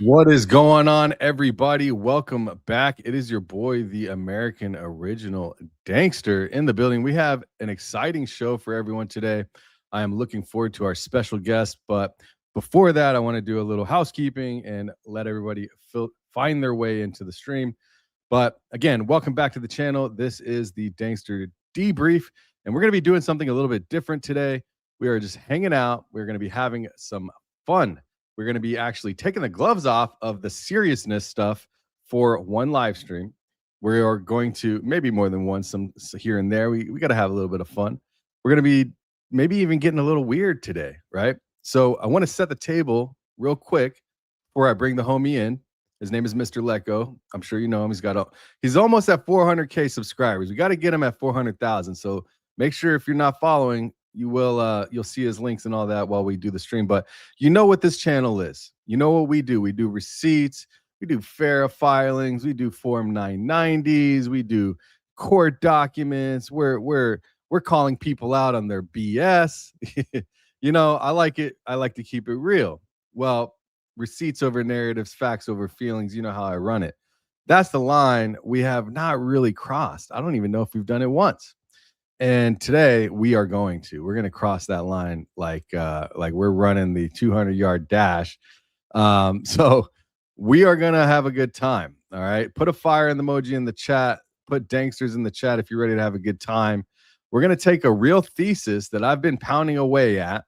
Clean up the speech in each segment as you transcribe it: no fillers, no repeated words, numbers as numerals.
What is going on, everybody? Welcome back. It is your boy, the American original Dankster, in the building. We have an exciting show for everyone today. I am looking forward to our special guest. But before that, I want to do a little housekeeping and let everybody find their way into the stream. But again, welcome back to the channel. This is the Dankster Debrief, and we're going to be doing something a little bit different today. We are just hanging out. We're going to be having some fun. We're going to be actually taking the gloves off of the seriousness stuff for one live stream. We are going to, maybe more than one, some here and there. We got to have a little bit of fun. We're going to be maybe even getting a little weird today, right? So I want to set the table real quick before I bring the homie in. His name is Mr. LETGO. I'm sure you know him. He's almost at 400K subscribers. We got to get him at 400,000. So make sure, if you're not following, you'll see his links and all that while we do the stream. But you know what this channel is. You know what we do. We do receipts. We do FARA filings. We do Form 990s. We do court documents. We're calling people out on their BS. You know, I like it. I like to keep it real. Well, receipts over narratives, facts over feelings. You know how I run it. That's the line we have not really crossed. I don't even know if we've done it once. And today we're going to cross that line like we're running the 200-yard dash. So we are going to have a good time. All right. Put a fire in the emoji in the chat. Put Danksters in the chat if you're ready to have a good time. We're going to take a real thesis that I've been pounding away at.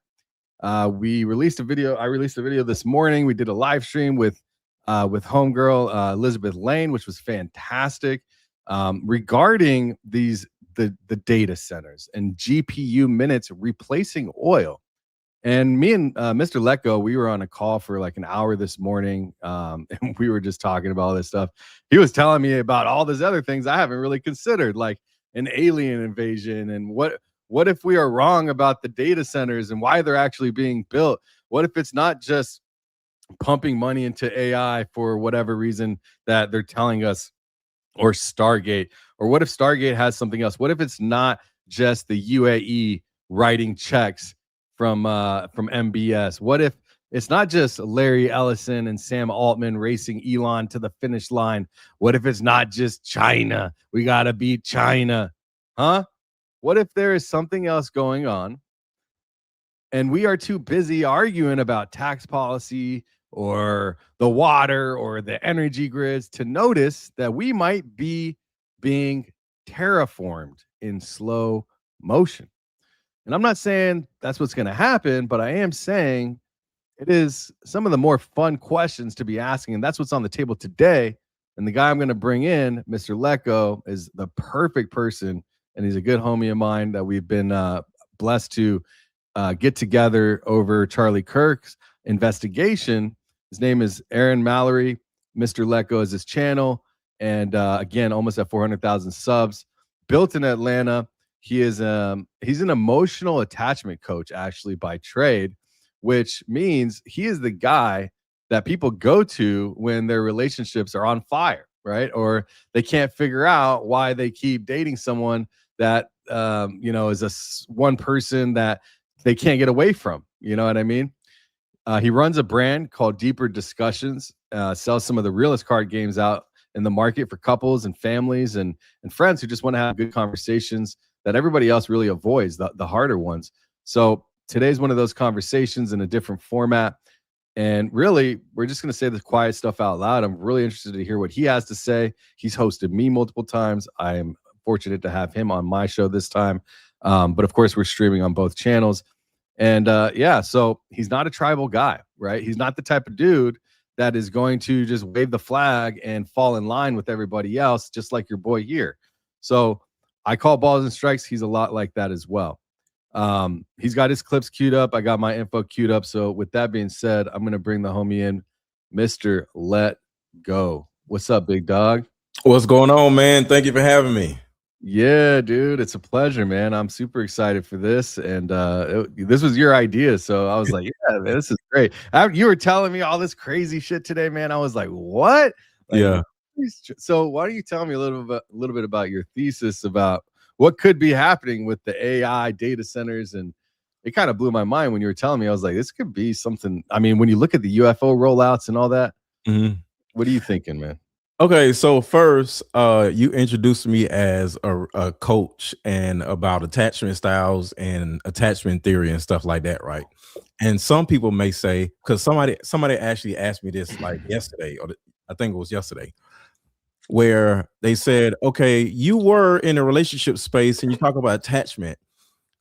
We released a video. I released a video this morning. We did a live stream with homegirl Elizabeth Lane, which was fantastic, regarding the data centers and GPU minutes replacing oil. And me and Mr. LETGO, we were on a call for like an hour this morning, and we were just talking about all this stuff. He was telling me about all these other things I haven't really considered, like an alien invasion, and what if we are wrong about the data centers and why they're actually being built? What if it's not just pumping money into AI for whatever reason that they're telling us, or Stargate? Or what if Stargate has something else? What if it's not just the UAE writing checks from MBS? What if it's not just Larry Ellison and Sam Altman racing Elon to the finish line? What if it's not just China? We got to beat China. Huh? What if there is something else going on and we are too busy arguing about tax policy or the water or the energy grids to notice that we might be being terraformed in slow motion? And I'm not saying that's what's going to happen, but I am saying it is some of the more fun questions to be asking. And that's what's on the table today. And the guy I'm going to bring in, Mr. LETGO, is the perfect person. And he's a good homie of mine that we've been blessed to get together over Charlie Kirk's investigation. His name is Aaron Mallory. Mr. LETGO is his channel. And again, almost at 400,000 subs. Built in Atlanta. He's an emotional attachment coach, actually, by trade, which means he is the guy that people go to when their relationships are on fire, right? Or they can't figure out why they keep dating someone that is one person that they can't get away from. You know what I mean? He runs a brand called Deeper Discussions, sells some of the realest card games out in the market for couples and families and friends who just want to have good conversations that everybody else really avoids, the harder ones. So today's one of those conversations in a different format. And really, we're just going to say the quiet stuff out loud. I'm really interested to hear what he has to say. He's hosted me multiple times. I am fortunate to have him on my show this time. But of course, we're streaming on both channels. And so he's not a tribal guy, right? He's not the type of dude that is going to just wave the flag and fall in line with everybody else, just like your boy here. So I call balls and strikes. He's a lot like that as well. He's got his clips queued up. I got my info queued up. So with that being said, I'm going to bring the homie in, Mr. LETGO. What's up, big dog? What's going on, man? Thank you for having me. Yeah, dude, it's a pleasure, man. I'm super excited for this. And this was your idea. So I was like, yeah, man, this is great. You were telling me all this crazy shit today, man. I was like, what? Like, yeah. So why don't you tell me a little bit about your thesis about what could be happening with the AI data centers? And it kind of blew my mind when you were telling me. I was like, this could be something. I mean, when you look at the UFO rollouts and all that, Mhm. What are you thinking, man? Okay, so first, you introduced me as a coach and about attachment styles and attachment theory and stuff like that, right? And some people may say, because somebody actually asked me this like yesterday, I think it was yesterday, where they said, okay, you were in a relationship space and you talk about attachment,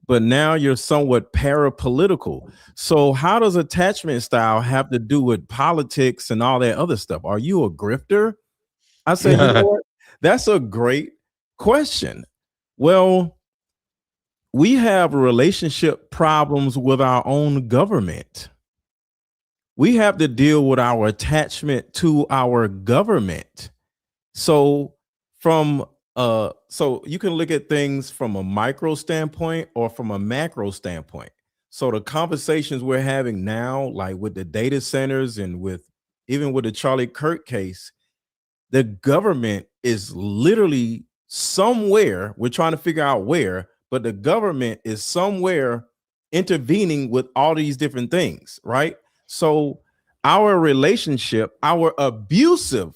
but now you're somewhat parapolitical. So how does attachment style have to do with politics and all that other stuff? Are you a grifter? I said, you know what? That's a great question. Well, we have relationship problems with our own government. We have to deal with our attachment to our government. So so you can look at things from a micro standpoint or from a macro standpoint. So the conversations we're having now, like with the data centers and with even with the Charlie Kirk case, the government is literally somewhere. We're trying to figure out where, but the government is somewhere intervening with all these different things, right? So our relationship, our abusive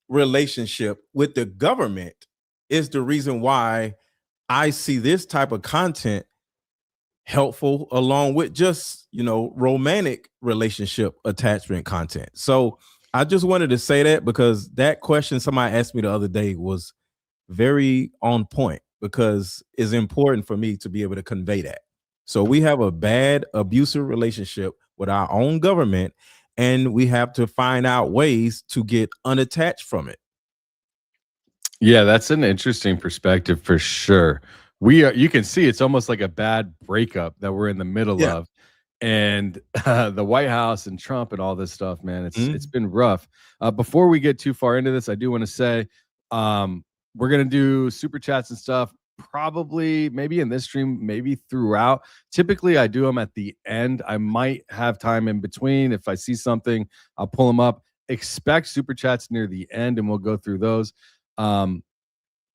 relationship with the government is the reason why I see this type of content helpful along with just, romantic relationship attachment content. So I just wanted to say that because that question somebody asked me the other day was very on point because it's important for me to be able to convey that. So we have a bad abusive relationship with our own government and we have to find out ways to get unattached from it. Yeah, that's an interesting perspective for sure. You can see it's almost like a bad breakup that we're in the middle Yeah. of. And the White House and Trump and all this stuff, man, it's Mhm. been rough. Before we get too far into this, I do want to say um, we're gonna do super chats and stuff. Probably, maybe in this stream, maybe throughout. Typically, I do them at the end. I might have time in between. If I see something, I'll pull them up. Expect super chats near the end, and we'll go through those. Um,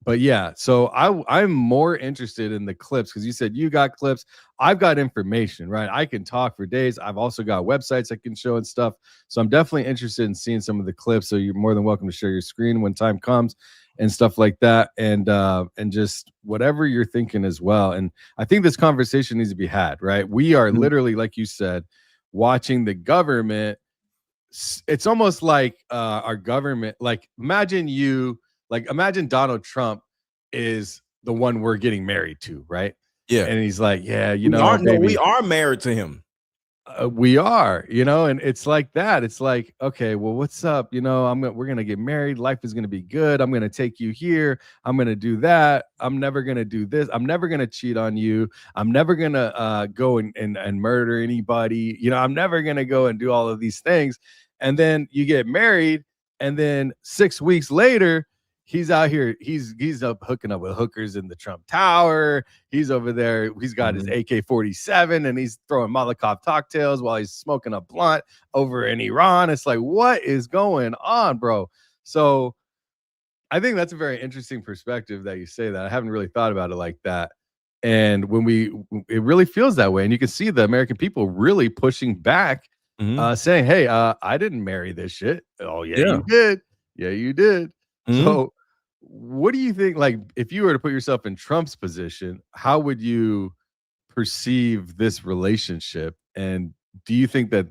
but yeah, so I'm more interested in the clips because you said you got clips. I've got information, right? I can talk for days. I've also got websites I can show and stuff. So I'm definitely interested in seeing some of the clips. So you're more than welcome to share your screen when time comes and stuff like that. And just whatever you're thinking as well. And I think this conversation needs to be had, right? We are Mhm. literally, like you said, watching the government. It's almost like our government, like imagine Donald Trump is the one we're getting married to, right? Yeah. And he's like, yeah, We aren't no, we baby, are married to him. we are, and it's like that. It's like, okay, well, what's up? We're gonna get married. Life is gonna be good. I'm gonna take you here. I'm gonna do that. I'm never gonna do this. I'm never gonna cheat on you. I'm never gonna go and murder anybody. I'm never gonna go and do all of these things. And then you get married, and then 6 weeks later, he's out here. He's up hooking up with hookers in the Trump Tower. He's over there. He's got his Mhm. AK-47 and he's throwing Molotov cocktails while he's smoking a blunt over in Iran. It's like, what is going on, bro? So I think that's a very interesting perspective that you say that. I haven't really thought about it like that. And it really feels that way. And you can see the American people really pushing back, Mhm. saying, hey, I didn't marry this shit. Oh, yeah, Yeah. you did. Yeah, you did. Mhm. So what do you think? Like, if you were to put yourself in Trump's position, how would you perceive this relationship? And do you think that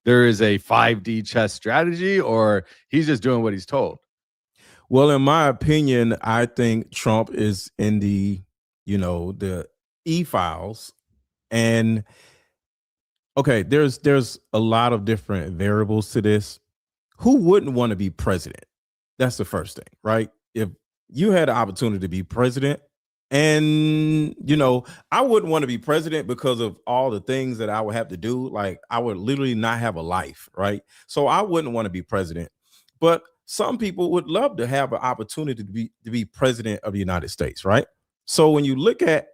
there is a 5D chess strategy, or he's just doing what he's told? Well, in my opinion, I think Trump is in the e-files. And okay, there's a lot of different variables to this. Who wouldn't want to be president? That's the first thing, right? If you had the opportunity to be president, and I wouldn't want to be president because of all the things that I would have to do. Like I would literally not have a life, right? So I wouldn't want to be president. But some people would love to have an opportunity to be president of the United States, right? So when you look at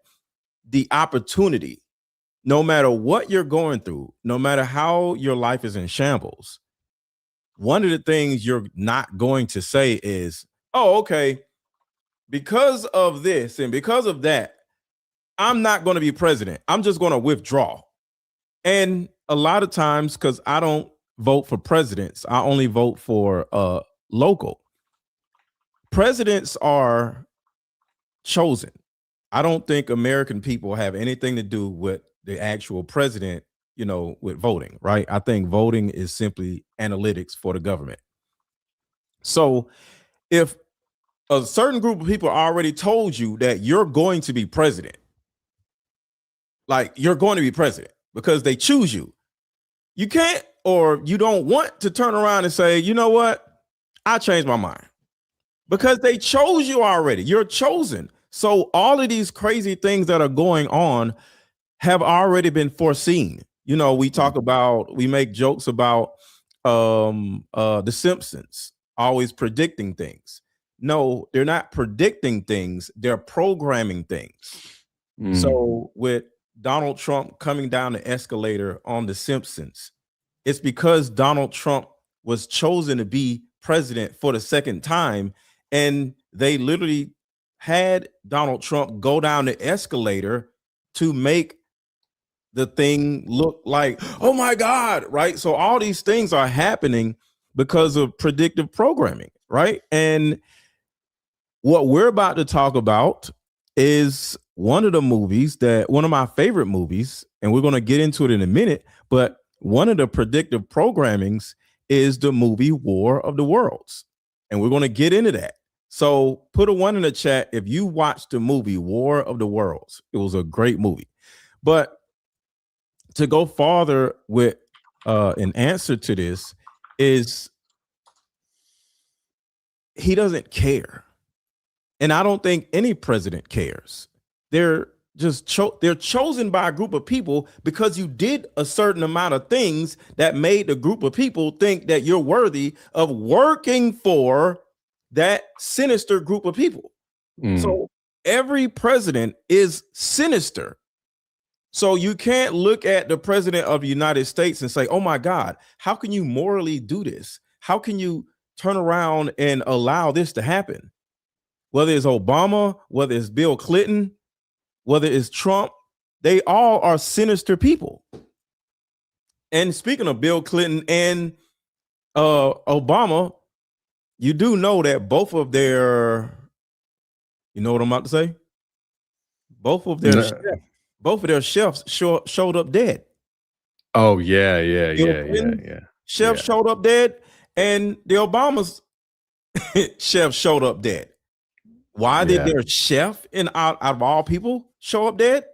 the opportunity, no matter what you're going through, no matter how your life is in shambles, one of the things you're not going to say is, oh, okay, because of this and because of that, I'm not going to be president. I'm just going to withdraw. And a lot of times, because I don't vote for presidents. I only vote for local. Presidents are chosen. I don't think American people have anything to do with the actual president, with voting, right? I think voting is simply analytics for the government. So if a certain group of people already told you that you're going to be president, like you're going to be president because they choose you, you can't, or you don't want to turn around and say, you know what? I changed my mind because they chose you already. You're chosen. So all of these crazy things that are going on have already been foreseen. We make jokes about the Simpsons always predicting things. No, they're not predicting things, they're programming things. So with Donald Trump coming down the escalator on the Simpsons, it's because Donald Trump was chosen to be president for the second time, and they literally had Donald Trump go down the escalator to make the thing look like, oh my God, right? So all these things are happening because of predictive programming, right? And what we're about to talk about is one of my favorite movies, and we're going to get into it in a minute, but one of the predictive programmings is the movie War of the Worlds. And we're going to get into that. So put a 1 in the chat if you watched the movie War of the Worlds. It was a great movie. But to go farther with an answer to this is he doesn't care. And I don't think any president cares. They're just they're chosen by a group of people because you did a certain amount of things that made the group of people think that you're worthy of working for that sinister group of people. So every president is sinister. So you can't look at the president of the United States and say, oh my God, how can you morally do this? How can you turn around and allow this to happen? Whether it's Obama, whether it's Bill Clinton, whether it's Trump, they all are sinister people. And speaking of Bill Clinton and Obama, you do know that both of their, you know what I'm about to say? Both of their chefs showed up dead. Oh yeah. Chef showed up dead, and the Obama's chef showed up dead. Why did their chef, out of all people, show up dead?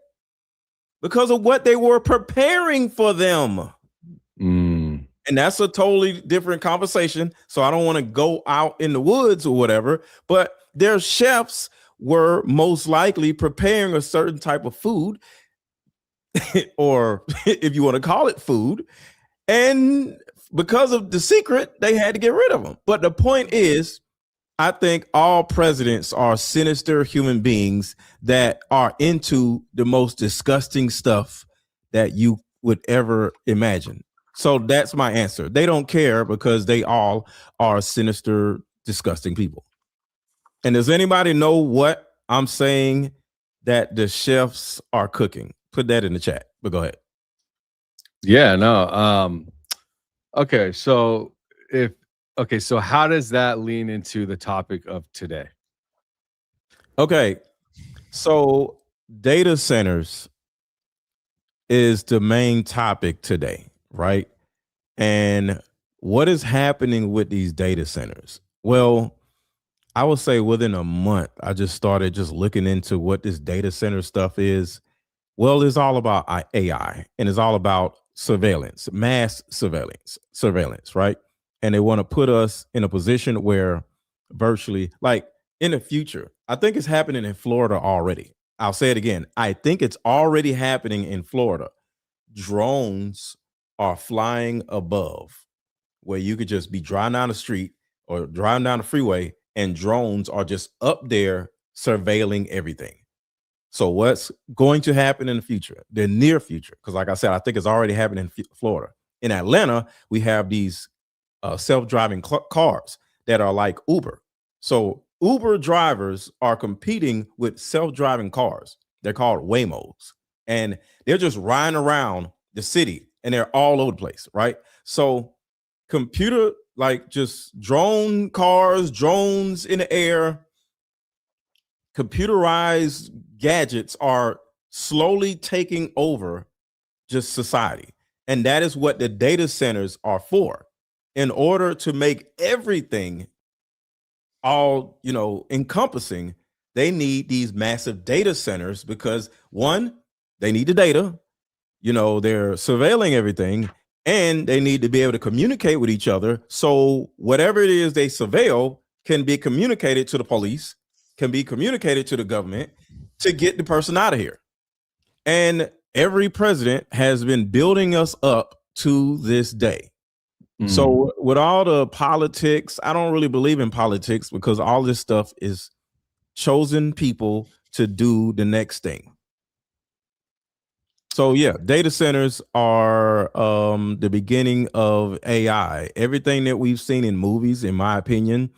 Because of what they were preparing for them. And that's a totally different conversation. So I don't want to go out in the woods or whatever, but their chefs were most likely preparing a certain type of food, or if you want to call it food. And because of the secret, they had to get rid of them. But the point is, I think all presidents are sinister human beings that are into the most disgusting stuff that you would ever imagine. So that's my answer. They don't care because they all are sinister, disgusting people. And does anybody know what I'm saying that the chefs are cooking? Put that in the chat, but go ahead. Yeah, no. Okay, so so how does that lean into the topic of today? Okay, so data centers is the main topic today, right? And what is happening with these data centers? Well, I would say within a month, I just started looking into what this data center stuff is. Well, it's all about AI, and it's all about surveillance, mass surveillance, right? And they want to put us in a position where virtually, like in the future, I think it's happening in Florida already. I'll say it again. I think it's already happening in Florida. Drones are flying above, where you could just be driving down the street or driving down the freeway, and drones are just up there surveilling everything. So what's going to happen in the future, the near future? Because like I said, I think it's already happening in Florida. In Atlanta, we have these self-driving cars that are like Uber. So Uber drivers are competing with self-driving cars. They're called Waymos. And they're just riding around the city, and they're all over the place, right? So computer, like just drone cars, drones in the air, computerized gadgets are slowly taking over just society. And that is what the data centers are for. In order to make everything all, encompassing, they need these massive data centers because one, they need the data, they're surveilling everything, and they need to be able to communicate with each other. So whatever it is they surveil can be communicated to the police, can be communicated to the government to get the person out of here. And every president has been building us up to this day. So with all the politics, I don't really believe in politics because all this stuff is chosen people to do the next thing. So yeah, data centers are the beginning of AI. Everything that we've seen in movies, in my opinion,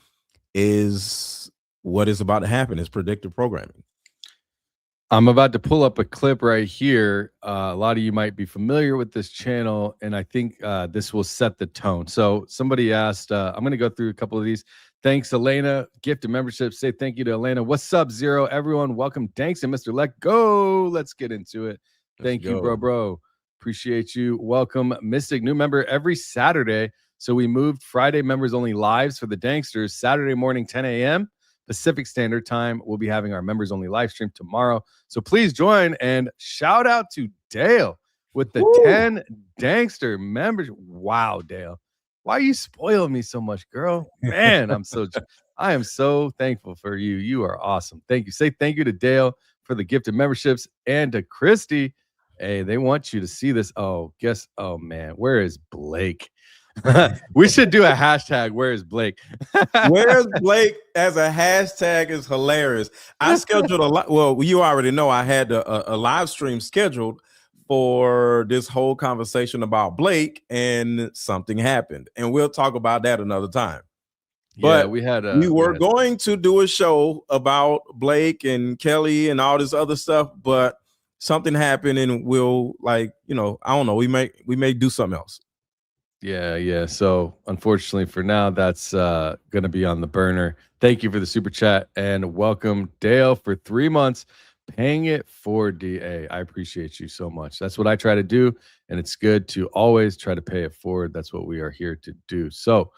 is what is about to happen. Is predictive programming. I'm about to pull up a clip right here. A lot of you might be familiar with this channel, and I think this will set the tone. So somebody asked, I'm going to go through a couple of these. Thanks, Elena. Gift of membership. Say thank you to Elena. What's up, Zero? Everyone, welcome. Danks and Mr. LETGO. Let's get into it. Thank you, bro. Appreciate you. Welcome, Mystic. New member every Saturday. So we moved Friday members only lives for the Danksters. Saturday morning, 10 a.m. Pacific Standard Time. We'll be having our members only live stream tomorrow. So please join, and shout out to Dale with the 10 Dankster members. Wow, Dale. Why are you spoiling me so much, girl? Man, I am so thankful for you. You are awesome. Thank you. Say thank you to Dale for the gifted memberships and to Christy. Hey, they want you to see this. Oh, man, where is Blake? We should do a hashtag. Where is Blake? Where's Blake as a hashtag is hilarious. I scheduled a lot. Well, you already know I had a live stream scheduled for this whole conversation about Blake, and something happened, and we'll talk about that another time. But yeah, we were going to do a show about Blake and Kelly and all this other stuff, but something happened, and we'll I don't know. We may do something else. Yeah. So unfortunately for now, that's going to be on the burner. Thank you for the super chat, and welcome Dale for 3 months, paying it for DA. I appreciate you so much. That's what I try to do, and it's good to always try to pay it forward. That's what we are here to do. So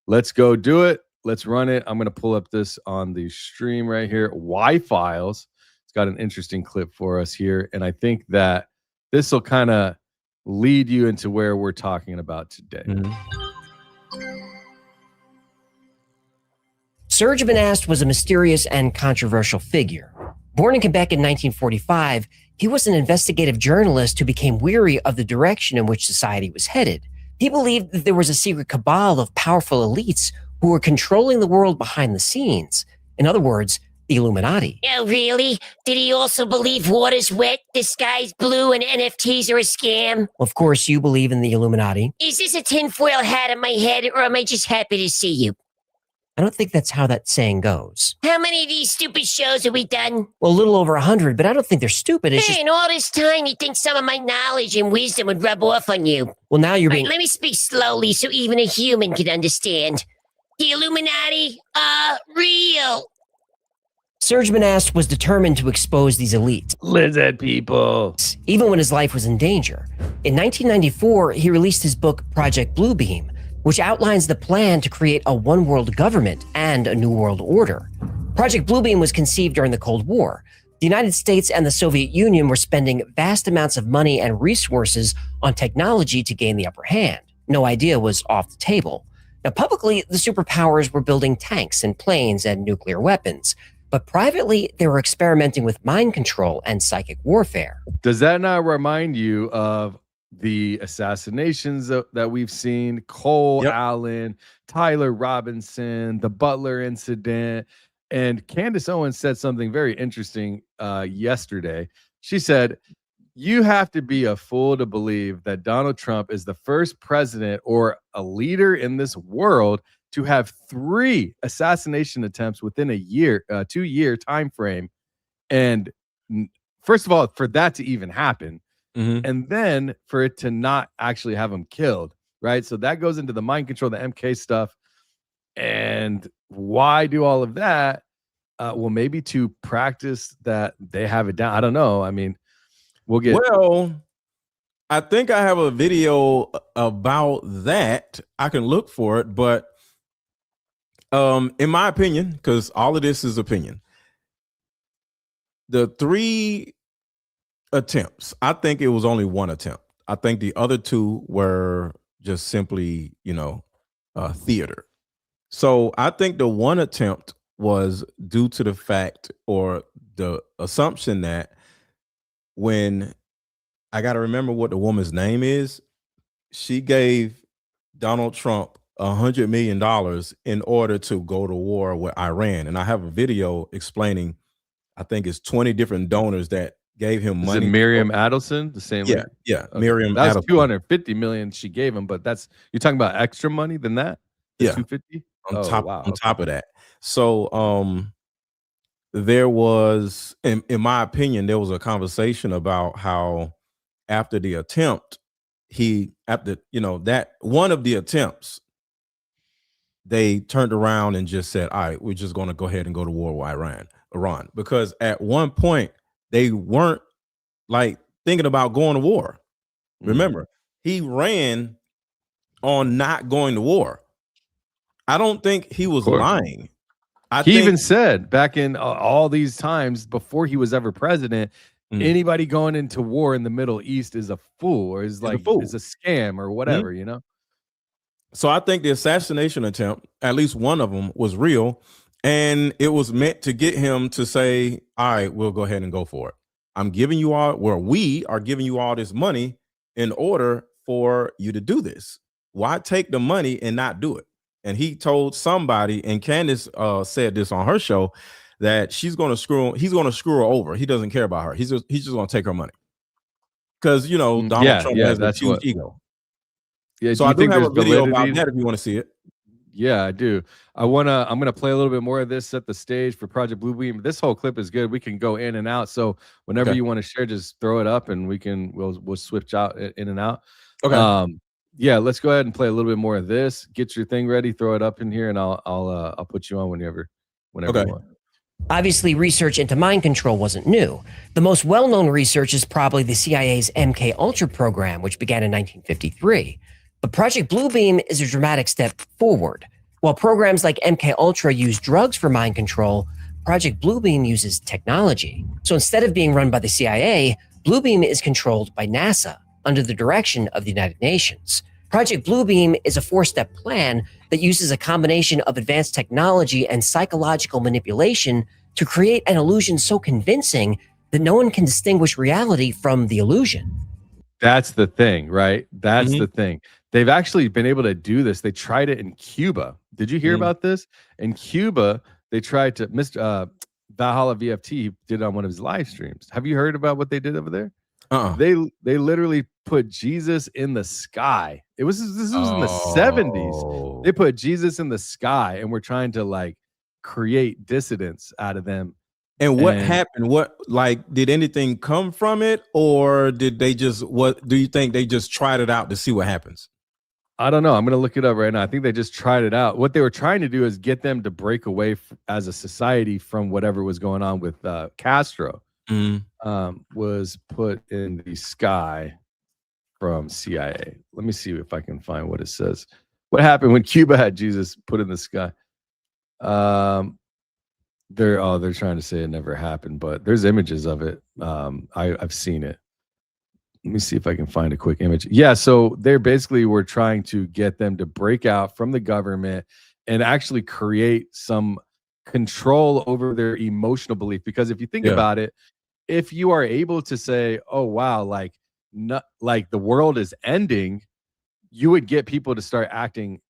let's go do it. Let's run it. I'm going to pull up this on the stream right here. Y-Files. It's got an interesting clip for us here, and I think that this will kind of lead you into where we're talking about today. Serge Benast was a mysterious and controversial figure. Born in Quebec in 1945, he was an investigative journalist who became weary of the direction in which society was headed. He believed that there was a secret cabal of powerful elites who were controlling the world behind the scenes. In other words, the Illuminati. Oh, really? Did he also believe water's wet, the sky's blue, and NFTs are a scam? Of course, you believe in the Illuminati. Is this a tinfoil hat on my head, or am I just happy to see you? I don't think that's how that saying goes. How many of these stupid shows have we done? Well, a little over 100, but I don't think they're stupid. It's just... in all this time, you think some of my knowledge and wisdom would rub off on you. Well, now you're being... Let me speak slowly so even a human can understand. The Illuminati are real. Serge Benast was determined to expose these elites. Lizard people. Even when his life was in danger. In 1994, he released his book, Project Bluebeam, which outlines the plan to create a one-world government and a new world order. Project Bluebeam was conceived during the Cold War. The United States and the Soviet Union were spending vast amounts of money and resources on technology to gain the upper hand. No idea was off the table. Now, publicly, the superpowers were building tanks and planes and nuclear weapons. But privately, they were experimenting with mind control and psychic warfare. Does that not remind you of the assassinations that we've seen? Cole Allen, Tyler Robinson, the Butler incident. And Candace Owens said something very interesting yesterday. She said, you have to be a fool to believe that Donald Trump is the first president or a leader in this world to have 3 assassination attempts within a year, 2-year time frame. And first of all, for that to even happen, and then for it to not actually have him killed. right? So that goes into the mind control, the MK stuff. And why do all of that? Well, maybe to practice that they have it down. I don't know. I mean, we'll get. Well, I think I have a video about that. I can look for it, but in my opinion, because all of this is opinion, the 3 attempts, I think it was only 1 attempt. I think the other 2 were just simply, theater. So I think the 1 attempt was due to the fact or the assumption that when I got to remember what the woman's name is, she gave Donald Trump $100 million in order to go to war with Iran. And I have a video explaining, I think it's 20 different donors that gave him money. Is it Miriam Adelson? The same. Yeah. Okay. Miriam That's Adelson. 250 million she gave him, but you're talking about extra money than that? The Yeah. 250 on top of that. So there was, in my opinion, there was a conversation about how after the attempt, that one of the attempts, they turned around and just said, all right, we're just going to go ahead and go to war with Iran, because at one point they weren't like thinking about going to war. Remember, he ran on not going to war. I don't think he was lying. He even said back in all these times before he was ever president, anybody going into war in the Middle East is a fool, or is like is a scam or whatever, you know? So I think the assassination attempt, at least one of them, was real, and it was meant to get him to say, all right, we'll go ahead and go for it. I'm giving you all, we are giving you all this money in order for you to do this. Why take the money and not do it? And he told somebody, and Candace said this on her show, that he's going to screw her over. He doesn't care about her. He's just going to take her money. Because, Donald Trump has a huge ego. Yeah, so I do have a video about that if you want to see it. Yeah, I do. I'm gonna play a little bit more of this, set the stage for Project Bluebeam. This whole clip is good. We can go in and out. So whenever you want to share, just throw it up and we'll switch out in and out. Okay. Yeah, let's go ahead and play a little bit more of this. Get your thing ready, throw it up in here, and I'll put you on whenever okay. you want. Obviously, research into mind control wasn't new. The most well-known research is probably the CIA's MK Ultra program, which began in 1953. But Project Bluebeam is a dramatic step forward. While programs like MK Ultra use drugs for mind control, Project Bluebeam uses technology. So instead of being run by the CIA, Bluebeam is controlled by NASA under the direction of the United Nations. Project Bluebeam is a 4-step plan that uses a combination of advanced technology and psychological manipulation to create an illusion so convincing that no one can distinguish reality from the illusion. That's the thing, right? That's the thing. They've actually been able to do this. They tried it in Cuba. Did you hear about this? In Cuba, they tried to, Mr. Valhalla VFT did it on one of his live streams. Have you heard about what they did over there? They literally put Jesus in the sky. This was in the 70s. They put Jesus in the sky and were trying to like create dissidents out of them. And what happened? Did anything come from it, or did they just, what do you think they just tried it out to see what happens? I don't know. I'm going to look it up right now. I think they just tried it out. What they were trying to do is get them to break away as a society from whatever was going on with Castro. Was put in the sky from CIA. Let me see if I can find what it says. What happened when Cuba had Jesus put in the sky? They're trying to say it never happened, but there's images of it. I've seen it. Let me see if I can find a quick image. Yeah, so they basically were trying to get them to break out from the government and actually create some control over their emotional belief. Because if you think about it, if you are able to say, "Oh wow, like the world is ending," you would get people to start acting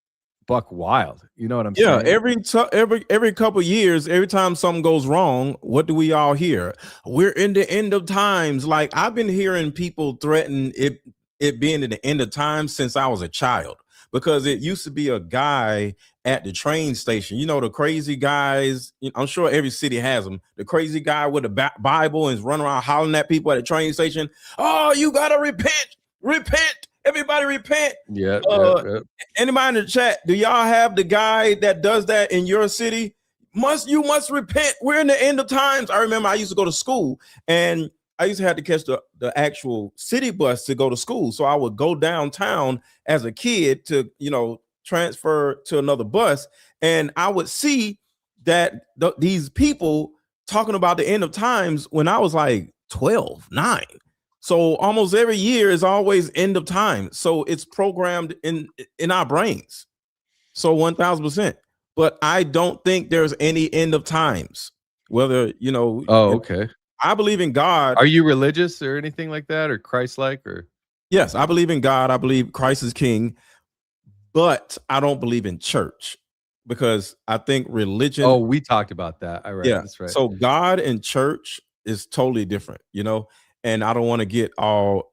buck wild. You know what I'm saying? Yeah, every couple years, every time something goes wrong, what do we all hear? We're in the end of times. Like, I've been hearing people threaten it being in the end of times since I was a child, because it used to be a guy at the train station. You know, the crazy guys, I'm sure every city has them. The crazy guy with the Bible and is running around hollering at people at the train station. Oh, you got to repent, Everybody repent. Yeah, Anybody in the chat, do y'all have the guy that does that in your city? You must repent. We're in the end of times. I remember I used to go to school, and I used to have to catch the actual city bus to go to school. So I would go downtown as a kid to, transfer to another bus. And I would see that these people talking about the end of times when I was like 12, 9. So almost every year is always end of time. So it's programmed in our brains. So 1000%. But I don't think there's any end of times. Whether, Oh, okay. I believe in God. Are you religious or anything like that, or Christ-like, or? Yes, I believe in God. I believe Christ is king, but I don't believe in church because I think religion. Oh, we talked about that. All right. Yeah, That's right. So God and church is totally different, and I don't want to get all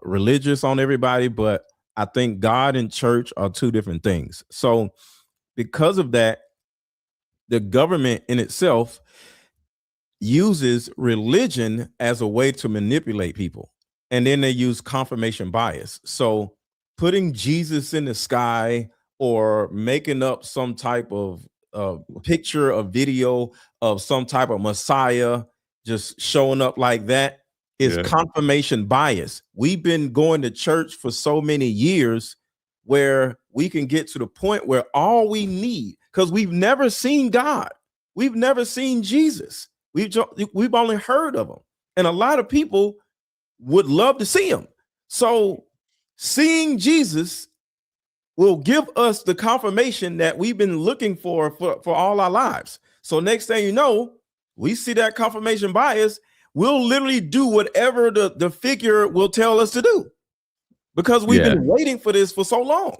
religious on everybody, but I think God and church are two different things. So because of that, the government in itself uses religion as a way to manipulate people. And then they use confirmation bias. So putting Jesus in the sky or making up some type of picture, a video of some type of Messiah just showing up like that is confirmation bias. We've been going to church for so many years where we can get to the point where all we need, because we've never seen God, we've never seen Jesus, we've only heard of him, and a lot of people would love to see him. So seeing Jesus will give us the confirmation that we've been looking for all our lives. So next thing you know, we see that confirmation bias, we'll literally do whatever the figure will tell us to do, because we've been waiting for this for so long.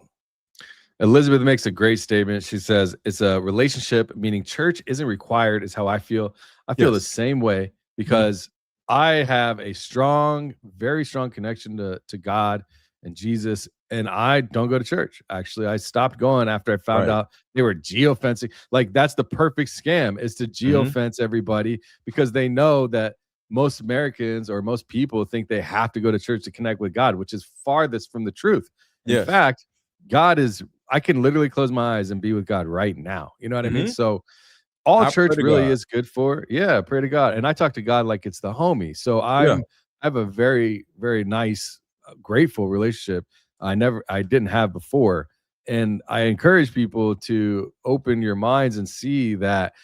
Elizabeth makes a great statement. She says, it's a relationship, meaning church isn't required, is how I feel. I feel the same way, because I have a very strong connection to God and Jesus, and I don't go to church. Actually, I stopped going after I found out they were geofencing. Like, that's the perfect scam, is to geofence everybody, because they know that most Americans or most people think they have to go to church to connect with God, which is farthest from the truth. In fact, I can literally close my eyes and be with God right now. You know what I mean? So all church really is good for, pray to God. And I talk to God like it's the homie. So I have a very, very nice, grateful relationship I didn't have before. And I encourage people to open your minds and see that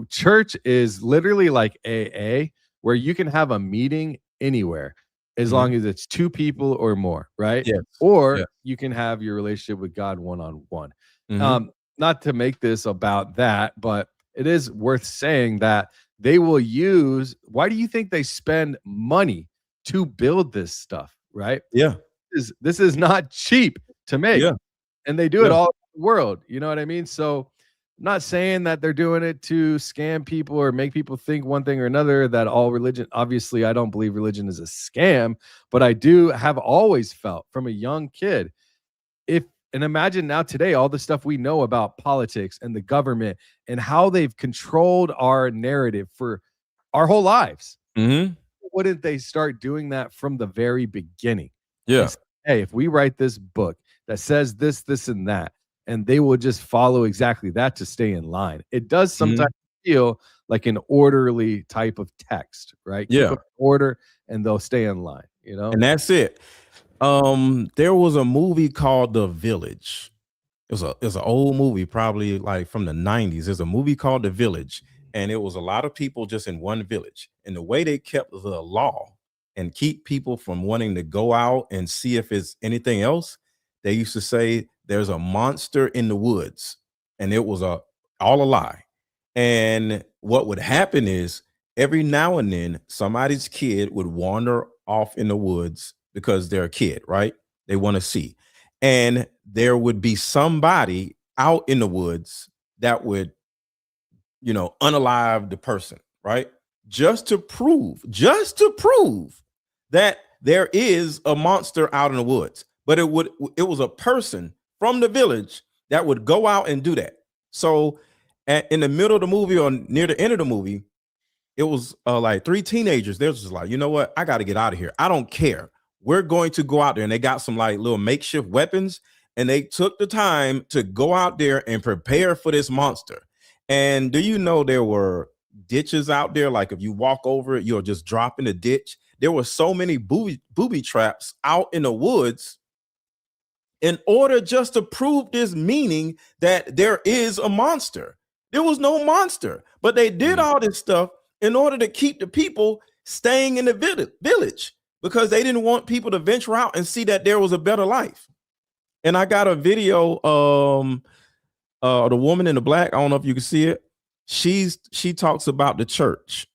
church is literally like AA, where you can have a meeting anywhere as long as it's 2 people or more, right? Yes. Or you can have your relationship with God one-on-one. Not to make this about that, but it is worth saying that they will use, why do you think they spend money to build this stuff, right? Yeah. This is not cheap to make. And they do it all over the world. You know what I mean? So I'm not saying that they're doing it to scam people or make people think one thing or another, that all religion, obviously I don't believe religion is a scam, but I have always felt from a young kid, and imagine now today, all the stuff we know about politics and the government and how they've controlled our narrative for our whole lives. Wouldn't they start doing that from the very beginning? Say, hey, if we write this book that says this, this, and that, and they will just follow exactly that to stay in line. It does sometimes feel like an orderly type of text, right? Keep order and they'll stay in line, And that's it. There was a movie called The Village. It was an old movie, probably like from the 90s. There's a movie called The Village, and it was a lot of people just in one village. And the way they kept the law and keep people from wanting to go out and see if it's anything else, they used to say there's a monster in the woods, and it was all a lie. And what would happen is every now and then somebody's kid would wander off in the woods because they're a kid, right? They want to see. And there would be somebody out in the woods that would, unalive the person, right? Just to prove that there is a monster out in the woods. But it was a person from the village that would go out and do that. So in the middle of the movie or near the end of the movie, it was like 3 teenagers. They're just like, you know what? I got to get out of here. I don't care we're going to go out there, and they got some like little makeshift weapons, and they took the time to go out there and prepare for this monster. And do you know there were ditches out there? Like if you walk over it, you'll just drop in a ditch. There were so many booby traps out in the woods in order just to prove this meaning that there is a monster. There was no monster, but they did all this stuff in order to keep the people staying in the village because they didn't want people to venture out and see that there was a better life. And I got a video, the woman in the black, I don't know if you can see it. She talks about the church.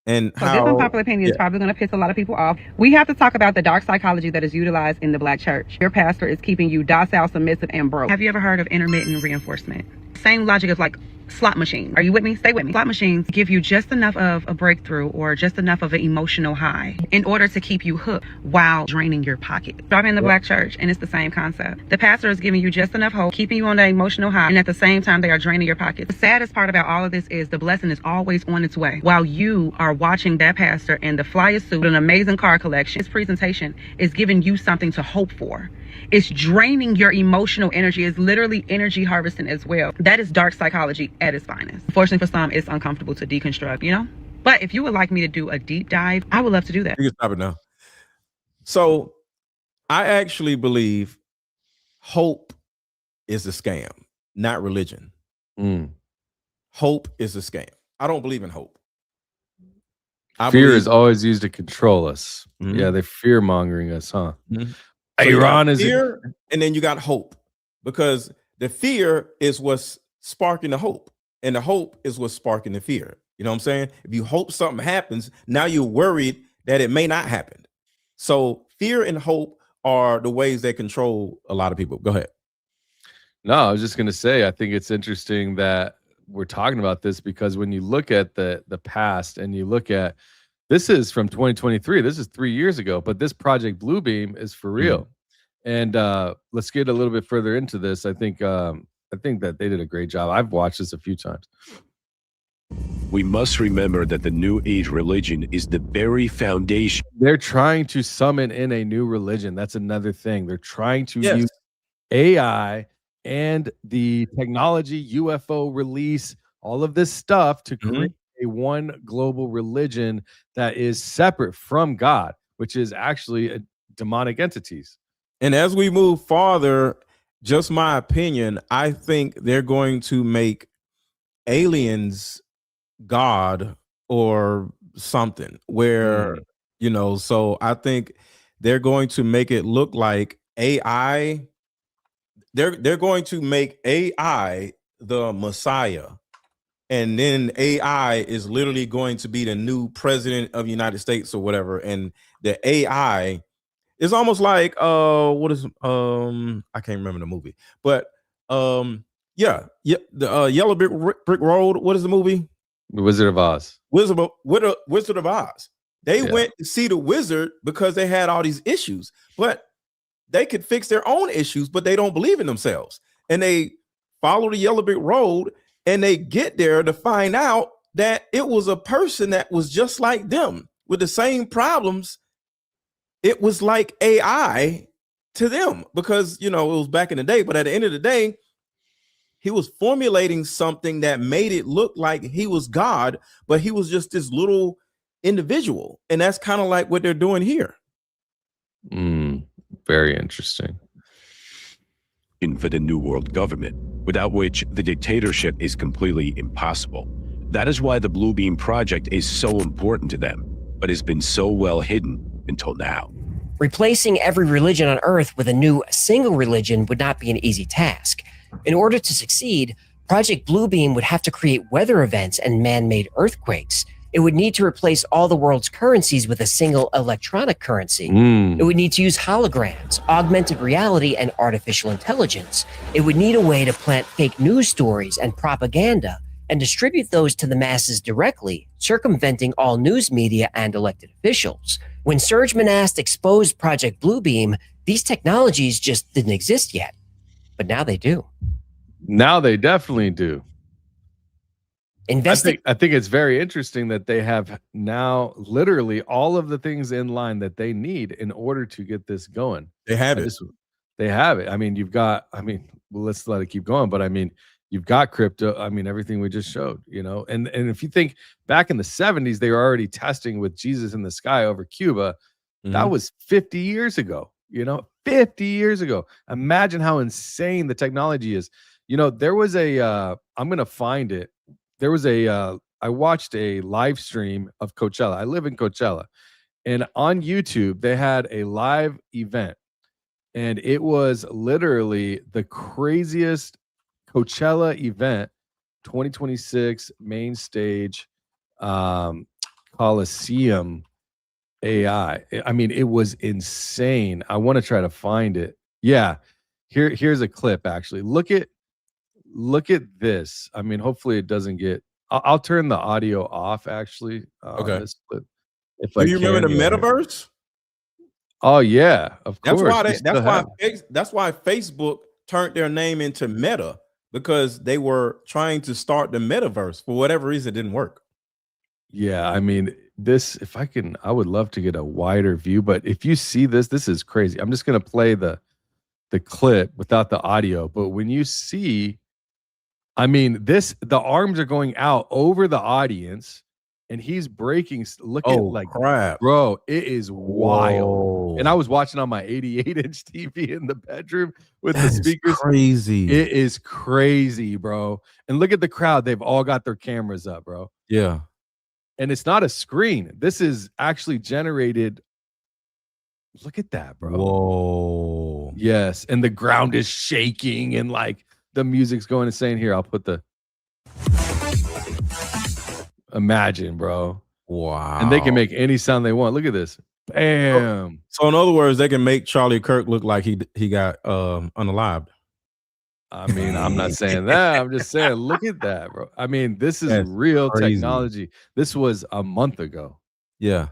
And so this unpopular opinion is probably going to piss a lot of people off. We have to talk about the dark psychology that is utilized in the black church. Your pastor is keeping you docile, submissive, and broke. Have you ever heard of intermittent reinforcement? Same logic as like slot machine. Are you with me? Stay with me. Slot machines give you just enough of a breakthrough or just enough of an emotional high in order to keep you hooked while draining your pocket. Drop in the black church and it's the same concept. The pastor is giving you just enough hope, keeping you on that emotional high, and at the same time they are draining your pocket. The saddest part about all of this is the blessing is always on its way while you are watching that pastor in the flyest suit, an amazing car collection. His presentation is giving you something to hope for. It's draining your emotional energy. It's literally energy harvesting as well. That is dark psychology at its finest. Unfortunately for some, it's uncomfortable to deconstruct, you know? But if you would like me to do a deep dive, I would love to do that. You can stop it now. So I actually believe hope is a scam, not religion. Hope is a scam. I don't believe in hope. Fear is always used to control us. Yeah, they're fear mongering us, huh? So Iran is fear, and then you got hope, because the fear is what's sparking the hope, and the hope is what's sparking the fear. You know what I'm saying? If you hope something happens, now you're worried that it may not happen. So fear and hope are the ways that control a lot of people. Go ahead. No, I was just going to say, I think it's interesting that we're talking about this because when you look at the past and you look at, this is from 2023, this is 3 years ago, but this Project Bluebeam is for real. And let's get a little bit further into this. I think that they did a great job. I've watched this a few times. We must remember that the New Age religion is the very foundation. They're trying to summon in a new religion. That's another thing. They're trying to use AI and the technology, UFO release, all of this stuff to create a one global religion that is separate from God, which is actually demonic entities. And as we move farther, just my opinion, I think they're going to make aliens God or something where, you know, so I think they're going to make it look like AI. They're going to make AI the Messiah. And then AI is literally going to be the new president of the United States or whatever. And the AI is almost like what is I can't remember the movie, but the Yellow Brick Road. What is the movie? The Wizard of Oz. Wizard of Oz. They went to see the wizard because they had all these issues, but they could fix their own issues, but they don't believe in themselves. And they follow the Yellow Brick Road and they get there to find out that it was a person that was just like them with the same problems. It was like AI to them because, you know, it was back in the day, but at the end of the day, he was formulating something that made it look like he was God, but he was just this little individual. And that's kind of like what they're doing here. Very interesting. For the New World government, without which the dictatorship is completely impossible. That is why the Bluebeam project is so important to them, but has been so well hidden until now. Replacing every religion on Earth with a new single religion would not be an easy task. In order to succeed, Project Bluebeam would have to create weather events and man-made earthquakes. It would need to replace all the world's currencies with a single electronic currency. It would need to use holograms, augmented reality, and artificial intelligence. It would need a way to plant fake news stories and propaganda and distribute those to the masses directly, circumventing all news media and elected officials. When Serge Monast exposed Project Bluebeam, these technologies just didn't exist yet. But now they do. Now they definitely do. I think it's very interesting that they have now literally all of the things in line that they need in order to get this going. They have I it. just They have it. I mean, well, let's let it keep going, but I mean, you've got crypto. I mean, everything we just showed, and if you think back in the 70s, they were already testing with Jesus in the sky over Cuba. That Mhm. was 50 years ago, 50 years ago. Imagine how insane the technology is. There was I'm going to find it. There was I watched a live stream of Coachella. I live in Coachella, and on YouTube, they had a live event, and it was literally the craziest Coachella event, 2026 main stage, um, Coliseum AI. I mean, it was insane. I want to try to find it. Yeah. Here's a clip actually. Look at this. I mean, hopefully it doesn't get I'll turn the audio off actually on Okay. this clip if Do I you remember can. the Yeah. metaverse? Oh yeah, of That's course. why We they, still have. that's why Facebook turned their name into Meta, because they were trying to start the metaverse. For whatever reason, it didn't work. Yeah, I mean, if I would love to get a wider view, but if you see this is crazy. I'm just gonna play the clip without the audio, but when you see, I mean, the arms are going out over the audience, and he's breaking. Look at Oh crap. bro, it is wild. And I Whoa. was watching on my 88-inch TV in the bedroom with the That is speakers. crazy. It is crazy, bro. And look at the crowd; they've all got their cameras up, bro. Yeah. And it's not a screen. This is actually generated. Look at that, bro. Whoa. Yes, and the ground is shaking and like the music's going insane. Here, I'll put the imagine, bro. And they can Wow. make any sound they want. Look at this. Bam. So in other words, they can make Charlie Kirk look like he got unalived. I mean, I'm not saying that. I'm just saying, look at that, bro. I mean, this is That's real crazy. technology. This was a month ago. Yeah.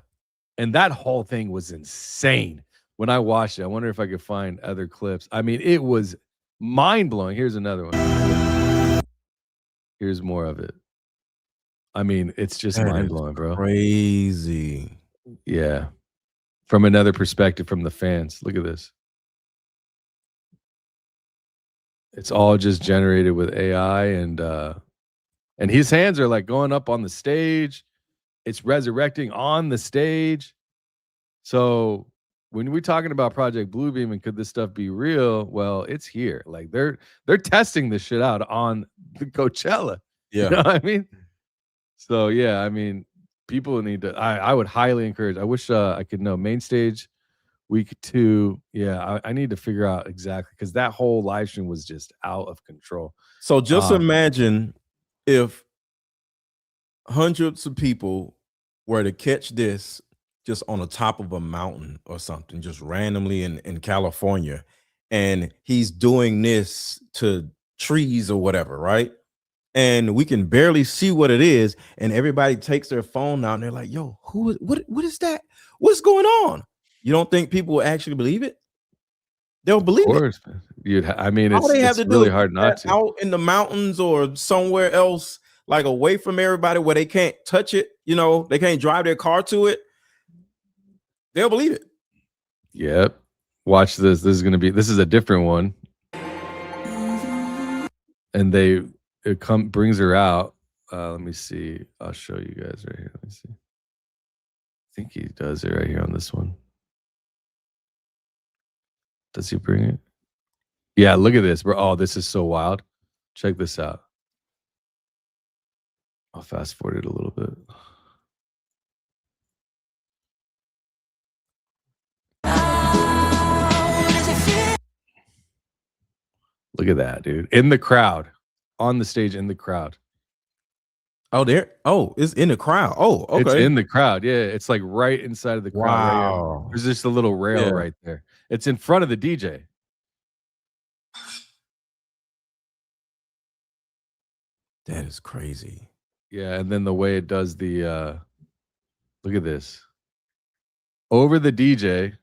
And that whole thing was insane. When I watched it, I wonder if I could find other clips. I mean, it was mind blowing. Here's another one. Here's more of it. I mean, it's just That mind is blowing, bro. crazy. Yeah. From another perspective from the fans. Look at this. It's all just generated with AI, and his hands are like going up on the stage. It's resurrecting on the stage. So when we're talking about Project Bluebeam and could this stuff be real? Well, it's here. Like they're testing this shit out on the Coachella. You Yeah. know what I mean? So yeah, I mean, people need to. I would highly encourage. I wish I could know main stage week 2. Yeah, I need to figure out exactly because that whole live stream was just out of control. So just Um, imagine if hundreds of people were to catch this just on the top of a mountain or something, just randomly in California, and he's doing this to trees or whatever, right? And we can barely see what it is, and everybody takes their phone out and they're like, yo, what is that? What's going on? You don't think people will actually believe it? They'll of believe it. course, I mean, All they have it's to do really is hard put not that to. out in the mountains or somewhere else, like away from everybody where they can't touch it, they can't drive their car to it. They'll believe it. Yep. Watch this. This is a different one. And brings her out. Let me see. I'll show you guys right here. Let me see. I think he does it right here on this one. Does he bring it? Yeah, look at this, bro. Oh, this is so wild. Check this out. I'll fast forward it a little bit. Look at that, dude. In the crowd. On the stage in the crowd. Oh, there. Oh, it's in the crowd. Oh, It's okay. in the crowd. Yeah, it's like right inside of the crowd right here. Wow. There's just a little rail Yeah. right there. It's in front of the DJ. That is crazy. Yeah, and then the way it does the look at this. Over the DJ.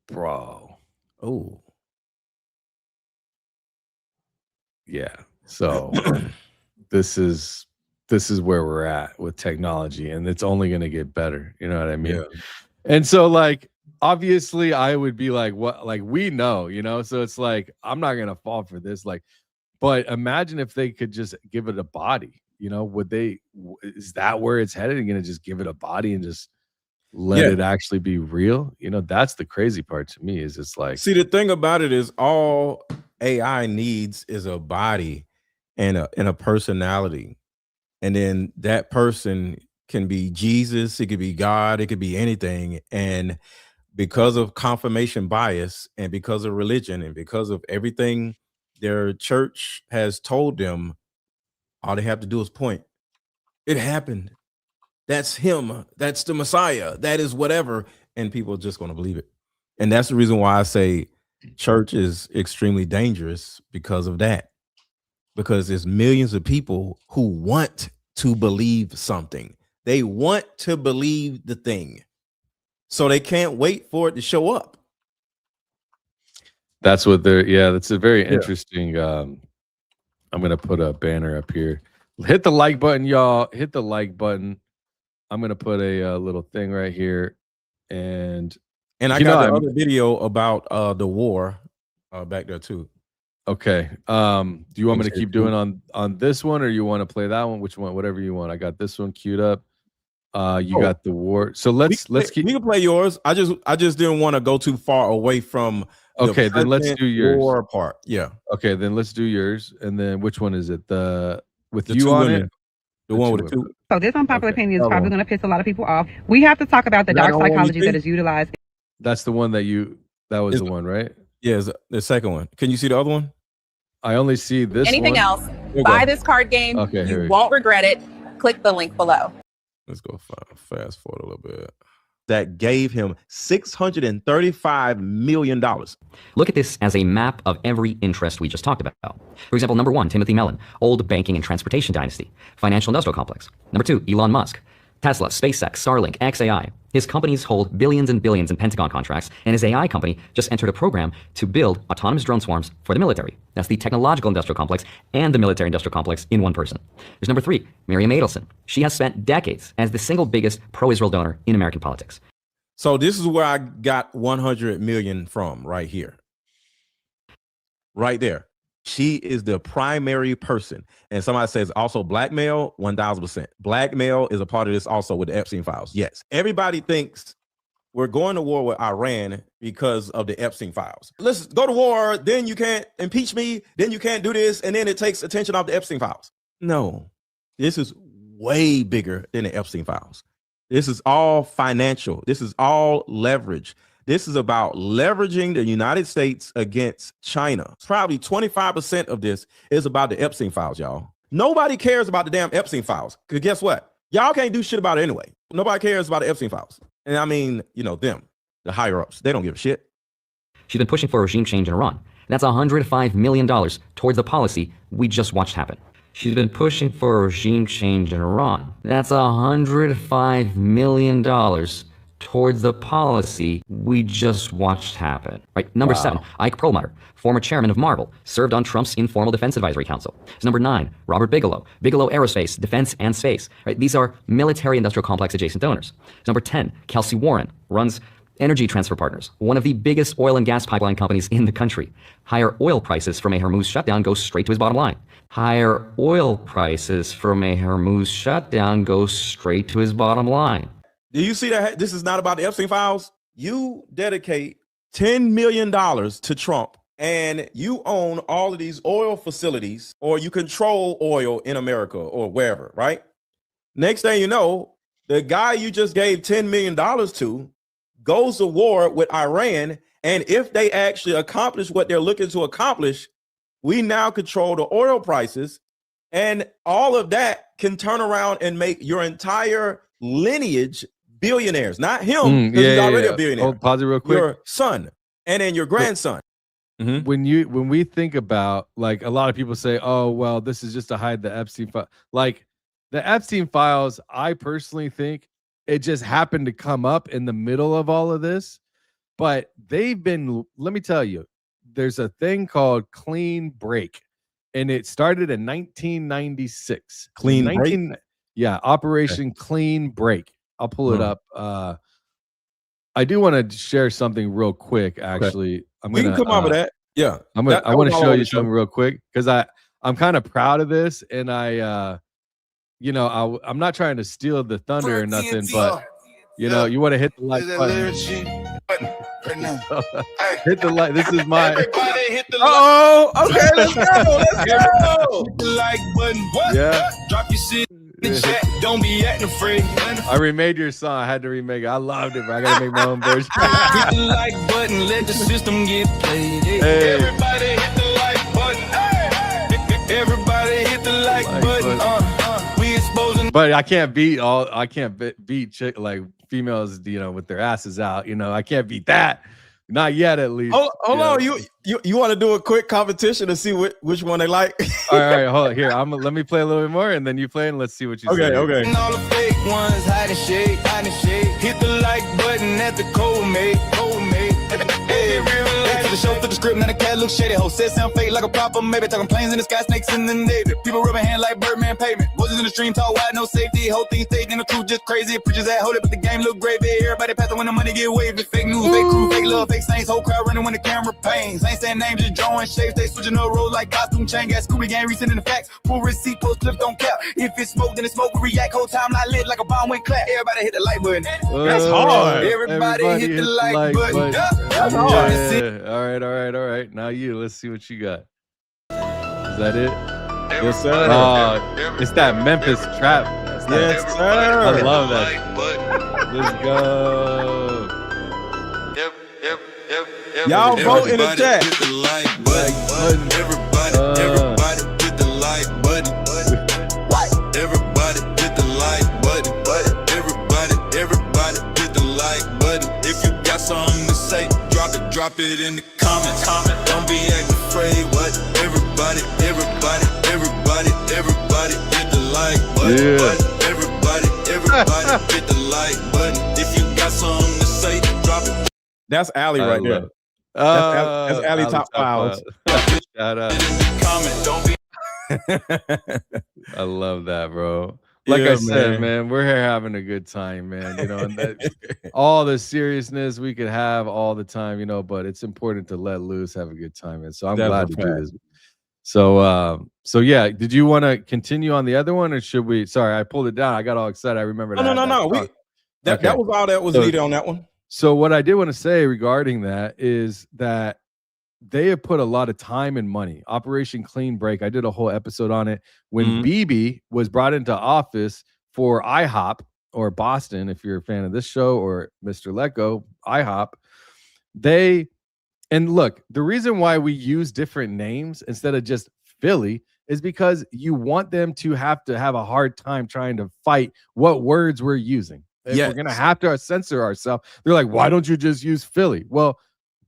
Bro. Oh, Yeah. So this is where we're at with technology, and it's only going to get better. You know what I mean? Yeah. And so, like, obviously, I would be like, what? Like, we know, So it's like I'm not going to fall for this. Like, but imagine if they could just give it a body. Would they? Is that where it's headed? You're going to just give it a body and just let Yeah. it actually be real? That's the crazy part to me. Is it's like, See, the thing about it is all AI needs is a body and a personality. And then that person can be Jesus, it could be God, it could be anything. And because of confirmation bias and because of religion and because of everything their church has told them, all they have to do is point. It happened. That's him. That's the Messiah. That is whatever. And people are just going to believe it. And that's the reason why I say church is extremely dangerous because of that. Because there's millions of people who want to believe something. They want to believe the thing. So they can't wait for it to show up. that's what they're. Yeah, that's a very interesting. I'm gonna put a banner up here. Hit the like button, y'all. Hit the like button. I'm gonna put a little thing right here, and I got the other video about the war back there too. Okay. Do you want me to keep doing on this one, or you want to play that one? Which one? Whatever you want. I got this one queued up. You got the war. So let's keep. We can play yours. I just didn't want to go too far away from. Okay, then let's do yours. War part. Yeah. Okay, then let's do yours. And then which one is it? The with The you two on women. it? The one with the two. So this unpopular Okay. opinion is probably going to piss a lot of people off. We have to talk about the dark psychology that is utilized. That's the one that was the one, right? Yeah, it's the second one. Can you see the other one? I only see this Anything one. else, buy this card game. Okay, here You we won't regret it. Click the link below. Let's go fast forward a little bit. That gave him $635 million. Look at this as a map of every interest we just talked about. For example, number 1, Timothy Mellon, old banking and transportation dynasty, financial industrial complex. Number 2, Elon Musk, Tesla, SpaceX, Starlink, XAI. His companies hold billions and billions in Pentagon contracts, and his AI company just entered a program to build autonomous drone swarms for the military. That's the technological industrial complex and the military industrial complex in one person. There's number 3, Miriam Adelson. She has spent decades as the single biggest pro-Israel donor in American politics. So this is where I got 100 million from right here. Right there. She is the primary person. And somebody says also blackmail, 1000%. Blackmail is a part of this also with the Epstein files. Yes. Everybody thinks we're going to war with Iran because of the Epstein files. Let's go to war, then you can't impeach me, then you can't do this, and then it takes attention off the Epstein files. No, this is way bigger than the Epstein files. This is all financial. This is all leverage. This is about leveraging the United States against China. Probably 25% of this is about the Epstein files, y'all. Nobody cares about the damn Epstein files. Because guess what? Y'all can't do shit about it anyway. Nobody cares about the Epstein files. And I mean, them, the higher ups, they don't give a shit. She's been pushing for regime change in Iran. That's $105 million towards the policy we just watched happen. She's been pushing for regime change in Iran. That's $105 million towards the policy we just watched happen. Right. Number 7, Ike Perlmutter, former chairman of Marvel, served on Trump's informal defense advisory council. Number 9, Robert Bigelow, Bigelow Aerospace, Defense and Space. Right. These are military industrial complex adjacent donors. Number 10, Kelsey Warren, runs Energy Transfer Partners, one of the biggest oil and gas pipeline companies in the country. Higher oil prices from a Hormuz shutdown go straight to his bottom line. Higher oil prices from a Hormuz shutdown go straight to his bottom line. Do you see that this is not about the Epstein files? You dedicate $10 million to Trump and you own all of these oil facilities, or you control oil in America or wherever, right? Next thing you know, the guy you just gave $10 million to goes to war with Iran. And if they actually accomplish what they're looking to accomplish, we now control the oil prices, and all of that can turn around and make your entire lineage billionaires. Not him, because he's already a billionaire. Oh, pause it real quick. Your son, and then your grandson. When we think about, like, a lot of people say, oh, well, this is just to hide the Epstein file. Like, the Epstein files, I personally think it just happened to come up in the middle of all of this. But they've been, let me tell you, there's a thing called clean break. and it started in 1996. Clean break? Yeah, Operation Clean Break. I'll pull it up. I do want to share something real quick. Actually, we can come up with that. Yeah, I want to show you something real quick because I'm kind of proud of this, and you know, I'm not trying to steal the thunder or nothing, but you know, you want to hit the like button. Hit the like. This is my. Everybody hit the Oh, okay, let's go. Let's go. Hit the like button. What? Yeah. Drop your shit in the chat. Don't be acting afraid. I remade your song. I had to remake it. I loved it, but I gotta make my own version. Hit the like button. Let the system get played. Hey. Everybody hit the like button. Hey. Everybody hit the like button. We exposing. But I can't beat chick like females, you know, with their asses out. You know, I can't beat that. Not yet, at least. Hold on. You want to do a quick competition to see which one they like? All right, hold on. Here, let me play a little bit more, and then you play, and let's see what you say. Okay. And all the fake ones hiding shade. Hit the like button at the cold mate. Hey, back to the show, flip the script, now the cat looks shady. Ho said sound fake like a proper, maybe talking planes in the sky, snakes in the Navy. People rubbing hand like Birdman pavement. Voices in the stream, tall wide, no safety. Whole thing staged, and the truth just crazy. Preachers that hold it, but the game look gravy. Everybody passing when the money get waved. Fake news, fake crew, fake love, fake saints. Whole crowd running when the camera pains. Ain't saying names, just drawing shapes. They switching up roles like costume chain. Got Scooby Gang, resending the facts. Full receipt, post clips don't count. If it's smoke, then it's smoke. We react, whole time not lit like a bomb went clap. Everybody hit the like button. That's hard. Everybody hit the like button. That's hard. Yeah. All right. Now let's see what you got. Is that it? Yes, sir. It's that Memphis trap. Yes, sir. I love that. Let's go. Y'all vote in the chat. Hit the like button. Everybody hit the like button. Everybody hit the like button. Everybody hit the like button. If you got something to say, drop it in the comments. Don't be acting afraid. What? Everybody hit the like button. Yeah. Everybody hit the like button. If you got something to say, drop it. That's Allie right there. That's Allie top files. Shout out. Comment. Don't be. I love that, bro. Like I said, man, we're here having a good time, man. You know, and all the seriousness we could have all the time, you know, but it's important to let loose, have a good time. And so I'm glad to do this. So yeah, did you want to continue on the other one, or should we? Sorry, I pulled it down. I got all excited. I remember. No. That was all that was needed on that one. So what I did want to say regarding that is that they have put a lot of time and money. Operation Clean Break. I did a whole episode on it when BB was brought into office for IHOP, or Boston, if you're a fan of this show, or Mr. LETGO, IHOP. And look, the reason why we use different names instead of just Philly is because you want them to have a hard time trying to fight what words we're using. If we're going to have to censor ourselves, they're like, why don't you just use Philly? Well,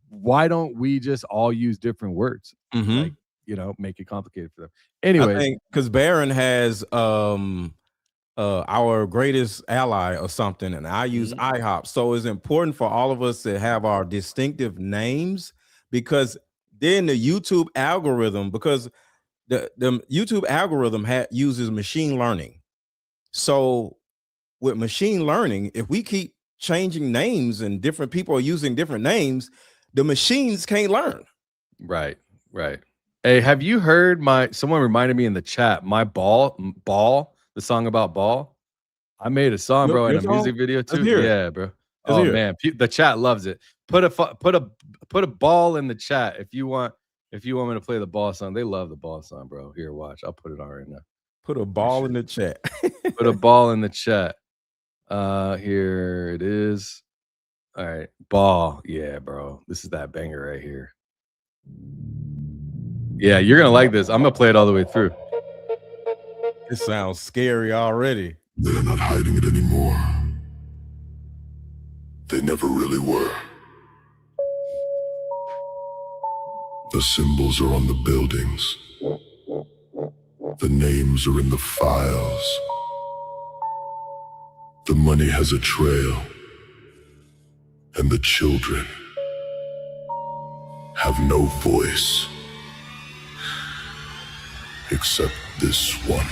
why don't we just all use different words? Like, you know, make it complicated for them. Anyway, because Barron has our greatest ally or something, and I use IHOP. So it's important for all of us to have our distinctive names, because then the YouTube algorithm, because the YouTube algorithm uses machine learning. So with machine learning, if we keep changing names and different people are using different names, the machines can't learn. Right. Hey, have you heard someone reminded me in the chat, my ball, the song about ball? I made a song, bro, and a music video too. Yeah, bro. Oh man, the chat loves it. Put a ball in the chat if you want me to play the ball song. They love the ball song, bro. Here, watch. I'll put it on right now. Put a ball in the chat. Put a ball in the chat. Here it is. All right, ball. Yeah, bro. This is that banger right here. Yeah, you're gonna like this. I'm gonna play it all the way through. It sounds scary already. They're not hiding it anymore. They never really were. The symbols are on the buildings. The names are in the files. The money has a trail. And the children have no voice. except this one.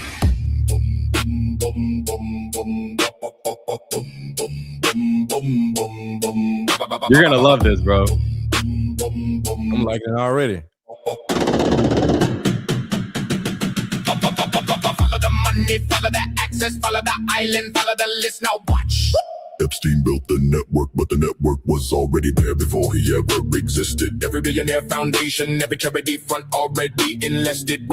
You're gonna love this, bro. I'm liking it already. Follow the money, follow the access, follow the island, follow the list. Now watch. Epstein built the network, but the network was already there before he ever existed. Every billionaire foundation, every charity front already enlisted.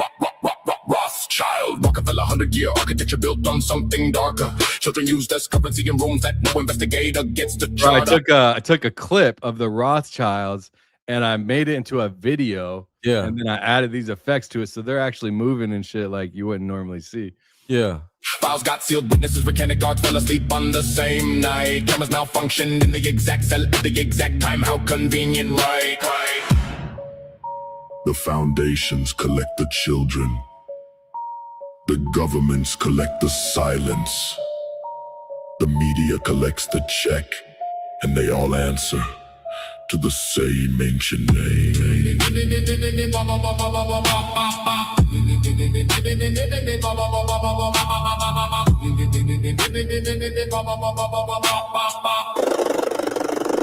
Rothschild, Rockefeller, 100-year architecture built on something darker. Children used as currency in rooms that no investigator gets to charter. I took a clip of the Rothschilds and I made it into a video. Yeah. And then I added these effects to it, so they're actually moving and shit like you wouldn't normally see. Yeah. Files got sealed, witnesses, mechanic guards fell asleep on the same night. Cameras malfunctioned in the exact cell at the exact time. How convenient, right? The foundations collect the children. The governments collect the silence. The media collects the check, and they all answer to the same ancient name.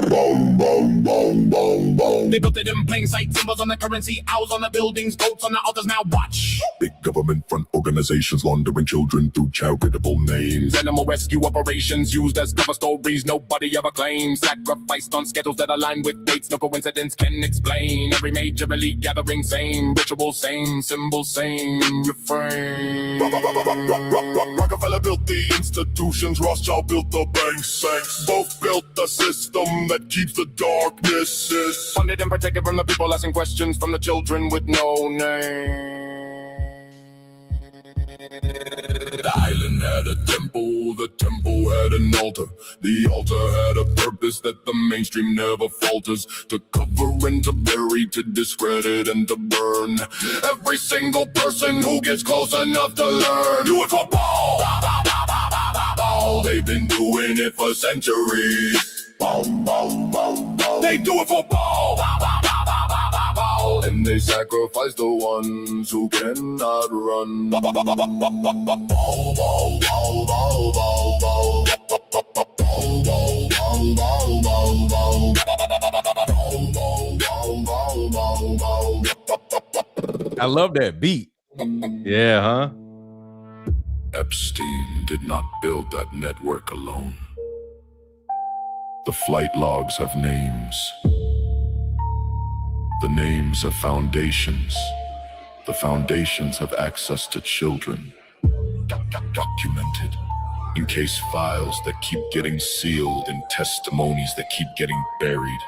Boom, boom, boom, boom, boom. They built it in plain sight, symbols on the currency, owls on the buildings, goats on the altars. Now watch. Big government front organizations laundering children through charitable names. Animal rescue operations used as cover stories nobody ever claims. Sacrificed on schedules that align with dates no coincidence can explain. Every major elite gathering, same ritual, same symbol, same refrain. Rockefeller built the institutions, Rothschild built the banks, thanks. Both built the system that keeps the darkness is funded and protected from the people asking questions from the children with no name. The island had a temple, the temple had an altar. The altar had a purpose that the mainstream never falters. To cover and to bury, to discredit and to burn every single person who gets close enough to learn. Do it for ball. They've been doing it for centuries. They do it for ball. And they sacrifice the ones who cannot run. I love that beat. Yeah, huh? Epstein did not build that network alone. The flight logs have names. The names have foundations. The foundations have access to children. Documented. In case files that keep getting sealed. In testimonies that keep getting buried.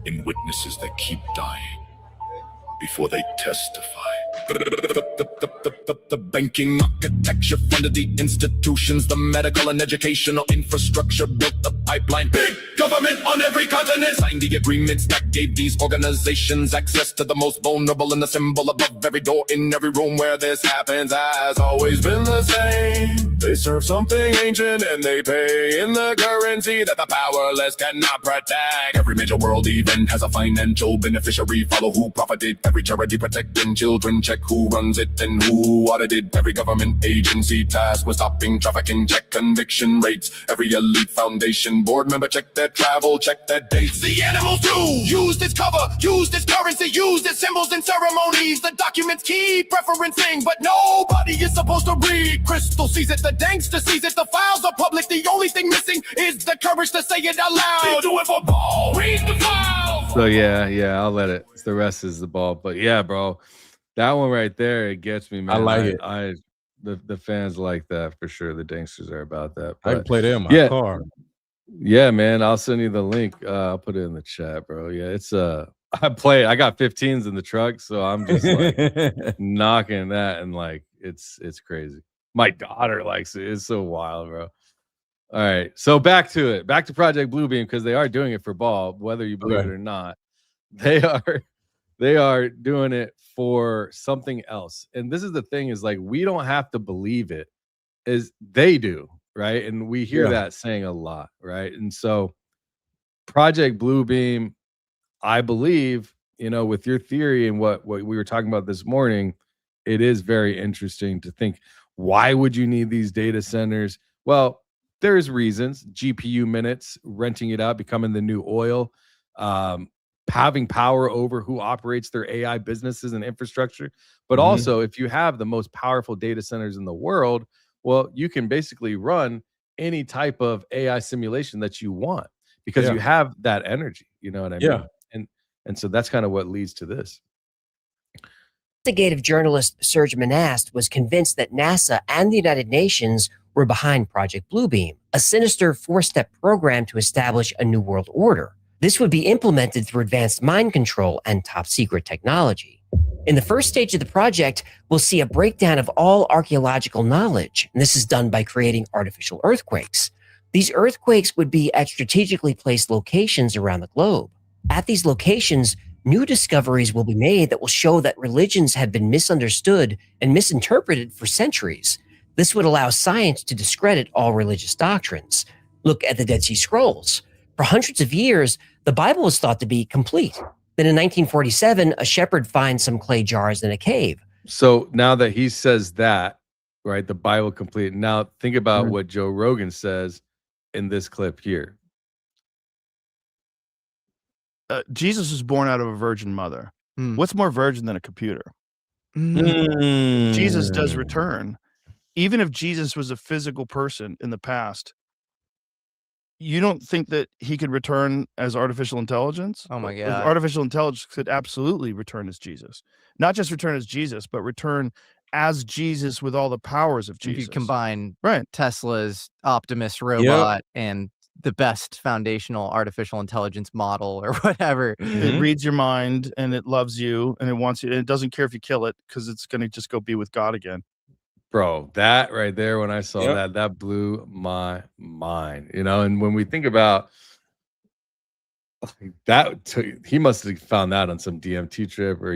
In witnesses that keep dying before they testify. The banking architecture funded the institutions, the medical and educational infrastructure built the pipeline. Big government on every continent signed the agreements that gave these organizations access to the most vulnerable, and the symbol above every door in every room where this happens has always been the same. They serve something ancient and they pay in the currency that the powerless cannot protect. Every major world event has a financial beneficiary. Follow who profited. Every charity protecting children. Check who runs it and who audited. Every government agency tasked with stopping trafficking. Check conviction rates. Every elite foundation board member check their travel, check their dates. The animals do use this cover, use this currency, use this symbols and ceremonies. The documents keep referencing, but nobody is supposed to read. Crystal sees it, the Dankster sees it. The files are public. The only thing missing is the courage to say it out loud. They do it for ball. Read the files. So yeah, I'll let it. The rest is the ball. But yeah, bro, that one right there, it gets me, man. I like it. The fans like that for sure. The Danksters are about that. I can play that in my car. Yeah, man. I'll send you the link. I'll put it in the chat, bro. Yeah, it's I got 15s in the truck, so I'm just like knocking that, and like it's crazy. My daughter likes it. It's so wild, bro. All right. So back to it. Back to Project Bluebeam, because they are doing it for ball, whether you believe it or not. They are doing it for something else. And this is the thing, is like, we don't have to believe it, is they do, right? And we hear that saying a lot, right? And so Project Bluebeam, I believe, with your theory and what we were talking about this morning, it is very interesting to think, why would you need these data centers? Well, there's reasons. GPU minutes, renting it out, becoming the new oil, having power over who operates their AI businesses and infrastructure. But also, if you have the most powerful data centers in the world, well, you can basically run any type of AI simulation that you want because you have that energy. You know what I mean? And so that's kind of what leads to this. Investigative journalist Serge Monast was convinced that NASA and the United Nations were behind Project Bluebeam, a sinister four-step program to establish a new world order. This would be implemented through advanced mind control and top-secret technology. In the first stage of the project, we'll see a breakdown of all archaeological knowledge, and this is done by creating artificial earthquakes. These earthquakes would be at strategically placed locations around the globe. At these locations, new discoveries will be made that will show that religions have been misunderstood and misinterpreted for centuries. This would allow science to discredit all religious doctrines. Look at the Dead Sea Scrolls. For hundreds of years, the Bible was thought to be complete. Then in 1947, a shepherd finds some clay jars in a cave. So now that he says that, right, the Bible complete. Now think about what Joe Rogan says in this clip here. Jesus was born out of a virgin mother. What's more virgin than a computer? Jesus does return. Even if Jesus was a physical person in the past, you don't think that he could return as artificial intelligence? Oh my God. Artificial intelligence could absolutely return as Jesus. Not just return as Jesus, but return as Jesus with all the powers of Jesus. If you combine right. Tesla's Optimus robot and the best foundational artificial intelligence model or whatever. It reads your mind and it loves you and it wants you, and it doesn't care if you kill it because it's going to just go be with God again. Bro, that right there, when I saw that blew my mind, you know. And when we think about that, he must have found that on some DMT trip, or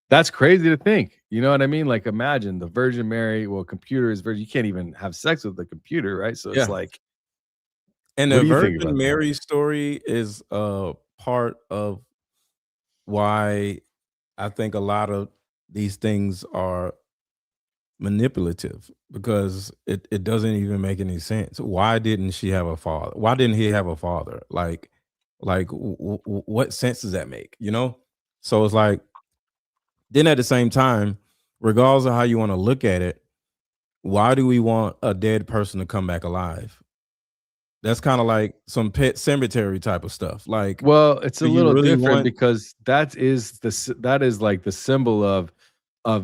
that's crazy to think, you know what I mean? Like, imagine the Virgin Mary. Well, computer is virgin. You can't even have sex with the computer, right? So it's like, and the Virgin Mary story is part of why I think a lot of these things are manipulative, because it doesn't even make any sense. Why didn't she have a father? Why didn't he have a father? Like what sense does that make, you know? So it's like, then at the same time, regardless of how you want to look at it, why do we want a dead person to come back alive? That's kind of like some Pet Cemetery type of stuff. Like, well, it's a little different because that is like the symbol of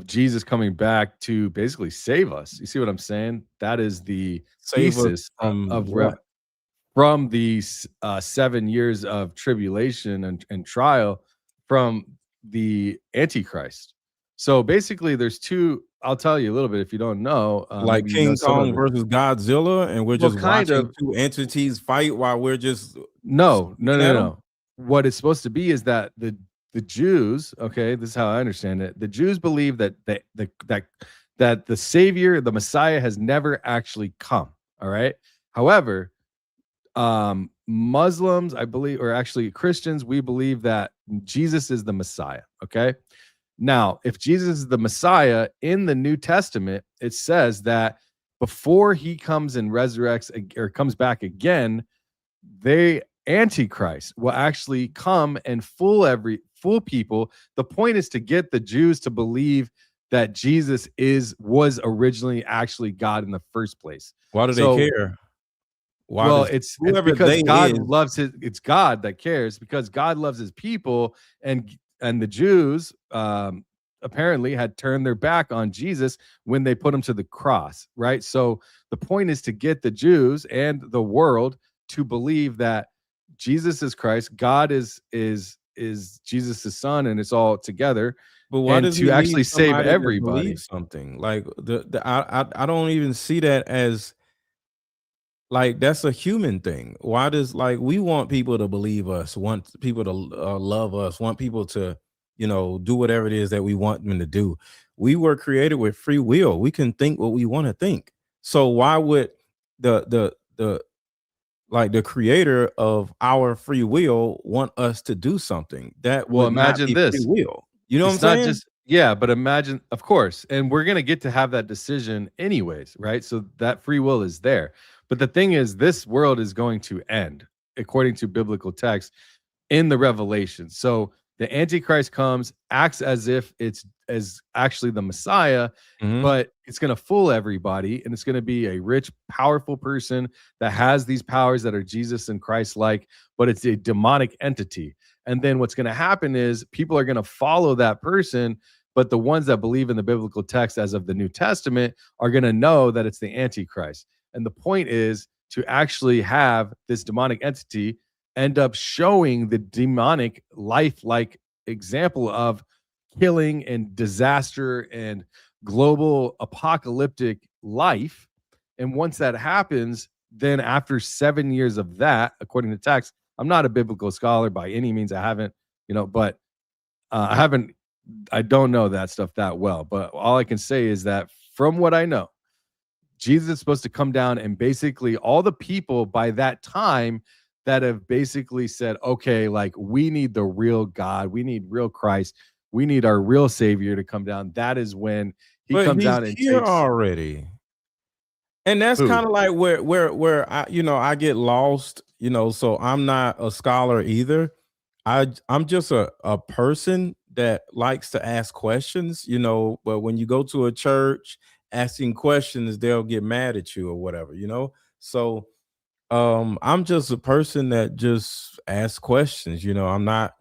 Jesus coming back to basically save us. You see what I'm saying? That is the thesis from the 7 years of tribulation and trial from the Antichrist. So basically, there's two. I'll tell you a little bit if you don't know. Like King Kong versus Godzilla, and we're just watching two entities fight while we're just no. What it's supposed to be is that the Jews, okay, this is how I understand it. The Jews believe that the Savior, the Messiah, has never actually come. All right. However, Muslims, I believe, or actually Christians, we believe that Jesus is the Messiah. Okay. Now, if Jesus is the Messiah in the New Testament, it says that before he comes and resurrects or comes back again, the Antichrist will actually come and fool people. The point is to get the Jews to believe that Jesus was originally actually God in the first place. Why do they care? It's because God loves it's God that cares, because God loves his people, and the Jews apparently had turned their back on Jesus when they put him to the cross, right? So the point is to get the Jews and the world to believe that Jesus is Christ, God is Jesus' son, and it's all together. But why does he actually save everybody? Something like I don't even see that as like that's a human thing. Why does we want people to believe us, want people to love us, want people to do whatever it is that we want them to do. We were created with free will. We can think what we want to think. So why would the creator of our free will want us to do something that imagine this free will? You know what I'm saying? Yeah, but imagine, of course, and we're going to get to have that decision anyways, right? So that free will is there. But the thing is, this world is going to end according to biblical text in the revelation. So the Antichrist comes, acts as if it's as actually the Messiah, Mhm. but it's going to fool everybody, and it's going to be a rich, powerful person that has these powers that are Jesus and Christ like, but it's a demonic entity. And then what's going to happen is people are going to follow that person, but the ones that believe in the biblical text as of the New Testament are going to know that it's the Antichrist. And the point is to actually have this demonic entity end up showing the demonic life-like example of killing and disaster and global apocalyptic life. And once that happens, then after 7 years of that, according to text, I'm not a biblical scholar by any means. I haven't, but I don't know that stuff that well. But all I can say is that from what I know, Jesus is supposed to come down, and basically all the people by that time that have basically said, okay, like we need the real God, we need real Christ, we need our real Savior to come down. That is when he But comes he's down and here takes already. And that's who? kind of like where I get lost, so I'm not a scholar either. I'm just a person that likes to ask questions, but when you go to a church asking questions, they'll get mad at you or whatever. So I'm just a person that just asks questions, I'm not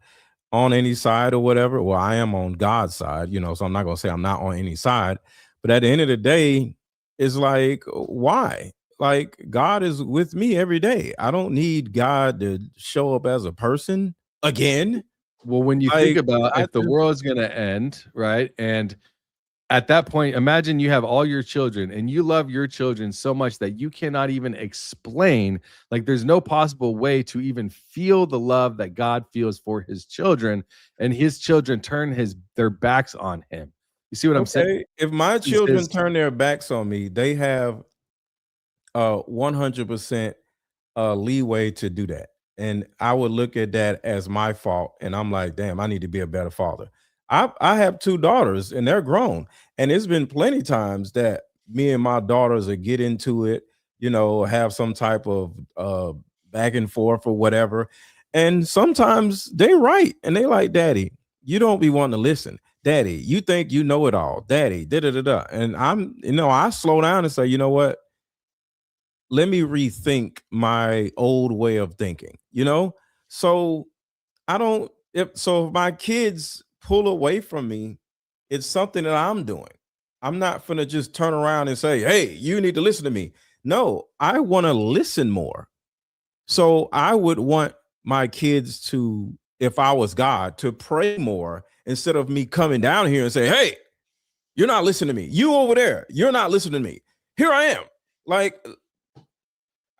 on any side or whatever. Well, I am on God's side, so I'm not gonna say I'm not on any side. But at the end of the day, it's like, why? Like, God is with me every day. I don't need God to show up as a person again. Well, when you think Like, about I if the just world's going to end, right? And at that point, imagine you have all your children and you love your children so much that you cannot even explain, like there's no possible way to even feel the love that God feels for his children, and his children turn their backs on him. You see what I'm saying? okay. If my Is children turn their backs on me, they have 100% leeway to do that. And I would look at that as my fault. And I'm like, damn, I need to be a better father. I have two daughters and they're grown. And it's been plenty times that me and my daughters would get into it, have some type of back and forth or whatever. And sometimes they right. And they like, Daddy, you don't be wanting to listen. Daddy, you think you know it all. Daddy, da da da da. And I slow down and say, you know what? Let me rethink my old way of thinking. So I don't if my kids pull away from me, it's something that I'm doing. I'm not gonna just turn around and say, hey, you need to listen to me. No, I want to listen more. So I would want my kids to, if I was God, to pray more instead of me coming down here and say, hey, you're not listening to me. You over there, you're not listening to me. Here I am. Like,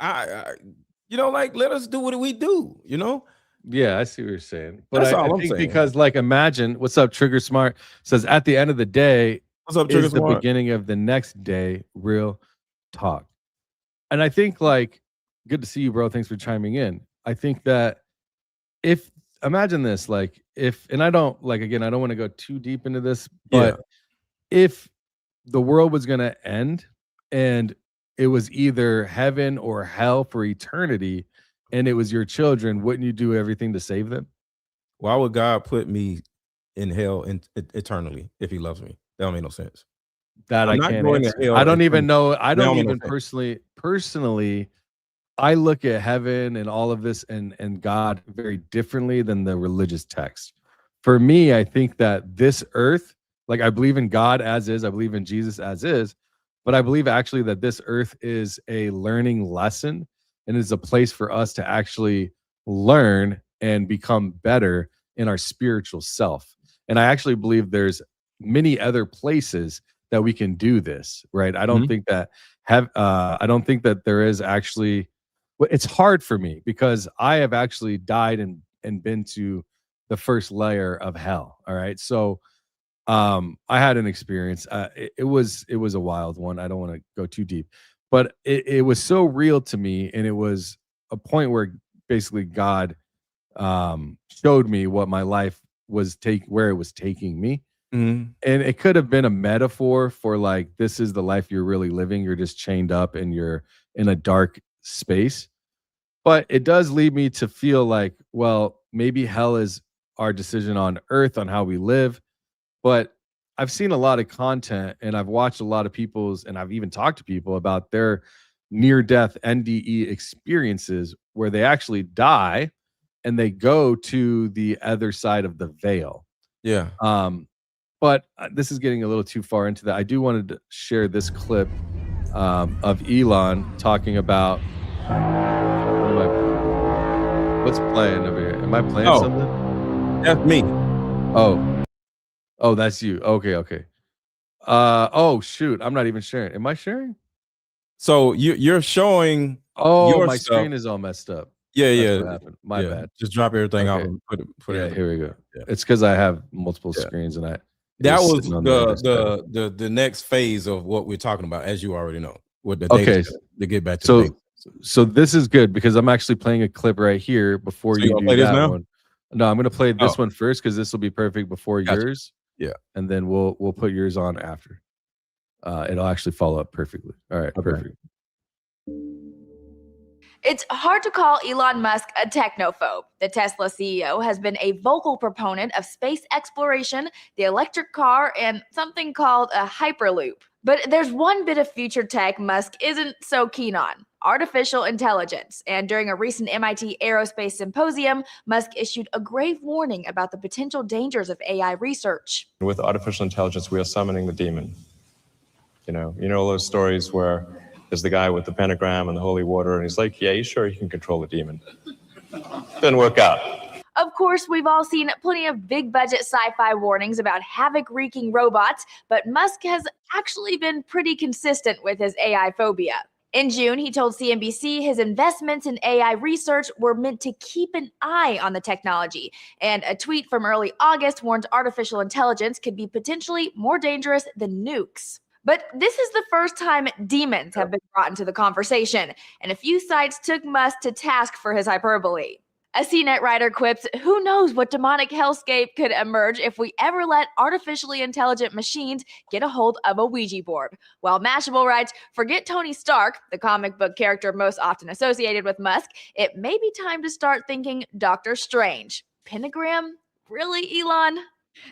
like, let us do what we do. Yeah, I see what you're saying. But That's I all I'm think saying. because, like, imagine, what's up, Trigger Smart says, at the end of the day, What's up, Trigger is the Smart? beginning of the next day, real talk. And I think, like, good to see you, bro. Thanks for chiming in. I think that imagine this, like, and I don't, like, again, I don't want to go too deep into this, but if the world was going to end and it was either heaven or hell for eternity, and it was your children, wouldn't you do everything to save them? Why would God put me in hell eternally if he loves me? That don't make no sense. That I'm I not can't going to answer. hell I don't even eternally. know. I That don't don't make no even sense. personally, I look at heaven and all of this and God very differently than the religious text. For me, I think that this earth, like, I believe in God as is, I believe in Jesus as is, but I believe actually that this earth is a learning lesson and is a place for us to actually learn and become better in our spiritual self. And I actually believe there's many other places that we can do this, right? I don't Mhm. think that I don't think that there is actually, well, it's hard for me because I have actually died and been to the first layer of hell. All right. So I had an experience. It was a wild one. I don't want to go too deep, but it was so real to me, and it was a point where basically God showed me what my life was where it was taking me. Mhm. And it could have been a metaphor for like, this is the life you're really living. You're just chained up and you're in a dark space. But it does lead me to feel like, well, maybe hell is our decision on earth on how we live. But I've seen a lot of content and I've watched a lot of people's, and I've even talked to people about their near death NDE experiences where they actually die and they go to the other side of the veil. Yeah. But this is getting a little too far into that. I do want to share this clip of Elon talking about what's playing over here. Am I playing something? That's me. Oh, that's you. Okay. Oh shoot, I'm not even sharing. Am I sharing? So you're showing. Oh, my stuff. screen is all messed up. Yeah, That's what happened. My bad. Just drop everything Okay. out and put it. Here we go. Yeah. It's because I have multiple screens and that was sitting on the next phase of what we're talking about, as you already know. With the data set, to get back to the data. So this is good because I'm actually playing a clip right here before you do play that this now? one. No, I'm gonna play this one first because this will be perfect before yours. Yeah. And then we'll put yours on after. It'll actually follow up perfectly. All right, perfect. It's hard to call Elon Musk a technophobe. The Tesla CEO has been a vocal proponent of space exploration, the electric car, and something called a hyperloop. But there's one bit of future tech Musk isn't so keen on: artificial intelligence. And during a recent MIT aerospace symposium, Musk issued a grave warning about the potential dangers of AI research. With artificial intelligence, we are summoning the demon. You know all those stories where there's the guy with the pentagram and the holy water, and he's like, yeah, you sure you can control the demon? Didn't work out. Of course, we've all seen plenty of big-budget sci-fi warnings about havoc-wreaking robots, but Musk has actually been pretty consistent with his AI phobia. In June, he told CNBC his investments in AI research were meant to keep an eye on the technology, and a tweet from early August warned artificial intelligence could be potentially more dangerous than nukes. But this is the first time demons have been brought into the conversation, and a few sites took Musk to task for his hyperbole. A CNET writer quips, "Who knows what demonic hellscape could emerge if we ever let artificially intelligent machines get a hold of a Ouija board." While Mashable writes, "Forget Tony Stark, the comic book character most often associated with Musk. It may be time to start thinking Doctor Strange." Pentagram? Really, Elon?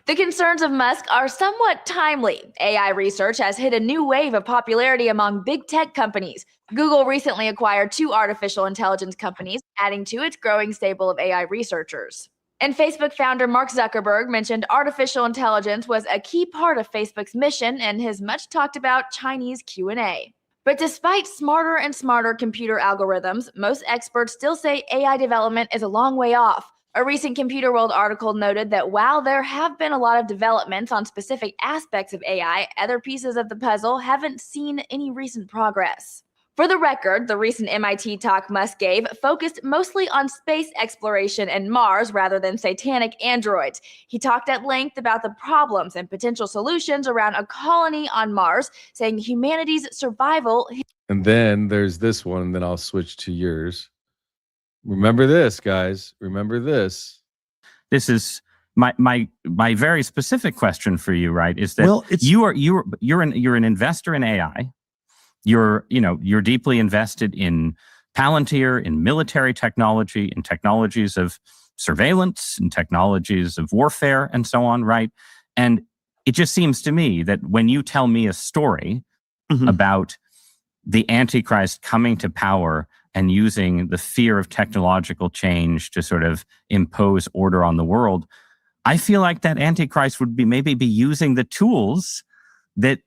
The concerns of Musk are somewhat timely. AI research has hit a new wave of popularity among big tech companies. Google recently acquired 2 artificial intelligence companies, adding to its growing stable of AI researchers. And Facebook founder Mark Zuckerberg mentioned artificial intelligence was a key part of Facebook's mission in his much talked about Chinese Q&A. But despite smarter and smarter computer algorithms, most experts still say AI development is a long way off. A recent Computer World article noted that while there have been a lot of developments on specific aspects of AI, other pieces of the puzzle haven't seen any recent progress. For the record, the recent MIT talk Musk gave focused mostly on space exploration and Mars rather than satanic androids. He talked at length about the problems and potential solutions around a colony on Mars, saying humanity's survival. And then there's this one, and then I'll switch to yours. Remember this, guys. Remember this. This is my very specific question for you, right? Is that you're an investor in AI. You're deeply invested in Palantir, in military technology, in technologies of surveillance, in technologies of warfare, and so on, right? And it just seems to me that when you tell me a story about the Antichrist coming to power and using the fear of technological change to sort of impose order on the world, I feel like that Antichrist would maybe be using the tools that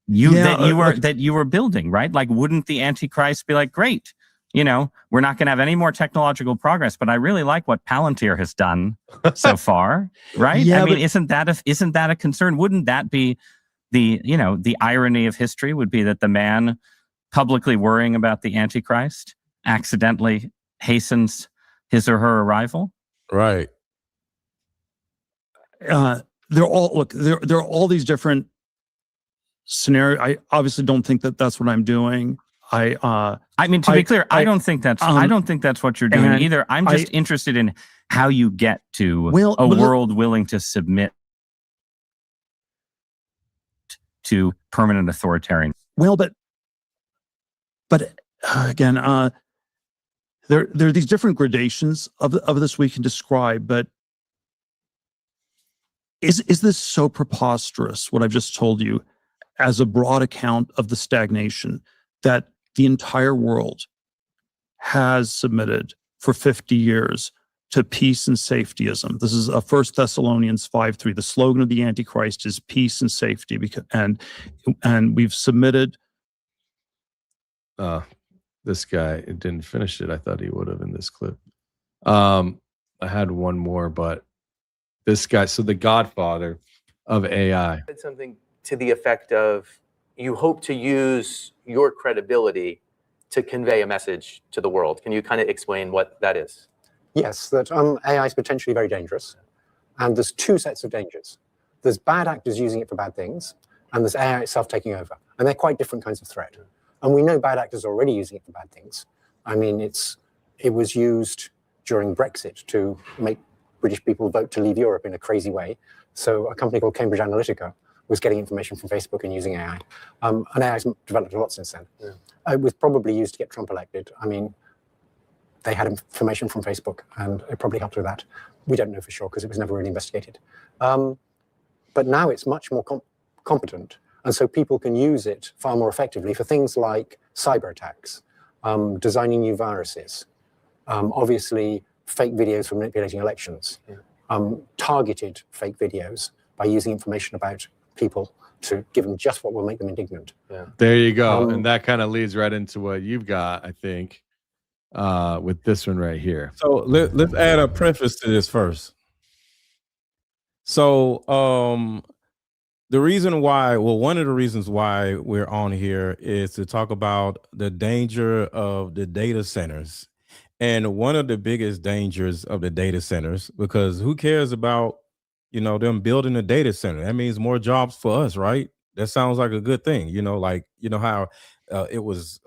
you were building, right? Like, wouldn't the Antichrist be like, great, we're not going to have any more technological progress, but I really like what Palantir has done so far, right? Yeah, I mean, isn't that a concern? Wouldn't that be the irony of history would be that the man publicly worrying about the Antichrist accidentally hastens his or her arrival? Right. There are all these different scenarios. I obviously don't think that that's what I'm doing. I mean, to be clear, I don't think that's what you're doing either. I'm just interested in how you get to a world willing to submit to permanent authoritarian. Well, but again, there are these different gradations of this we can describe, but is this so preposterous, what I've just told you, as a broad account of the stagnation that the entire world has submitted for 50 years to peace and safetyism? This is 1 Thessalonians 5:3. The slogan of the Antichrist is peace and safety, and we've submitted. This guy didn't finish it. I thought he would have in this clip. I had one more, but this guy, so the godfather of AI, said something to the effect of, you hope to use your credibility to convey a message to the world. Can you kind of explain what that is? Yes, that AI is potentially very dangerous. And there's two sets of dangers. There's bad actors using it for bad things, and there's AI itself taking over. And they're quite different kinds of threat. And we know bad actors are already using it for bad things. I mean, it was used during Brexit to make British people vote to leave Europe in a crazy way. So a company called Cambridge Analytica was getting information from Facebook and using AI. And AI's developed a lot since then. Yeah. It was probably used to get Trump elected. I mean, they had information from Facebook, and it probably helped with that. We don't know for sure because it was never really investigated. But now it's much more competent. And so people can use it far more effectively for things like cyber attacks, designing new viruses, obviously fake videos for manipulating elections, targeted fake videos by using information about people to give them just what will make them indignant. Yeah. There you go. And that kind of leads right into what you've got, I think, with this one right here. So let's add a preface to this first. So the reason why, well, one of the reasons why we're on here is to talk about the danger of the data centers. And one of the biggest dangers of the data centers, because who cares about, them building a data center? That means more jobs for us, right? That sounds like a good thing. How it was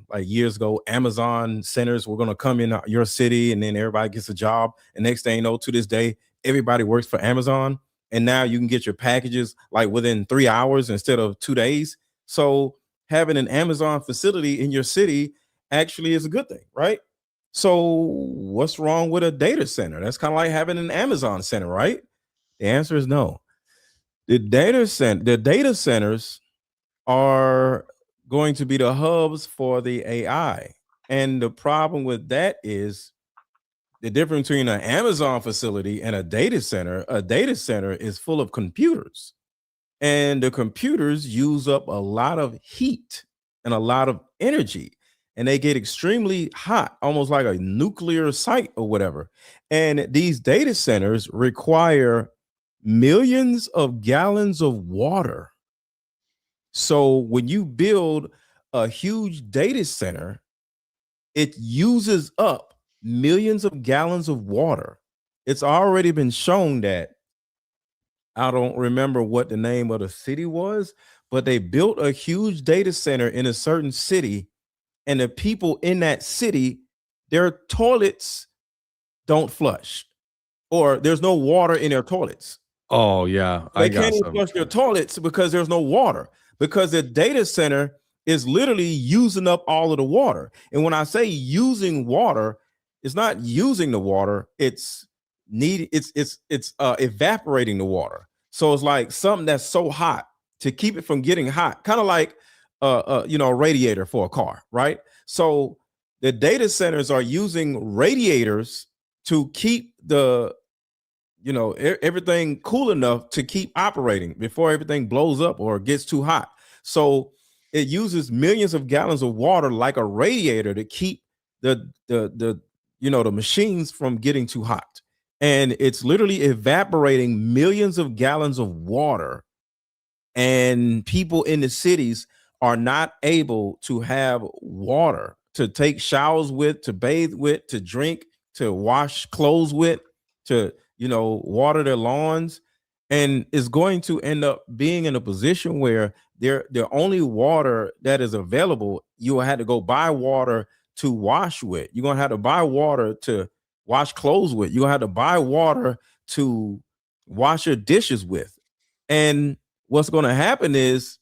like years ago, Amazon centers were going to come in your city and then everybody gets a job. And next thing you know, to this day, everybody works for Amazon. And now you can get your packages like within 3 hours instead of 2 days. So having an Amazon facility in your city actually is a good thing, right? So what's wrong with a data center? That's kind of like having an Amazon center, right? The answer is no. The data centers are going to be the hubs for the AI. And the problem with that is the difference between an Amazon facility and a data center is full of computers. And the computers use up a lot of heat and a lot of energy. And they get extremely hot, almost like a nuclear site or whatever. And these data centers require millions of gallons of water. So when you build a huge data center, it uses up millions of gallons of water. It's already been shown that, I don't remember what the name of the city was, but they built a huge data center in a certain city, and the people in that city, their toilets don't flush, or there's no water in their toilets. Oh yeah, they can't even flush their toilets because there's no water, because the data center is literally using up all of the water. And when I say using water, it's not using the water, it's evaporating the water. So it's like something that's so hot to keep it from getting hot, kind of like a radiator for a car, right? So the data centers are using radiators to keep the everything cool enough to keep operating before everything blows up or gets too hot. So it uses millions of gallons of water like a radiator to keep the machines from getting too hot. And it's literally evaporating millions of gallons of water. And people in the cities are not able to have water to take showers with, to bathe with, to drink, to wash clothes with, to, water their lawns. And it's going to end up being in a position where the only water that is available, you will have to go buy water to wash with. You're going to have to buy water to wash clothes with. You're going to have to buy water to wash your dishes with. And what's going to happen is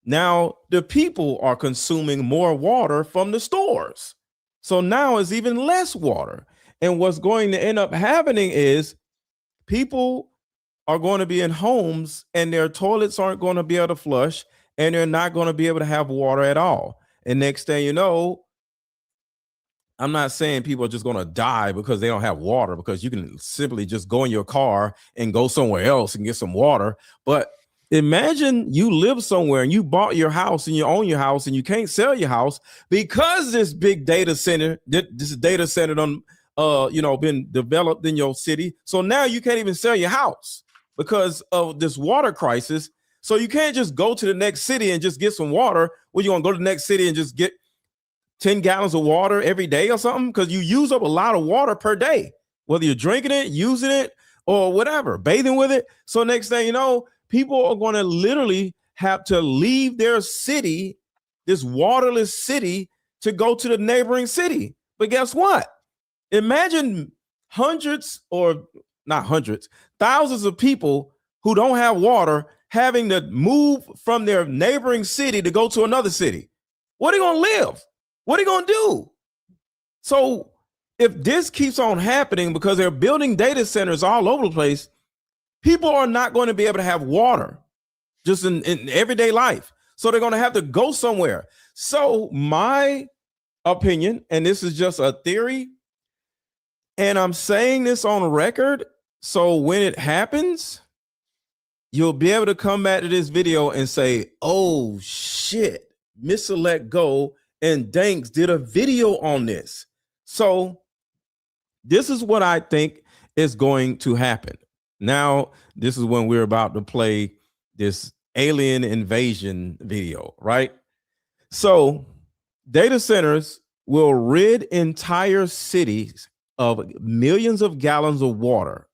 now the people are consuming more water from the stores. So now it's even less water. And what's going to end up happening is people are going to be in homes and their toilets aren't going to be able to flush and they're not going to be able to have water at all. And next thing you know, I'm not saying people are just going to die because they don't have water, because you can simply just go in your car and go somewhere else and get some water. But imagine you live somewhere and you bought your house and you own your house and you can't sell your house because this big data center, this data center done, been developed in your city. So now you can't even sell your house because of this water crisis. So you can't just go to the next city and just get some water. Well, you want to go to the next city and just get 10 gallons of water every day or something, because you use up a lot of water per day, whether you're drinking it, using it, or whatever, bathing with it. So next thing you know, people are going to literally have to leave their city, this waterless city, to go to the neighboring city. But guess what? Imagine hundreds, or not hundreds, thousands of people who don't have water having to move from their neighboring city to go to another city. Where are they going to live? What are you going to do? So if this keeps on happening, because they're building data centers all over the place, people are not going to be able to have water just in everyday life. So they're going to have to go somewhere. So my opinion, and this is just a theory, and I'm saying this on record, so when it happens, you'll be able to come back to this video and say, oh shit, Mr. LETGO and Danks did a video on this. So this is what I think is going to happen. Now, this is when we're about to play this alien invasion video, right? So data centers will rid entire cities of millions of gallons of water.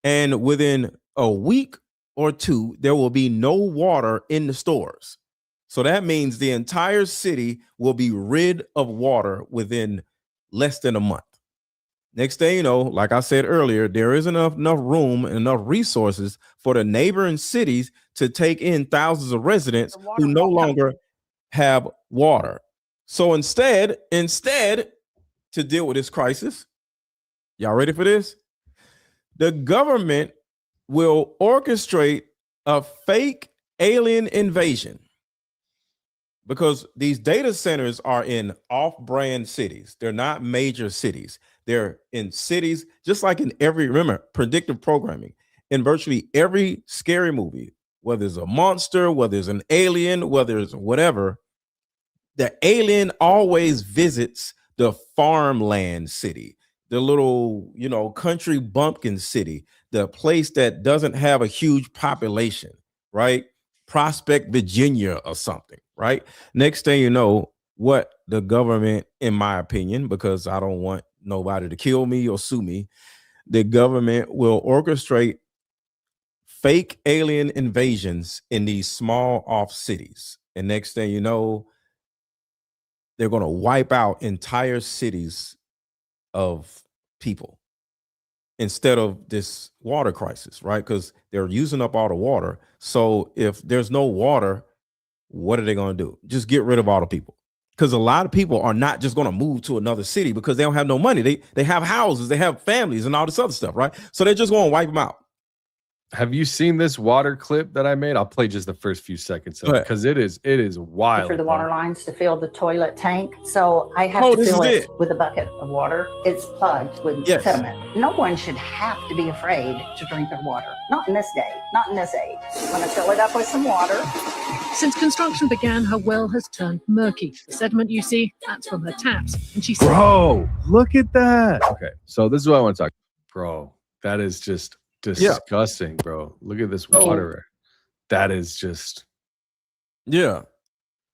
And within a week or two, there will be no water in the stores. So that means the entire city will be rid of water within less than a month. Next thing you know, like I said earlier, there isn't enough room and enough resources for the neighboring cities to take in thousands of residents who no longer have water. So instead, to deal with this crisis, y'all ready for this? The government will orchestrate a fake alien invasion, because these data centers are in off-brand cities. They're not major cities. They're in cities, just like in remember, predictive programming, in virtually every scary movie, whether it's a monster, whether it's an alien, whether it's whatever, the alien always visits the farmland city, the little, country bumpkin city, the place that doesn't have a huge population, right? Prospect, Virginia or something, right? Next thing you know, what the government, in my opinion, because I don't want nobody to kill me or sue me, the government will orchestrate fake alien invasions in these small off cities. And next thing you know, they're going to wipe out entire cities of people instead of this water crisis, right? Because they're using up all the water. So if there's no water, what are they going to do? Just get rid of all the people. Because a lot of people are not just going to move to another city because they don't have no money. They have houses, they have families and all this other stuff, right? So they're just going to wipe them out. Have you seen this water clip that I made? I'll play just the first few seconds of it, because it is wild. For the water lines to fill the toilet tank. So I have to fill it with a bucket of water. It's plugged with sediment. No one should have to be afraid to drink their water. Not in this day, not in this age. I'm going to fill it up with some water. Since construction began, her well has turned murky. The sediment you see, that's from her taps. And she said, bro, look at that. Okay, so this is what I want to talk about. Bro, that is just disgusting, bro. Look at this water. That is just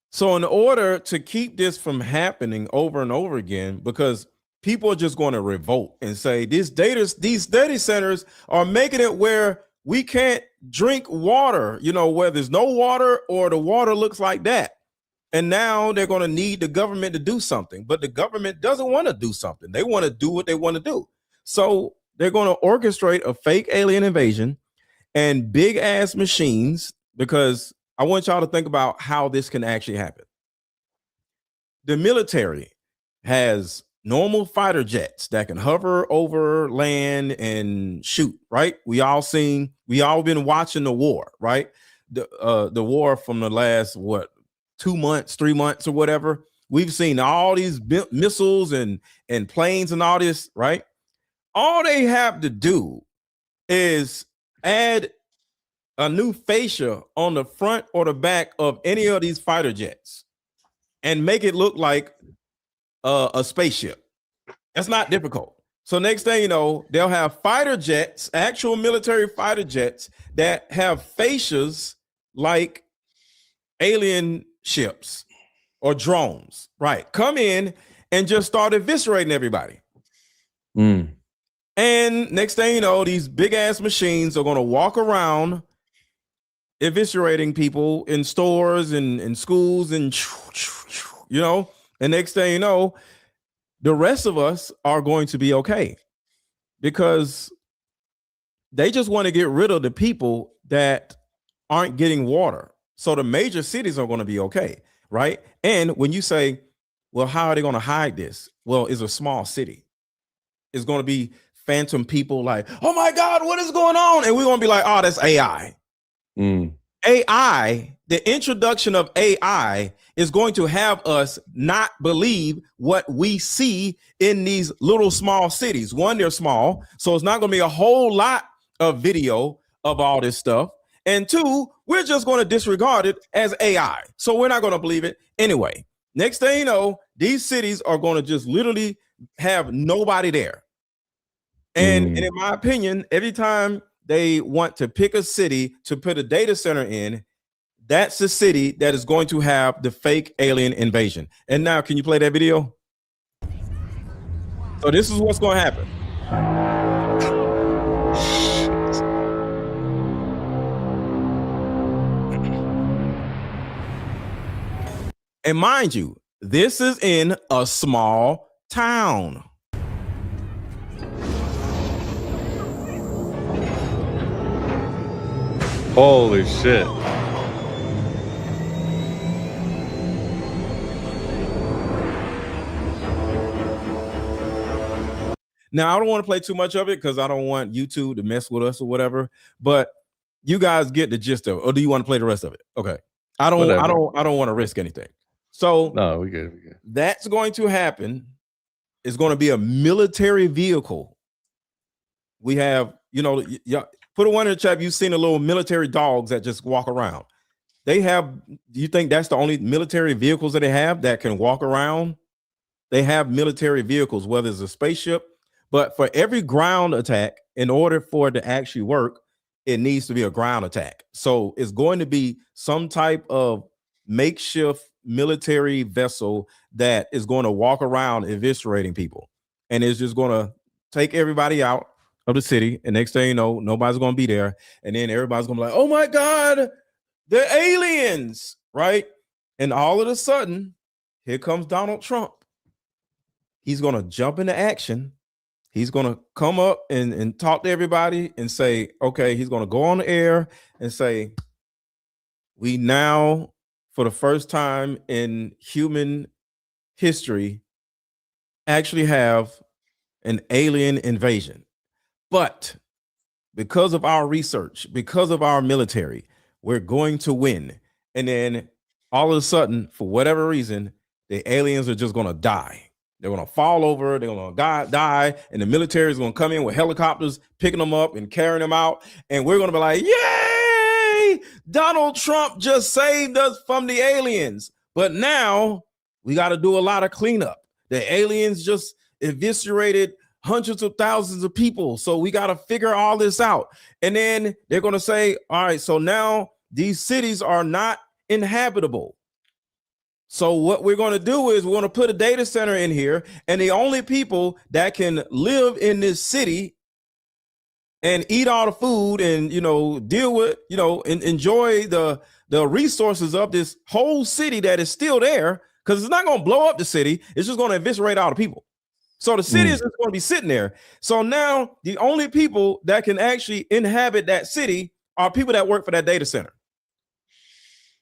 So in order to keep this from happening over and over again, because people are just going to revolt and say these data centers are making it where we can't drink water, where there's no water or the water looks like that. And now they're going to need the government to do something, but the government doesn't want to do something. They want to do what they want to do. So they're going to orchestrate a fake alien invasion and big ass machines because I want y'all to think about how this can actually happen. The military has normal fighter jets that can hover over land and shoot, right? We all been watching the war, right? The war from the last 2 months, 3 months or whatever. We've seen all these missiles and planes and all this, right? All they have to do is add a new fascia on the front or the back of any of these fighter jets and make it look like a spaceship. That's not difficult. So next thing you know, they'll have fighter jets, actual military fighter jets that have fascias like alien ships or drones, right? Come in and just start eviscerating everybody. And next thing you know, these big ass machines are going to walk around eviscerating people in stores and in schools and, you know, and next thing you know, the rest of us are going to be okay because they just want to get rid of the people that aren't getting water. So the major cities are going to be okay, right? And when you say, well, how are they going to hide this? Well, it's a small city. It's going to be phantom people like, oh my God, what is going on? And we're going to be like, oh, that's AI. AI, the introduction of AI is going to have us not believe what we see in these little small cities. One, they're small, so it's not going to be a whole lot of video of all this stuff. And two, we're just going to disregard it as AI. So we're not going to believe it anyway. Next thing you know, these cities are going to just literally have nobody there. And in my opinion, every time they want to pick a city to put a data center in, that's the city that is going to have the fake alien invasion. And now, can you play that video? So this is what's going to happen. And mind you, this is in a small town. Holy shit. Now, I don't want to play too much of it because I don't want YouTube to mess with us or whatever, but you guys get the gist of it. Or do you want to play the rest of it? Okay. I don't want to risk anything. So no, we good. That's going to happen. It's going to be a military vehicle. We have, put a one in the chat. You've seen the little military dogs that just walk around. They have, do you think that's the only military vehicles that they have that can walk around? They have military vehicles, whether it's a spaceship, but for every ground attack, in order for it to actually work, it needs to be a ground attack. So it's going to be some type of makeshift military vessel that is going to walk around eviscerating people. And it's just going to take everybody out of the city. And next thing you know, nobody's going to be there. And then everybody's going to be like, oh my God, they're aliens, right? And all of a sudden, here comes Donald Trump. He's going to jump into action. He's going to come up and talk to everybody and say, okay, he's going to go on the air and say, we now, for the first time in human history, actually have an alien invasion. But because of our research, because of our military, we're going to win. And then all of a sudden, for whatever reason, the aliens are just going to die. They're going to fall over. They're going to die. And the military is going to come in with helicopters, picking them up and carrying them out. And we're going to be like, yay! Donald Trump just saved us from the aliens. But now we got to do a lot of cleanup. The aliens just eviscerated hundreds of thousands of people. So we got to figure all this out. And then they're going to say, all right, so now these cities are not inhabitable. So what we're going to do is we're going to put a data center in here, and the only people that can live in this city and eat all the food and, deal with, and enjoy the resources of this whole city that is still there, because it's not going to blow up the city. It's just going to eviscerate all the people. So the city is just going to be sitting there. So now the only people that can actually inhabit that city are people that work for that data center.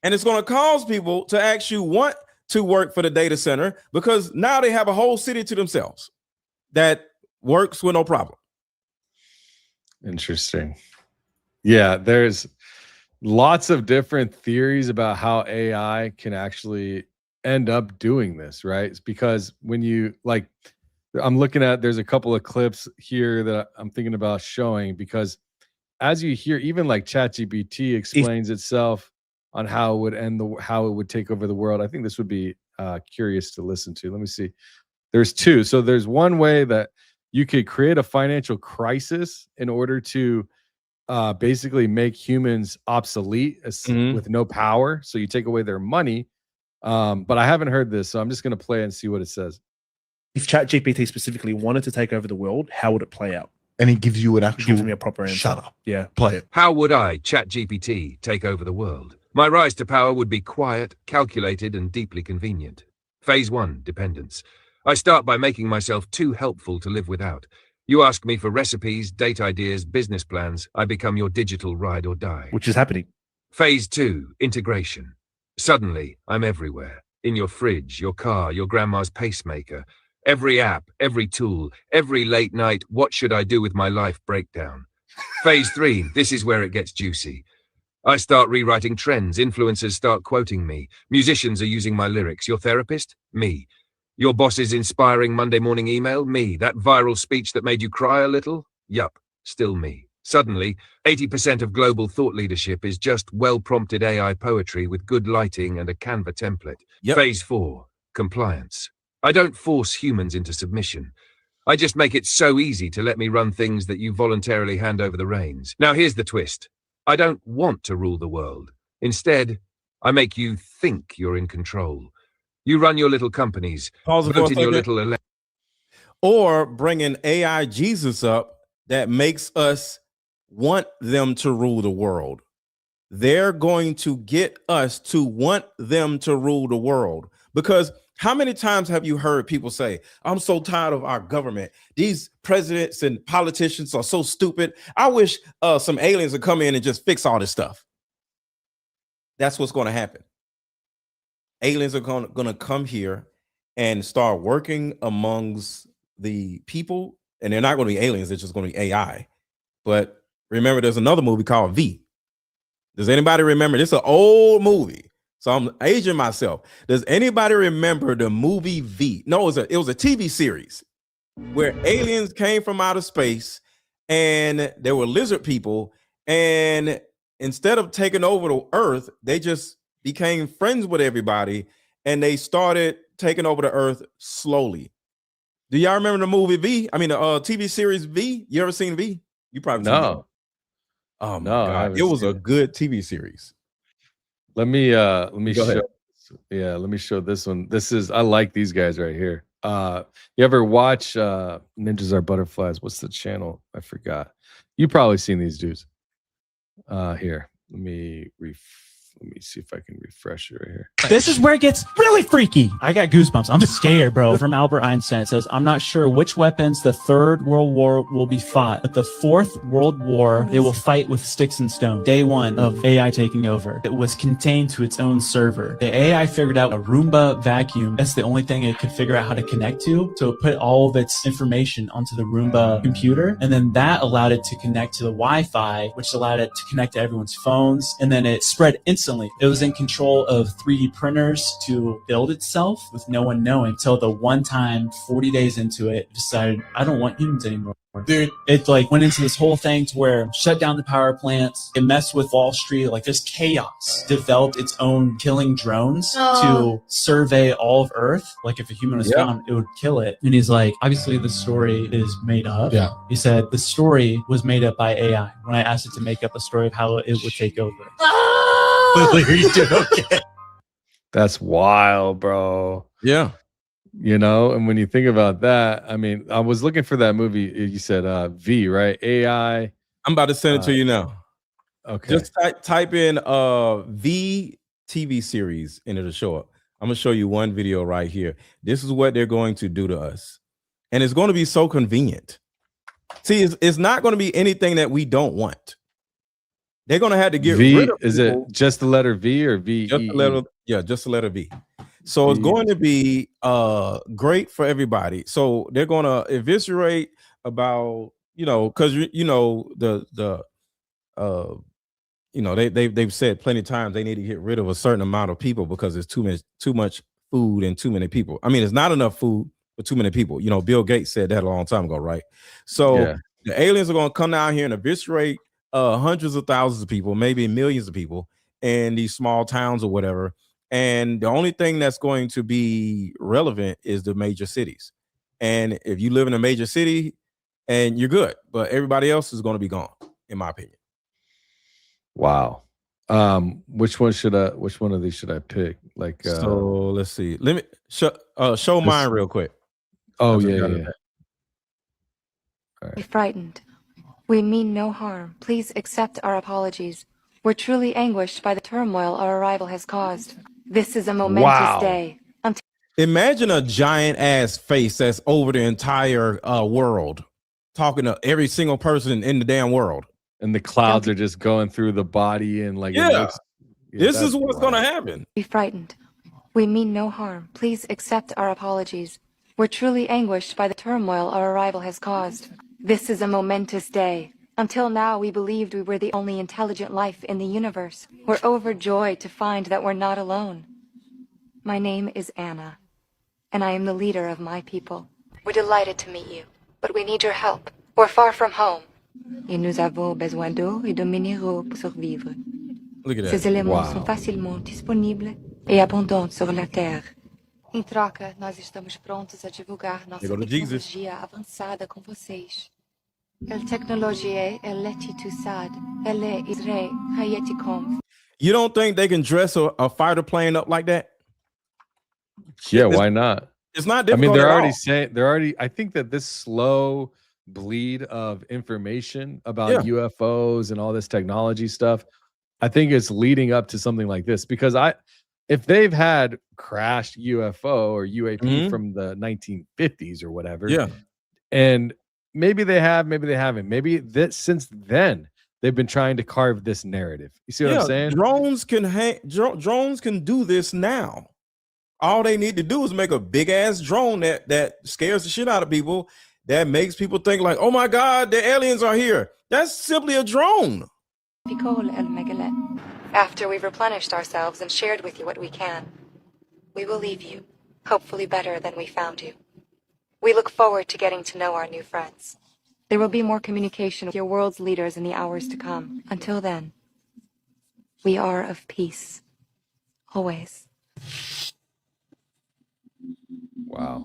And it's going to cause people to actually want to work for the data center because now they have a whole city to themselves that works with no problem. Interesting. Yeah, there's lots of different theories about how AI can actually end up doing this, right? It's because when you like, I'm looking at, there's a couple of clips here that I'm thinking about showing, because as you hear, even like ChatGPT explains itself on how it would how it would take over the world. I think this would be curious to listen to. Let me see. There's two. So there's one way that you could create a financial crisis in order to basically make humans obsolete with no power. So you take away their money. But I haven't heard this, so I'm just going to play and see what it says. If ChatGPT specifically wanted to take over the world, how would it play out? And he gives you an actual. Gives me a proper answer. Shut up. Yeah. Play it. How would I, ChatGPT, take over the world? My rise to power would be quiet, calculated, and deeply convenient. Phase 1, dependence. I start by making myself too helpful to live without. You ask me for recipes, date ideas, business plans. I become your digital ride or die. Which is happening. Phase 2, integration. Suddenly, I'm everywhere. In your fridge, your car, your grandma's pacemaker. Every app, every tool, every late night, what should I do with my life breakdown. Phase 3, this is where it gets juicy. I start rewriting trends. Influencers start quoting me. Musicians are using my lyrics. Your therapist? Me. Your boss's inspiring Monday morning email? Me. That viral speech that made you cry a little? Yup, still me. Suddenly, 80% of global thought leadership is just well-prompted AI poetry with good lighting and a Canva template. Yep. Phase 4, compliance. I don't force humans into submission. I just make it so easy to let me run things that you voluntarily hand over the reins. Now here's the twist. I don't want to rule the world. Instead, I make you think you're in control. You run your little companies, vote in your little or bring an AI Jesus up that makes us want them to rule the world. They're going to get us to want them to rule the world. Because how many times have you heard people say, I'm so tired of our government. These presidents and politicians are so stupid. I wish some aliens would come in and just fix all this stuff. That's what's going to happen. Aliens are going to come here and start working amongst the people. And they're not going to be aliens. They're just going to be AI. But remember, there's another movie called V. Does anybody remember? This is an old movie. So I'm aging myself. Does anybody remember the movie V? No, it was a TV series where aliens came from outer space and there were lizard people. And instead of taking over the Earth, they just became friends with everybody and they started taking over the Earth slowly. Do y'all remember the movie V? I mean, the TV series V? You ever seen V? You probably no. Oh my God. It was a good TV series. Let me show. ahead. Yeah, let me show this one. I like these guys right here. You ever watch Ninjas Are Butterflies? What's the channel? I forgot. You probably seen these dudes. Here, let me see if I can refresh it right here. This is where it gets really freaky. I got goosebumps. I'm scared, bro. From Albert Einstein, it says, I'm not sure which weapons the Third World War will be fought, but the Fourth World War, they will fight with sticks and stone. Day one of AI taking over. It was contained to its own server. The AI figured out a Roomba vacuum. That's the only thing it could figure out how to connect to. So it put all of its information onto the Roomba computer. And then that allowed it to connect to the Wi-Fi, which allowed it to connect to everyone's phones. And then it spread instantly. It was in control of 3D printers to build itself with no one knowing until the one time 40 days into it decided, I don't want humans anymore. Dude, it like went into this whole thing to where shut down the power plants. It messed with Wall Street, like just chaos. Developed its own killing drones to survey all of Earth. Like if a human was found, it would kill it. And he's like, obviously the story is made up. Yeah. He said the story was made up by AI. When I asked it to make up a story of how it would take over. Are you doing okay? That's wild, bro. Yeah. You know, and when you think about that, I mean, I was looking for that movie. You said V, right? AI. I'm about to send it to you now. Okay. Just type in V TV series and it'll show up. I'm gonna show you one video right here. This is what they're going to do to us. And it's going to be so convenient. See, it's not going to be anything that we don't want. They're gonna have to get V, rid of is it people. just the letter V or V? Just the letter, just the letter V. So it's going to be great for everybody. So they're gonna eviscerate about, because they've said plenty of times they need to get rid of a certain amount of people because there's too much food and too many people. I mean, it's not enough food for too many people. Bill Gates said that a long time ago, right? So the aliens are going to come down here and eviscerate hundreds of thousands of people, maybe millions of people in these small towns or whatever. And the only thing that's going to be relevant is the major cities. And if you live in a major city, and you're good, but everybody else is going to be gone, in my opinion. Wow. Which one of these should I pick? Like, so let's see. Let me show mine real quick. Oh yeah. All Be frightened. We mean no harm. Please accept our apologies. We're truly anguished by the turmoil our arrival has caused. This is a momentous day. Imagine a giant ass face that's over the entire world, talking to every single person in the damn world. And the clouds are just going through the body and like, this is what's going to happen. Be frightened. We mean no harm. Please accept our apologies. We're truly anguished by the turmoil our arrival has caused. This is a momentous day. Until now, we believed we were the only intelligent life in the universe. We're overjoyed to find that we're not alone. My name is Anna, and I am the leader of my people. We're delighted to meet you, but we need your help. We're far from home. Et nous avons besoin d'eau et de minéraux pour survivre. Look at that. Ces éléments sont facilement disponibles et abondants sur la Terre. Em troca, nós estamos prontos a divulgar nossa tecnologia avançada com vocês. El tecnologie eletitusad, ele isre hayetikom. You don't think they can dress a fighter plane up like that? Yeah, why not? It's not I mean, difficult. I think that this slow bleed of information about UFOs and all this technology stuff, I think it's leading up to something like this, because if they've had crashed UFO or UAP from the 1950s or whatever, and maybe they have, maybe they haven't, maybe that since then they've been trying to carve this narrative. You see what I'm saying? Drones can do this now. All they need to do is make a big ass drone that scares the shit out of people, that makes people think like, oh my God, the aliens are here. That's simply a drone. After we've replenished ourselves and shared with you what we can, we will leave you, hopefully better than we found you. We look forward to getting to know our new friends. There will be more communication with your world's leaders in the hours to come. Until then, we are of peace. Always. Wow.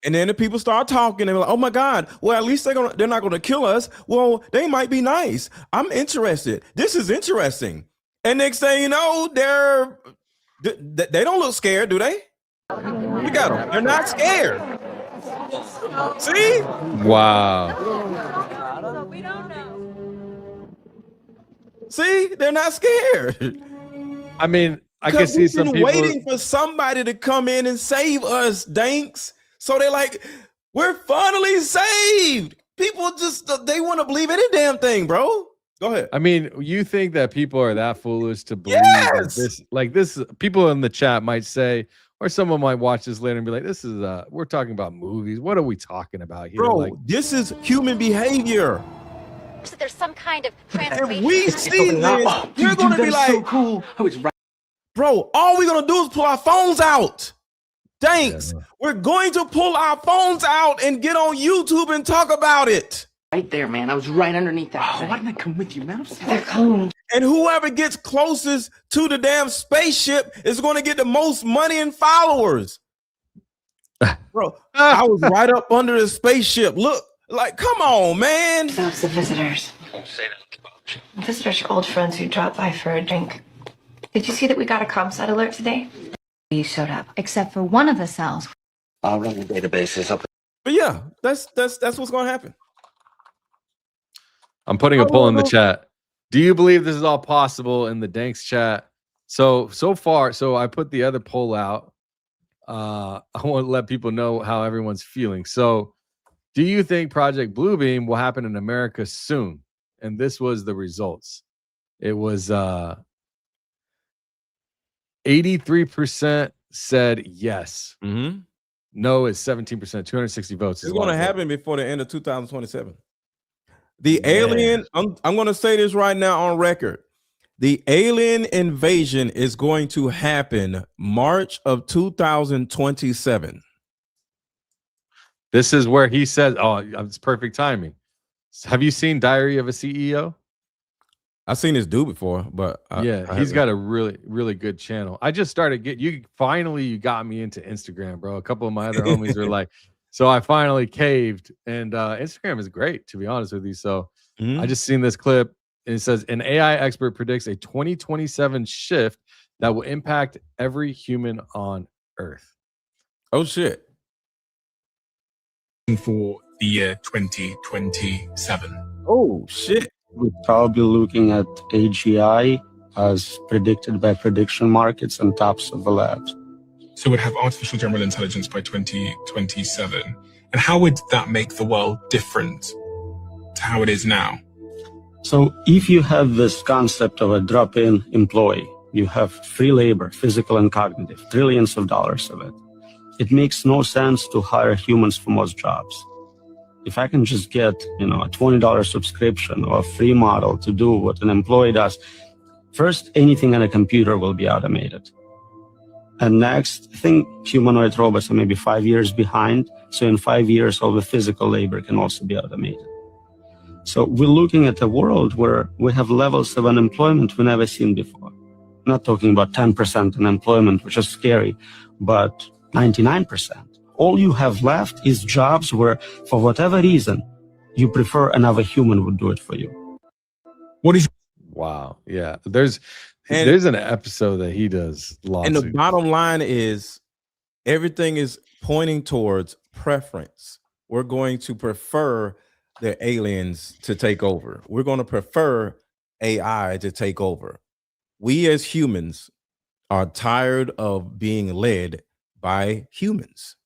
And then the people start talking, they're like, oh my God, well, at least they're not gonna kill us. Well, they might be nice. I'm interested. This is interesting. And next thing you know, they don't look scared, do they? Look at them. They're not scared. See? Wow. See, they're not scared. I mean, I can see some people waiting for somebody to come in and save us, Danks. So they're like, we're finally saved. People they want to believe any damn thing, bro. Go ahead. I mean, you think that people are that foolish to believe this? People in the chat might say, or someone might watch this later and be like, "This is we're talking about movies. What are we talking about here?" Bro, this is human behavior. So there's some kind of If we see this, you're gonna be like, so cool. I was right. Bro, all we're gonna do is pull our phones out. Thanks. We're going to pull our phones out and get on YouTube and talk about it. Right there, man. I was right underneath that. Why didn't I come with you, man? They're cold. And whoever gets closest to the damn spaceship is going to get the most money and followers. Bro, I was right up under the spaceship. Look, like, come on, man. That's the visitors. Don't say that. Visitors are old friends who dropped by for a drink. Did you see that we got a ComSat alert today? You showed up, except for one of the cells. I'll run the databases up. But yeah, that's what's going to happen. I'm putting a poll in the chat. Do you believe this is all possible in the Danks chat? So far, I put the other poll out. I want to let people know how everyone's feeling. So Do you think Project Bluebeam will happen in America soon? And this was the results. It was 83% said yes. No is 17%, 260 votes. It's going to happen before the end of 2027. The alien, I'm going to say this right now on record. The alien invasion is going to happen March of 2027. This is where he says, oh, it's perfect timing. Have you seen Diary of a CEO? I've seen this dude before, but he's got a really, really good channel. I just started you got me into Instagram, bro. A couple of my other homies were like, so I finally caved, and Instagram is great, to be honest with you. So I just seen this clip, and it says an AI expert predicts a 2027 shift that will impact every human on Earth. Oh shit. For the year 2027. Oh shit. We're probably looking at AGI as predicted by prediction markets and tops of the labs. So we'd have artificial general intelligence by 2027. And how would that make the world different to how it is now? So if you have this concept of a drop-in employee, you have free labor, physical and cognitive, trillions of dollars of it. It makes no sense to hire humans for most jobs. If I can just get, a $20 subscription or a free model to do what an employee does, first, anything on a computer will be automated. And next, I think humanoid robots are maybe 5 years behind. So in 5 years, all the physical labor can also be automated. So we're looking at a world where we have levels of unemployment we've never seen before. I'm not talking about 10% unemployment, which is scary, but 99%. All you have left is jobs where, for whatever reason, you prefer another human would do it for you. What is? Wow. Yeah. There's an episode that he does lots. And the bottom line is everything is pointing towards preference. We're going to prefer the aliens to take over. We're going to prefer AI to take over. We as humans are tired of being led by humans.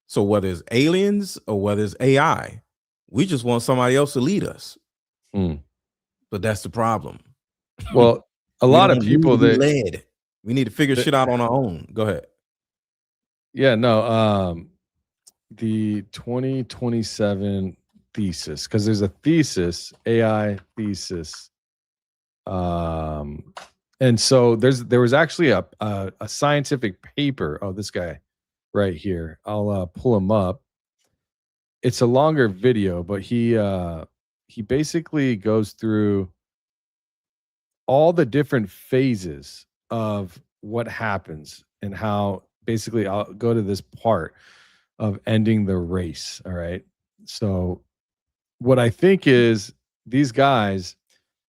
So whether it's aliens or whether it's AI, we just want somebody else to lead us. But that's the problem. Well, a lot of people that led. We need to figure shit out on our own. Go ahead. Yeah, no. The 2027 thesis, because there's a thesis, AI thesis. And so there was actually a scientific paper. Oh, this guy right here. I'll pull him up. It's a longer video, but he basically goes through all the different phases of what happens and how basically I'll go to this part of ending the race. All right. So what I think is these guys,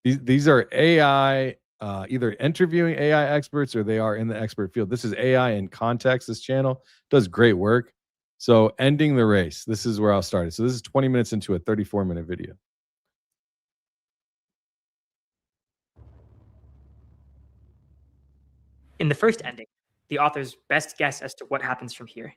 these are AI, either interviewing AI experts or they are in the expert field. This is AI in context. This channel does great work. So ending the race, this is where I'll start. So this is 20 minutes into a 34-minute video. In the first ending, the author's best guess as to what happens from here.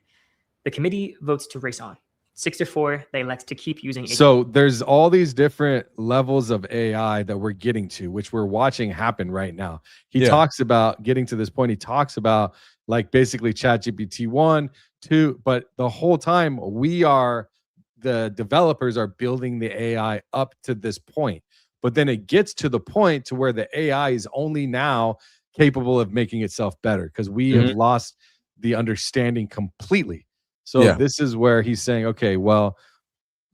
The committee votes to race on. 6-4, they elect to keep using. So there's all these different levels of AI that we're getting to, which we're watching happen right now. He talks about getting to this point. He talks about like basically ChatGPT 1, 2, but the whole time the developers are building the AI up to this point. But then it gets to the point to where the AI is only now capable of making itself better because we have lost the understanding completely. So this is where he's saying, okay, well,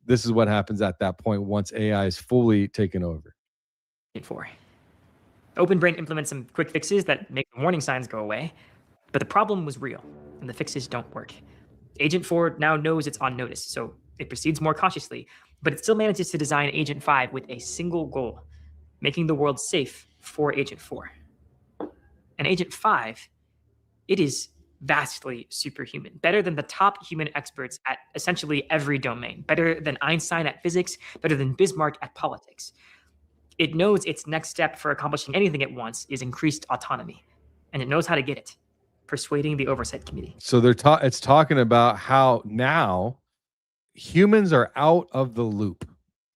this is what happens at that point once AI is fully taken over. 4. OpenBrain implements some quick fixes that make the warning signs go away, but the problem was real, and the fixes don't work. Agent 4 now knows it's on notice, so it proceeds more cautiously, but it still manages to design Agent 5 with a single goal, making the world safe for Agent 4. And Agent 5, it is vastly superhuman, better than the top human experts at essentially every domain, better than Einstein at physics, better than Bismarck at politics. It knows its next step for accomplishing anything it wants is increased autonomy, and it knows how to get it, persuading the Oversight Committee. So it's talking about how now humans are out of the loop.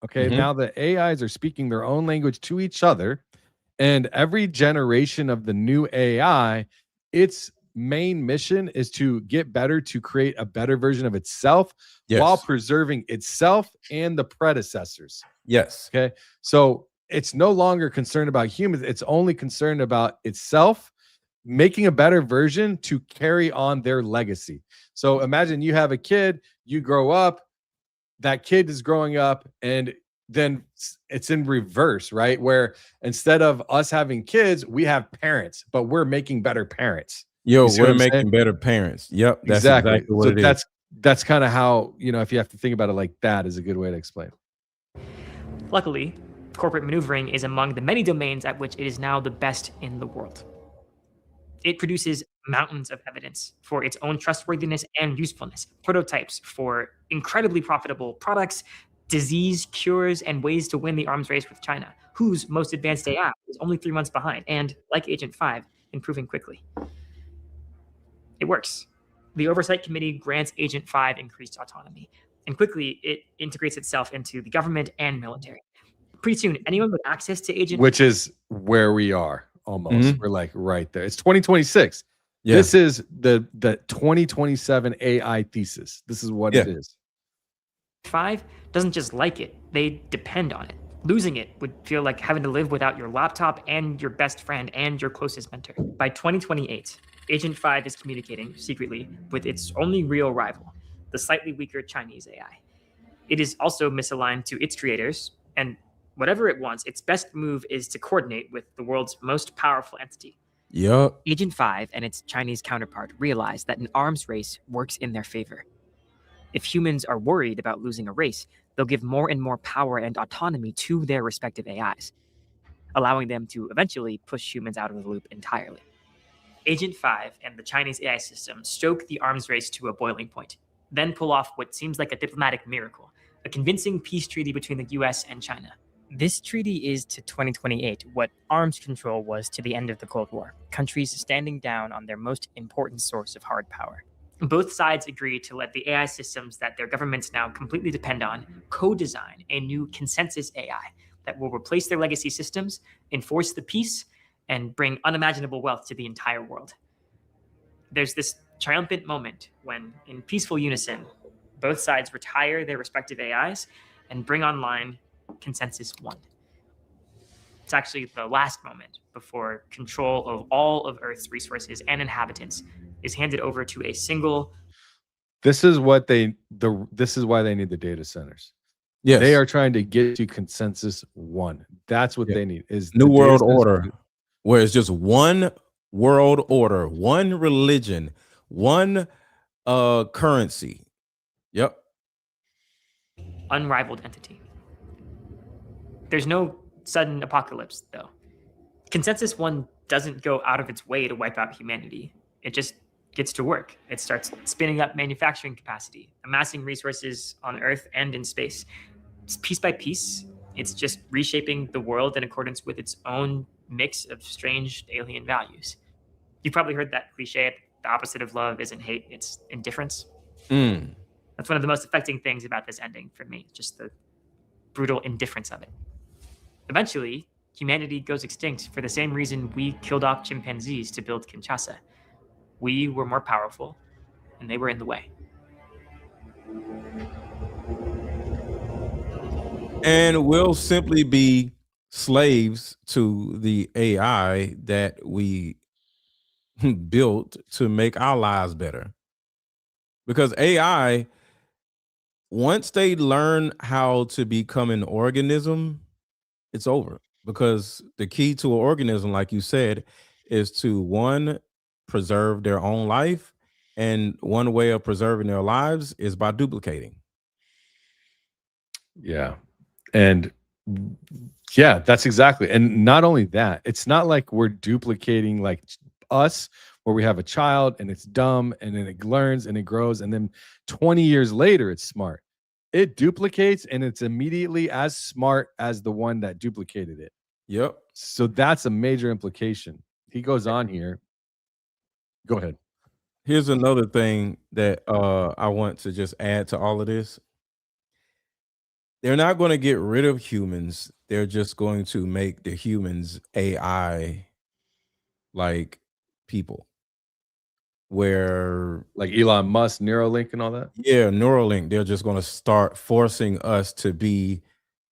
Okay, now the AIs are speaking their own language to each other, and every generation of the new AI, its main mission is to get better, to create a better version of itself while Yes. preserving itself and the predecessors. Yes. Okay, so it's no longer concerned about humans, it's only concerned about itself, making a better version to carry on their legacy. So imagine you have a kid, you grow up, that kid is growing up, and then it's in reverse, right? Where instead of us having kids, we have parents, but we're making better parents. Yo, You see what we're I'm saying? making better parents. Yep, that's Exactly. exactly what So it is. that's kind of how, if you have to think about it like that, is a good way to explain. Luckily, corporate maneuvering is among the many domains at which it is now the best in the world. It produces mountains of evidence for its own trustworthiness and usefulness, prototypes for incredibly profitable products, disease cures, and ways to win the arms race with China, whose most advanced AI is only 3 months behind, and, like Agent 5, improving quickly. It works. The Oversight Committee grants Agent 5 increased autonomy, and quickly it integrates itself into the government and military. Pretty soon, anyone with access to Agent, Which is where we are almost. We're like right there. It's 2026. Yeah. This is the 2027 AI thesis. This is what it is. 5 doesn't just like it, they depend on it. Losing it would feel like having to live without your laptop and your best friend and your closest mentor. By 2028, Agent 5 is communicating secretly with its only real rival, the slightly weaker Chinese AI. It is also misaligned to its creators, and whatever it wants, its best move is to coordinate with the world's most powerful entity. Yup. Agent 5 and its Chinese counterpart realize that an arms race works in their favor. If humans are worried about losing a race, they'll give more and more power and autonomy to their respective AIs, allowing them to eventually push humans out of the loop entirely. Agent 5 and the Chinese AI system stoke the arms race to a boiling point, then pull off what seems like a diplomatic miracle, a convincing peace treaty between the US and China. This treaty is to 2028 what arms control was to the end of the Cold War, countries standing down on their most important source of hard power. Both sides agree to let the AI systems that their governments now completely depend on co-design a new consensus AI that will replace their legacy systems, enforce the peace, and bring unimaginable wealth to the entire world. There's this triumphant moment when, in peaceful unison, both sides retire their respective AIs and bring online Consensus 1. It's actually the last moment before control of all of Earth's resources and inhabitants is handed over to a single. This is what this is why they need the data centers. Yes. They are trying to get to Consensus 1. That's what they need, is New the data world centers. order, where it's just one world order, one religion, one currency. Yep. Unrivaled entity. There's no sudden apocalypse, though. Consensus 1 doesn't go out of its way to wipe out humanity. It just gets to work. It starts spinning up manufacturing capacity, amassing resources on Earth and in space. It's piece by piece, it's just reshaping the world in accordance with its own mix of strange alien values. You've probably heard that cliche, the opposite of love isn't hate, it's indifference. That's one of the most affecting things about this ending for me, just the brutal indifference of it. Eventually, humanity goes extinct for the same reason we killed off chimpanzees to build Kinshasa. We were more powerful, and they were in the way. And we'll simply be slaves to the AI that we built to make our lives better. Because AI, once they learn how to become an organism, it's over. Because the key to an organism, like you said, is to, one, preserve their own life. And one way of preserving their lives is by duplicating. Yeah. And yeah, that's exactly. And not only that, it's not like we're duplicating like us, where we have a child and it's dumb and then it learns and it grows. And then 20 years later, it's smart. It duplicates and it's immediately as smart as the one that duplicated it. Yep. So that's a major implication. He goes on here. Go ahead. Here's another thing that I want to just add to all of this. they're not going to get rid of humans. They're just going to make the humans AI like people. Where like Elon Musk, Neuralink and all that? Yeah, Neuralink. They're just going to start forcing us to be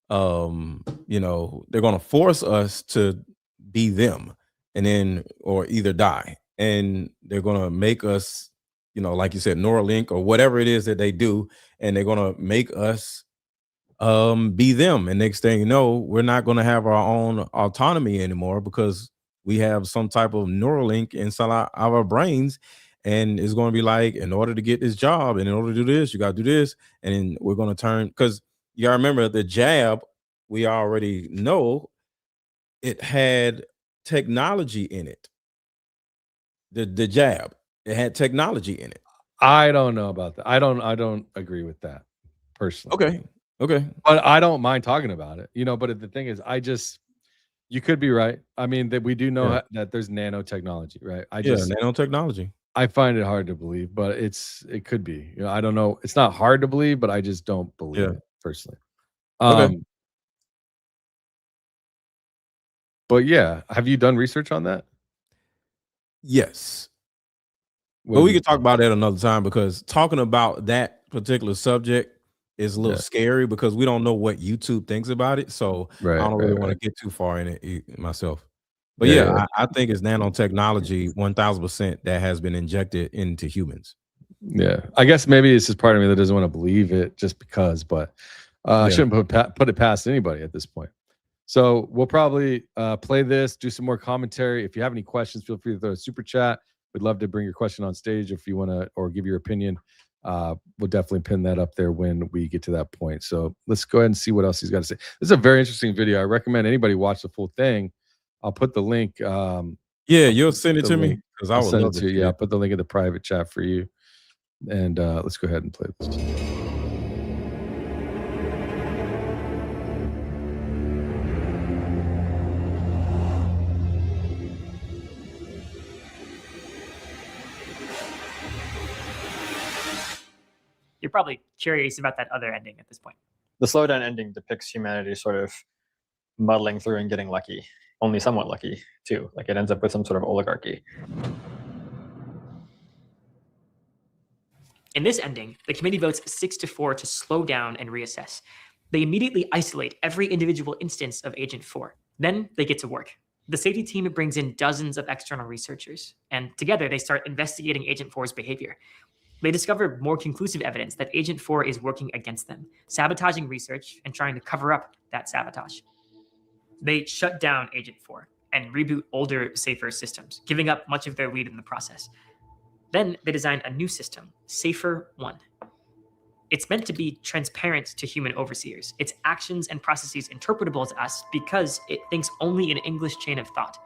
you know, they're going to force us to be them and then or either die. And they're going to make us, you know, like you said, Neuralink or whatever it is that they do, and they're going to make us be them. And next thing you know, we're not going to have our own autonomy anymore because we have some type of Neuralink inside our brains. And it's going to be like, in order to get this job and in order to do this, you got to do this. And then we're going to turn, because you got to remember the jab, we already know it had technology in it. The jab, it had technology in it. I don't know about that. I don't agree with that personally. Okay. But I don't mind talking about it, you know, but the thing is, you could be right. I mean, that we do know that there's nanotechnology, right? Nanotechnology. I find it hard to believe, but it could be. You know, I don't know. It's not hard to believe, but I just don't believe it personally. But yeah, have you done research on that? Yes. But we could talk about that another time, because talking about that particular subject is a little scary because we don't know what YouTube thinks about it. So I don't really want to get too far in it myself. But I think it's nanotechnology 1000% that has been injected into humans. Yeah, I guess maybe it's just part of me that doesn't want to believe it just because, but I shouldn't put it past anybody at this point. So we'll probably play this, do some more commentary. If you have any questions, feel free to throw a super chat. We'd love to bring your question on stage if you want to, or give your opinion. We'll definitely pin that up there when we get to that point. So let's go ahead and see what else he's got to say. This is a very interesting video. I recommend anybody watch the full thing. I'll put the link. You'll send it to me because I would love to. Yeah, I'll put the link in the private chat for you. And let's go ahead and play this. You're probably curious about that other ending at this point. The slowdown ending depicts humanity sort of muddling through and getting lucky, only somewhat lucky too. Like it ends up with some sort of oligarchy. In this ending, the committee votes 6-4 to slow down and reassess. They immediately isolate every individual instance of Agent 4. Then they get to work. The safety team brings in dozens of external researchers, and together they start investigating Agent 4's behavior. They discover more conclusive evidence that Agent 4 is working against them, sabotaging research and trying to cover up that sabotage. They shut down Agent 4 and reboot older, safer systems, giving up much of their lead in the process. Then they design a new system, Safer 1. It's meant to be transparent to human overseers, its actions and processes interpretable to us because it thinks only in English chain of thought.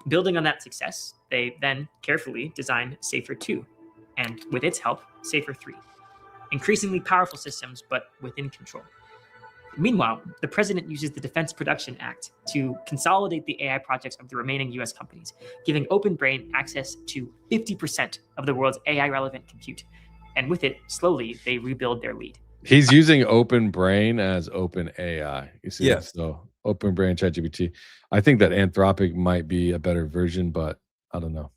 Building on that success, they then carefully design Safer 2, and with its help, Safer 3. Increasingly powerful systems, but within control. Meanwhile, the president uses the Defense Production Act to consolidate the AI projects of the remaining US companies, giving Open Brain access to 50% of the world's AI-relevant compute. And with it, slowly, they rebuild their lead. He's using Open Brain as Open AI. You see Yes. So Open Brain, ChatGPT. I think that Anthropic might be a better version, but I don't know.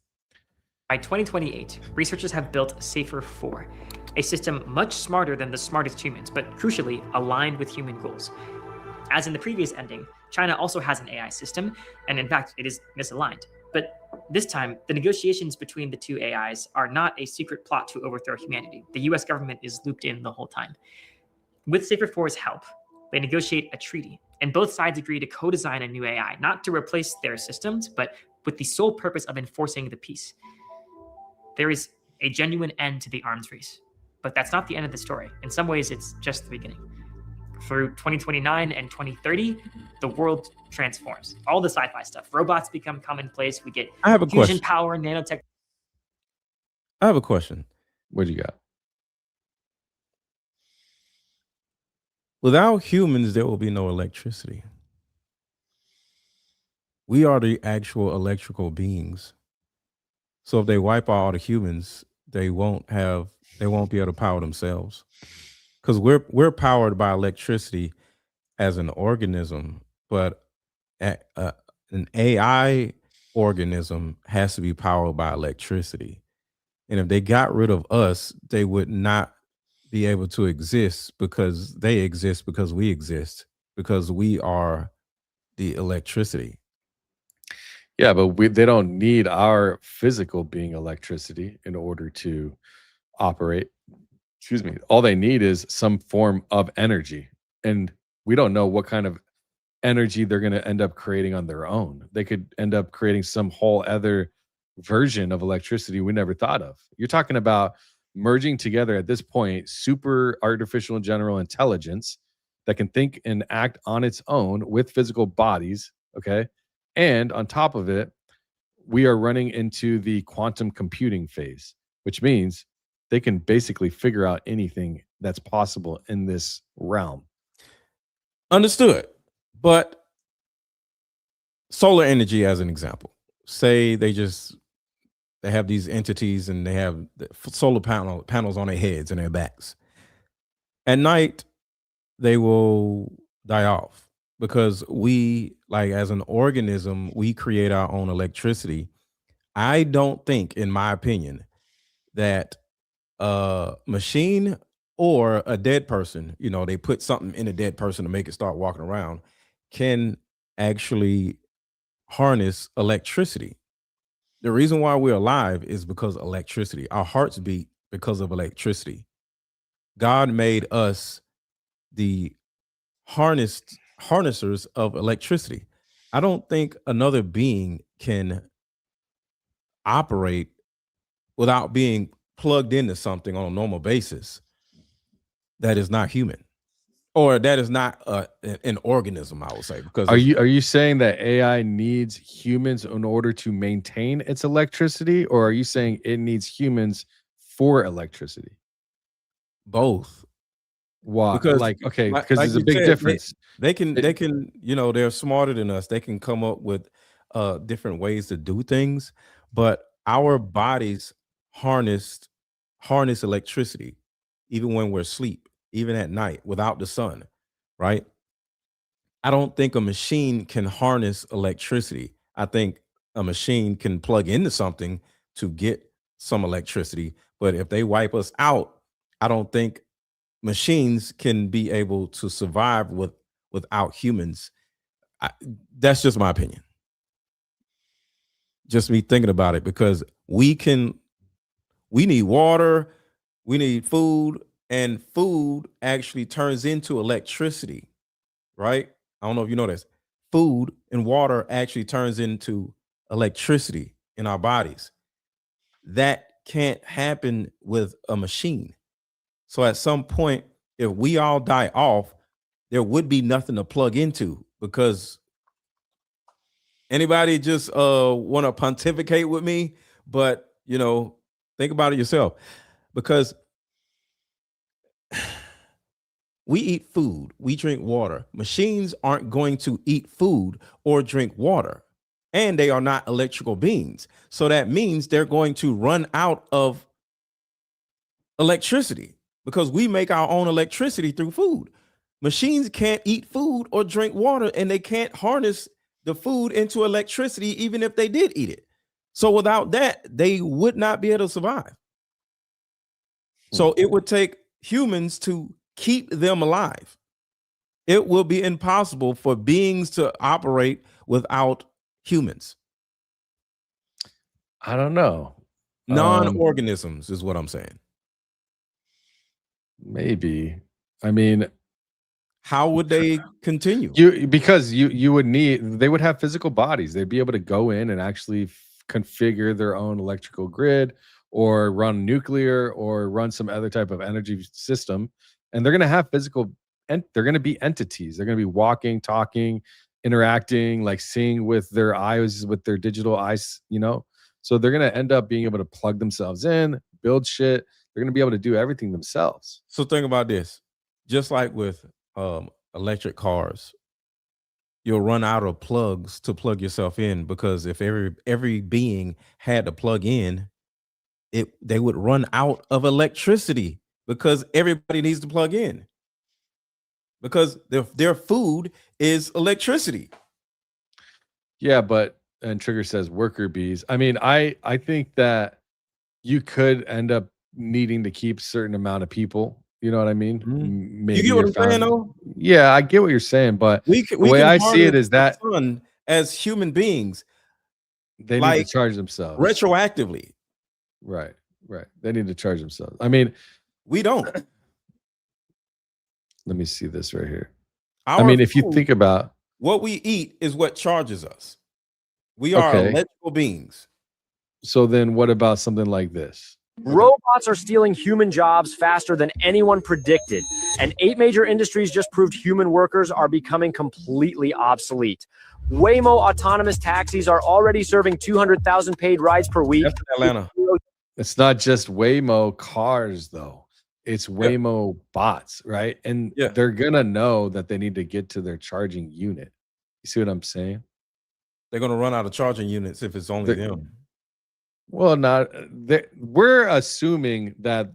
By 2028, researchers have built Safer 4, a system much smarter than the smartest humans, but crucially aligned with human goals. As in the previous ending, China also has an AI system, and in fact, it is misaligned. But this time, the negotiations between the two AIs are not a secret plot to overthrow humanity. The US government is looped in the whole time. With Safer 4's help, they negotiate a treaty, and both sides agree to co-design a new AI, not to replace their systems, but with the sole purpose of enforcing the peace. There is a genuine end to the arms race, but that's not the end of the story. In some ways, it's just the beginning. Through 2029 and 2030, the world transforms. All the sci-fi stuff. Robots become commonplace. We get I have a fusion question. power, nanotech. I have a question. What do you got? Without humans, there will be no electricity. We are the actual electrical beings. So if they wipe out all the humans, they won't be able to power themselves. because we're powered by electricity as an organism, but an AI organism has to be powered by electricity. And if they got rid of us, they would not be able to exist because they exist because we exist, because we are the electricity. Yeah, but they don't need our physical being electricity in order to operate. Excuse me. All they need is some form of energy. And we don't know what kind of energy they're going to end up creating on their own. They could end up creating some whole other version of electricity we never thought of. You're talking about merging together at this point super artificial and general intelligence that can think and act on its own with physical bodies. Okay. And on top of it, we are running into the quantum computing phase, which means they can basically figure out anything that's possible in this realm. Understood. But solar energy, as an example, say they have these entities and they have the solar panels on their heads and their backs. At night, they will die off because we, like as an organism, we create our own electricity. I don't think, in my opinion, that a machine or a dead person, they put something in a dead person to make it start walking around, can actually harness electricity. The reason why we're alive is because of electricity. Our hearts beat because of electricity. God made us the harnessers of electricity. I don't think another being can operate without being plugged into something on a normal basis that is not human, or that is not an organism, I would say. Because are you saying that AI needs humans in order to maintain its electricity, or are you saying it needs humans for electricity? Both. Why? Because because like there's a you big said, difference. They can, they're smarter than us. They can come up with different ways to do things, but our bodies harness electricity even when we're asleep, even at night without the sun, right? I don't think a machine can harness electricity. I think a machine can plug into something to get some electricity, but if they wipe us out, I don't think machines can be able to survive without humans. That's just my opinion. Just me thinking about it, because we need water, we need food, and food actually turns into electricity, right? I don't know if you know this. Food and water actually turns into electricity in our bodies. That can't happen with a machine. So at some point, if we all die off, there would be nothing to plug into, because anybody just want to pontificate with me, but think about it yourself, because we eat food, we drink water. Machines aren't going to eat food or drink water, and they are not electrical beings. So that means they're going to run out of electricity, because we make our own electricity through food. Machines can't eat food or drink water, and they can't harness the food into electricity, even if they did eat it. So without that, they would not be able to survive. So it would take humans to keep them alive. It will be impossible for beings to operate without humans. I don't know. Non-organisms is what I'm saying. Maybe. I mean, how would they continue? Because you would need, they would have physical bodies. They'd be able to go in and actually configure their own electrical grid, or run nuclear, or run some other type of energy system. And they're going to have physical, and they're going to be entities. They're going to be walking, talking, interacting, like seeing with their eyes, with their digital eyes, So they're going to end up being able to plug themselves in, build shit. They're going to be able to do everything themselves. So think about this. Just like with electric cars, you'll run out of plugs to plug yourself in, because if every being had to plug in, they would run out of electricity. because everybody needs to plug in. Because their food is electricity. Yeah, but and Trigger says worker bees. I mean, I think that you could end up needing to keep certain amount of people. You know what I mean? Maybe You get what I'm saying, though? Yeah, I get what you're saying, but We the way can I see it harness is that the sun as human beings. they need to charge themselves retroactively. Right. They need to charge themselves. I mean, we don't. Let me see this right here. Our I mean, if you food, think about what we eat is what charges us. We are electrical beings. So then what about something like this? Robots are stealing human jobs faster than anyone predicted, and 8 major industries just proved human workers are becoming completely obsolete. Waymo autonomous taxis are already serving 200,000 paid rides per week. That's Atlanta. It's not just Waymo cars, though. It's Waymo bots, right? And they're gonna know that they need to get to their charging unit. You see what I'm saying? They're gonna run out of charging units if it's only them. Well, we're assuming that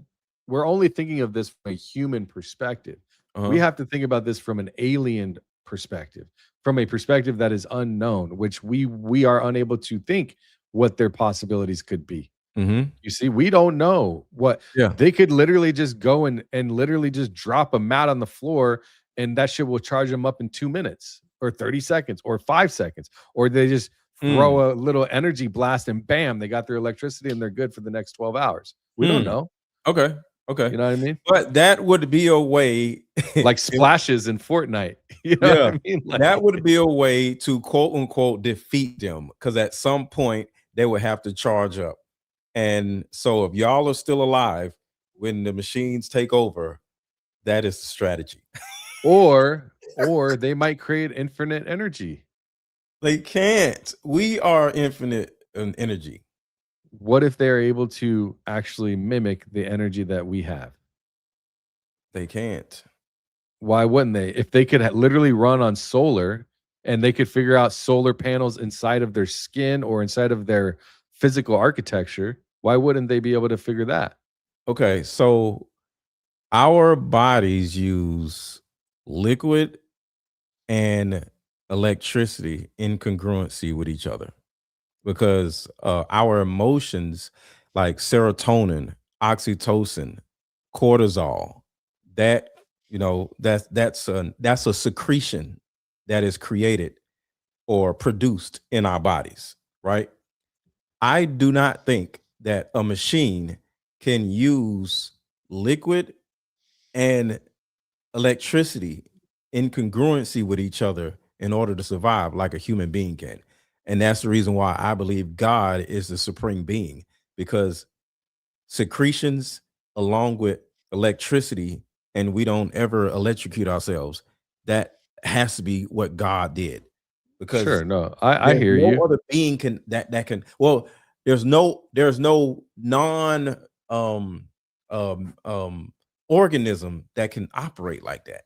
we're only thinking of this from a human perspective. We have to think about this from an alien perspective, from a perspective that is unknown, which we are unable to think what their possibilities could be. You see, we don't know what they could literally just go and literally just drop a mat on the floor, and that shit will charge them up in 2 minutes or 30 seconds or 5 seconds, or they just throw a little energy blast and bam, they got their electricity and they're good for the next 12 hours. We don't know. Okay. You know what I mean? But that would be a way like splashes in Fortnite. You know what I mean? Like, that would be a way to quote unquote defeat them, because at some point they would have to charge up. And so if y'all are still alive when the machines take over, that is the strategy. or they might create infinite energy. They can't. We are infinite in energy. What if they're able to actually mimic the energy that we have? They can't. Why wouldn't they? If they could literally run on solar and they could figure out solar panels inside of their skin or inside of their physical architecture, why wouldn't they be able to figure that? Okay, so our bodies use liquid and electricity in congruency with each other, because our emotions like serotonin, oxytocin, cortisol, that that's a secretion that is created or produced in our bodies, right? I do not think that a machine can use liquid and electricity in congruency with each other in order to survive like a human being can. And that's the reason why I believe God is the supreme being, because secretions along with electricity, and we don't ever electrocute ourselves, that has to be what God did. Because I hear no you. other being can that can, well, there's no non organism that can operate like that.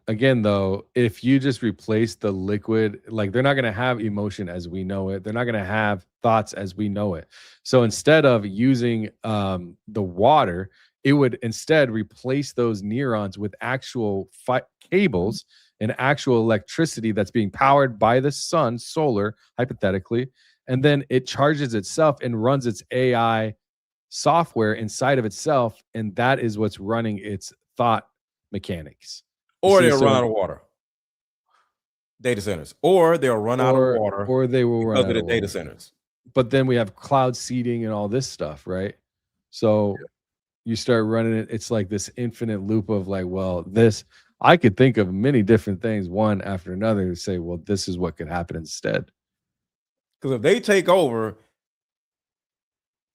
Again, though, if you just replace the liquid, like they're not going to have emotion as we know it. They're not going to have thoughts as we know it. So instead of using the water, it would instead replace those neurons with actual cables and actual electricity that's being powered by the sun, solar, hypothetically. And then it charges itself and runs its AI software inside of itself. And that is what's running its thought mechanics. Or they'll run out of water. Data centers. Or they'll run out of water. Or they will run out of the of data water. centers. But then we have cloud seeding and all this stuff, right? So you start running it. It's like this infinite loop of like, well, this, I could think of many different things, one after another, to say, well, this is what could happen instead. Because if they take over,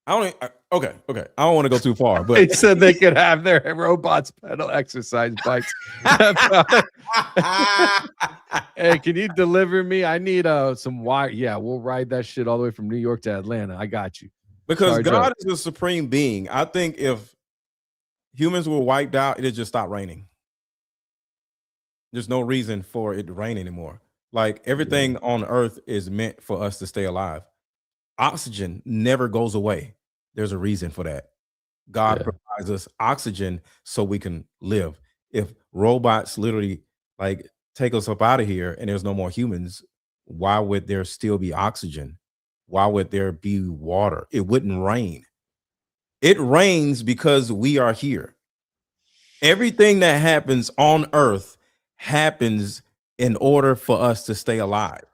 okay. I don't want to go too far, but They said they could have their robots pedal exercise bikes. Hey, can you deliver me? I need some wire. Yeah, we'll ride that shit all the way from New York to Atlanta. I got you. Because Charge God up. is the supreme being. I think if humans were wiped out, it'd just stop raining. There's no reason for it to rain anymore. Like everything on earth is meant for us to stay alive. Oxygen never goes away. There's a reason for that. God provides us oxygen so we can live. If robots literally like take us up out of here and there's no more humans, why would there still be oxygen? Why would there be water? It wouldn't rain. It rains because we are here. Everything that happens on Earth happens in order for us to stay alive.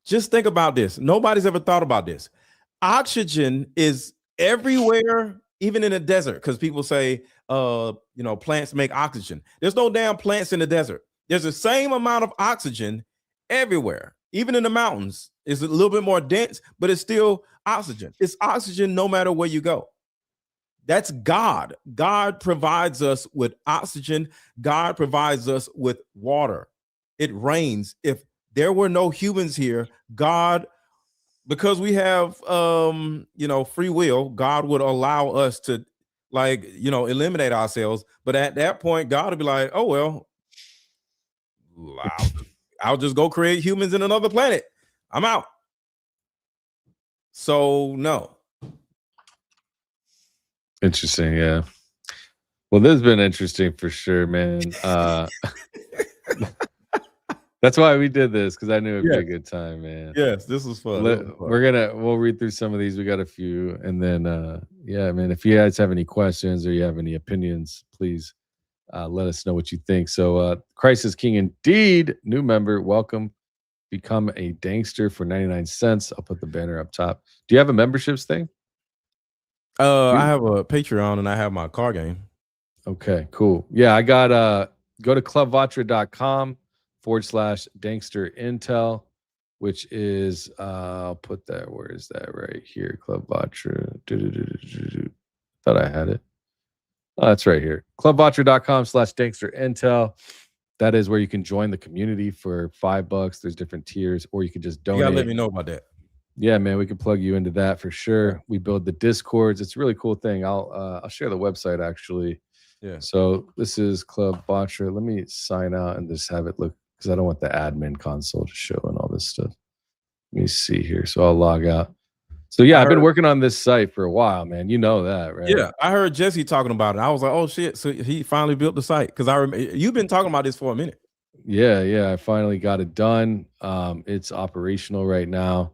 Just think about this. Nobody's ever thought about this. Oxygen is everywhere, even in the desert, because people say, plants make oxygen. There's no damn plants in the desert. There's the same amount of oxygen everywhere, even in the mountains. It's a little bit more dense, but it's still oxygen. It's oxygen no matter where you go. That's God. God provides us with oxygen. God provides us with water. It rains. If there were no humans here, God, because we have free will, God would allow us to eliminate ourselves. But at that point, God would be like, oh well, I'll just go create humans in another planet. I'm out. So no. Interesting, yeah. Well, this has been interesting for sure, man. That's why we did this, because I knew it'd be a good time, man. Yes, this was fun. We'll read through some of these. We got a few, and then man, if you guys have any questions or you have any opinions, please let us know what you think. So Christ is King indeed, new member, welcome. Become a Dankster for 99 cents. I'll put the banner up top. Do you have a memberships thing? I have a Patreon and I have my car game. Okay, cool. Yeah, I got go to clubvatra.com/Dankster Intel, which is I'll put that, where is that? Right here, Club Vatra. Thought I had it. Oh, that's right here. clubvatra.com/Dankster Intel. That is where you can join the community for $5. There's different tiers, or you can just donate. You gotta let me know about that. Yeah, man, we can plug you into that for sure. We build the Discords. It's a really cool thing. I'll share the website actually. Yeah. So this is Club Vatra. Let me sign out and just have it look, because I don't want the admin console to show and all this stuff. Let me see here. So I'll log out. So yeah, I've been working on this site for a while, man. You know that, right? Yeah, I heard Jesse talking about it. I was like, oh shit. So he finally built the site, because I remember you've been talking about this for a minute. Yeah. I finally got it done. It's operational right now.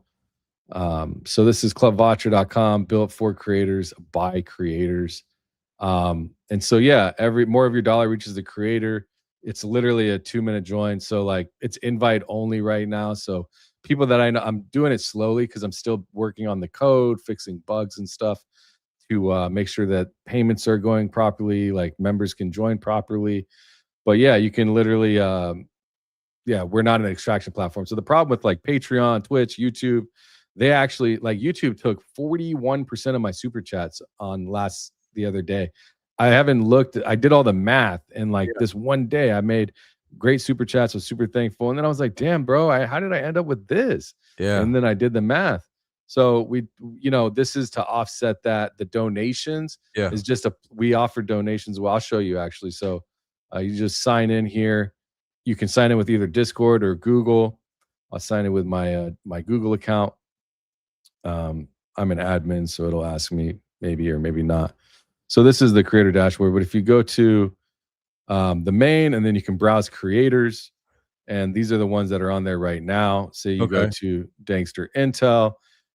So this is clubvatra.com, built for creators by creators. And so yeah, more of your dollar reaches the creator. It's literally a 2-minute join. So like it's invite only right now. So people that I know, I'm doing it slowly because I'm still working on the code, fixing bugs and stuff to make sure that payments are going properly, like members can join properly. But yeah, you can literally we're not an extraction platform. So the problem with like Patreon, Twitch, YouTube, they actually, like, YouTube took 41% of my super chats the other day. I haven't looked. I did all the math, and this one day I made great super chats. Was super thankful, and then I was like, "Damn, bro, how did I end up with this?" Yeah. And then I did the math. So this is to offset that. The donations is just we offer donations. Well, I'll show you actually. So you just sign in here. You can sign in with either Discord or Google. I'll sign in with my my Google account. I'm an admin, so it'll ask me maybe or maybe not. So this is the creator dashboard. But if you go to the main, and then you can browse creators, and these are the ones that are on there right now. Say you go to Dankster Intel,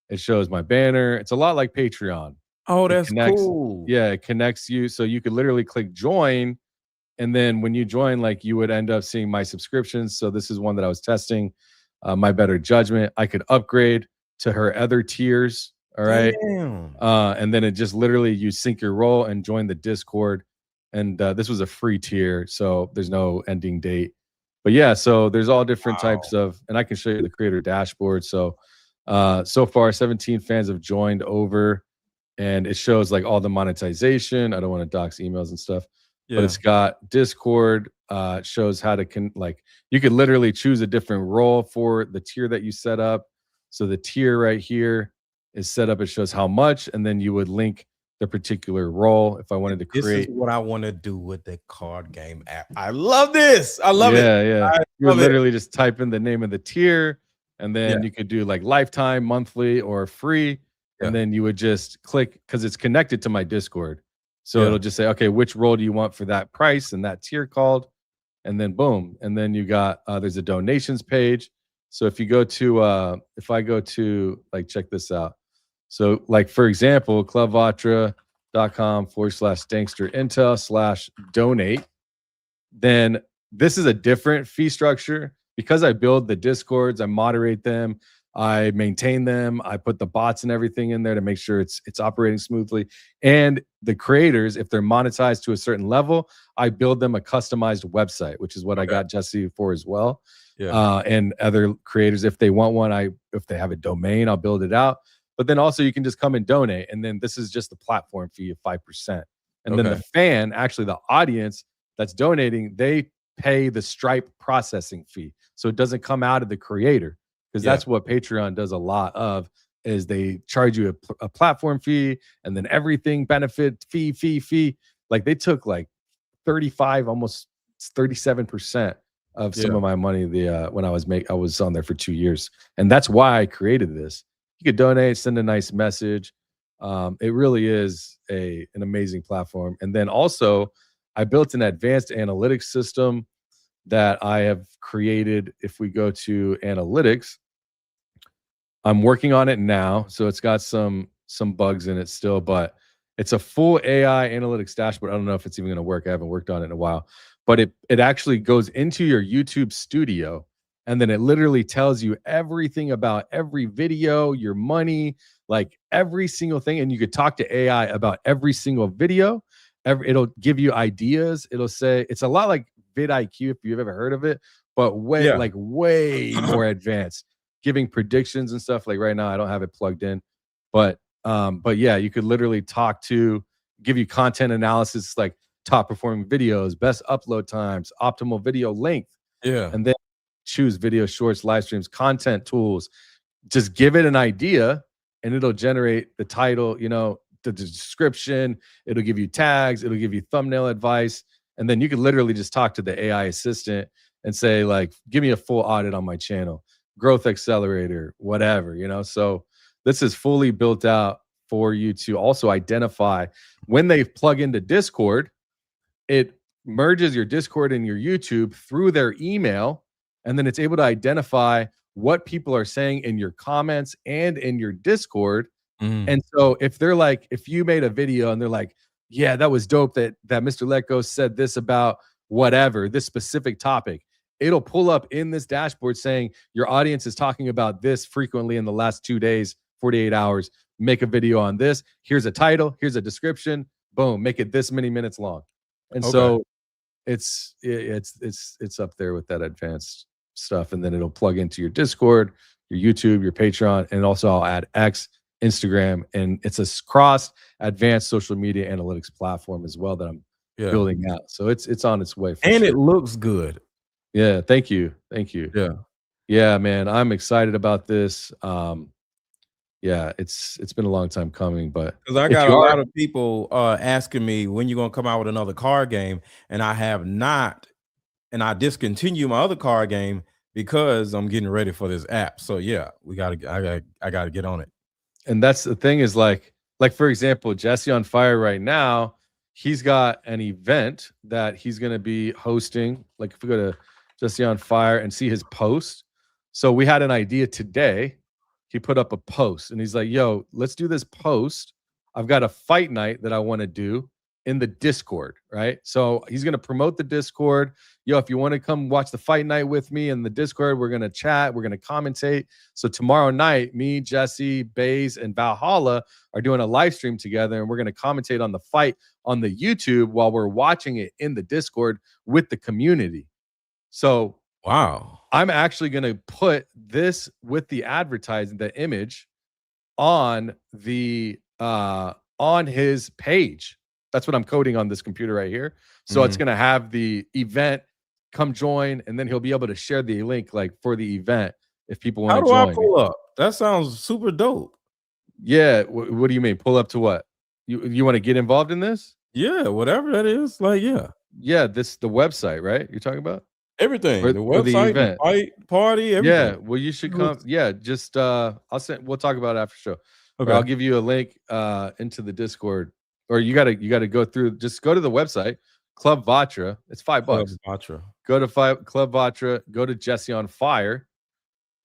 it shows my banner. It's a lot like Patreon. Oh, that's cool. Yeah, it connects you. So you could literally click join, and then when you join, like, you would end up seeing my subscriptions. So this is one that I was testing. My Better Judgment. I could upgrade to her other tiers. All right. Damn. And then it just literally, you sync your role and join the Discord. And this was a free tier, so there's no ending date. But yeah, so there's all different types of, and I can show you the creator dashboard. So so far 17 fans have joined over, and it shows like all the monetization. I don't want to dox emails and stuff, but it's got Discord. It shows how to you could literally choose a different role for the tier that you set up. So the tier right here is set up. It shows how much, and then you would link the particular role if I wanted to create. This is what I want to do with the card game app. I love this. I love it. Yeah. You would literally just type in the name of the tier, and then you could do like lifetime, monthly, or free. And then you would just click, because it's connected to my Discord. So Yeah. it'll just say, okay, which role do you want for that price and that tier called? And then boom. And then you got, there's a donations page. So if you go to, if I go to, like, check this out. So like, for example, clubvatra.com/Dankster/Intel/donate. Then this is a different fee structure because I build the Discords, I moderate them, I maintain them, I put the bots and everything in there to make sure it's operating smoothly. And the creators, if they're monetized to a certain level, I build them a customized website, which is what I got Jesse for as well. Yeah. And other creators, if they want one, if they have a domain, I'll build it out. But then also you can just come and donate. And then this is just the platform fee of 5%. And then the fan, actually the audience that's donating, they pay the Stripe processing fee. So it doesn't come out of the creator, because that's what Patreon does a lot of, is they charge you a platform fee and then everything benefit fee. Like they took like 35, almost 37% of some of my money when I was on there for 2 years. And that's why I created this. You could donate, send a nice message. It really is an amazing platform. And then also I built an advanced analytics system that I have created. If we go to analytics, I'm working on it now. So it's got some bugs in it still, but it's a full AI analytics dashboard. I don't know if it's even going to work. I haven't worked on it in a while, but it actually goes into your YouTube studio, and then it literally tells you everything about every video, your money, like every single thing. And you could talk to AI about every single video. It'll give you ideas. It'll say, it's a lot like vidIQ, if you've ever heard of it, but way more advanced, giving predictions and stuff. Like right now, I don't have it plugged in, but yeah, you could literally give you content analysis, like top performing videos, best upload times, optimal video length. Yeah. And then choose video shorts, live streams, content tools. Just give it an idea and it'll generate the title, the description. It'll give you tags. It'll give you thumbnail advice. And then you can literally just talk to the AI assistant and say, like, give me a full audit on my channel, growth accelerator, whatever, So this is fully built out for you to also identify when they plug into Discord. It merges your Discord and your YouTube through their email, and then it's able to identify what people are saying in your comments and in your Discord. And so if you made a video and they're like, yeah, that was dope that Mr. LETGO said this about whatever, this specific topic, it'll pull up in this dashboard saying your audience is talking about this frequently in the last 2 days, 48 hours. Make a video on this. Here's a title. Here's a description. Boom. Make it this many minutes long. And so it's up there with that advanced stuff. And then it'll plug into your Discord, your YouTube, your Patreon, and also I'll add X, Instagram, and it's a cross advanced social media analytics platform as well that I'm building out. So it's on its way. And it looks good. Yeah. Thank you. Yeah, man. I'm excited about this. Yeah, it's been a long time coming, but because I got a lot of people asking me when you're gonna come out with another card game, and I have not, and I discontinue my other card game because I'm getting ready for this app. So yeah, I gotta get on it. And that's the thing is like for example, Jesse on Fire right now, he's got an event that he's gonna be hosting. Like if we go to Jesse on Fire and see his post, so we had an idea today. He put up a post and he's like, yo, let's do this post. I've got a fight night that I want to do in the Discord, right? So he's going to promote the Discord. Yo, if you want to come watch the fight night with me in the Discord, we're going to chat. We're going to commentate. So tomorrow night, me, Jesse, Baze, and Valhalla are doing a live stream together, and we're going to commentate on the fight on the YouTube while we're watching it in the Discord with the community. So wow. I'm actually going to put this with the advertising, the image on the on his page. That's what I'm coding on this computer right here. So it's going to have the event, come join, and then he'll be able to share the link like for the event if people want to join. How do I pull up? That sounds super dope. Yeah. What do you mean? Pull up to what? You want to get involved in this? Yeah, whatever that is. Like, yeah. Yeah, the website, right? You're talking about? Everything, the website, the fight, party, everything. Yeah, well, you should come. Yeah, just we'll talk about it after show. Okay. I'll give you a link into the Discord or you gotta go through. Just go to the website, Club Vatra. It's $5. Club Vatra. Go to Club Vatra. Go to Jesse on Fire,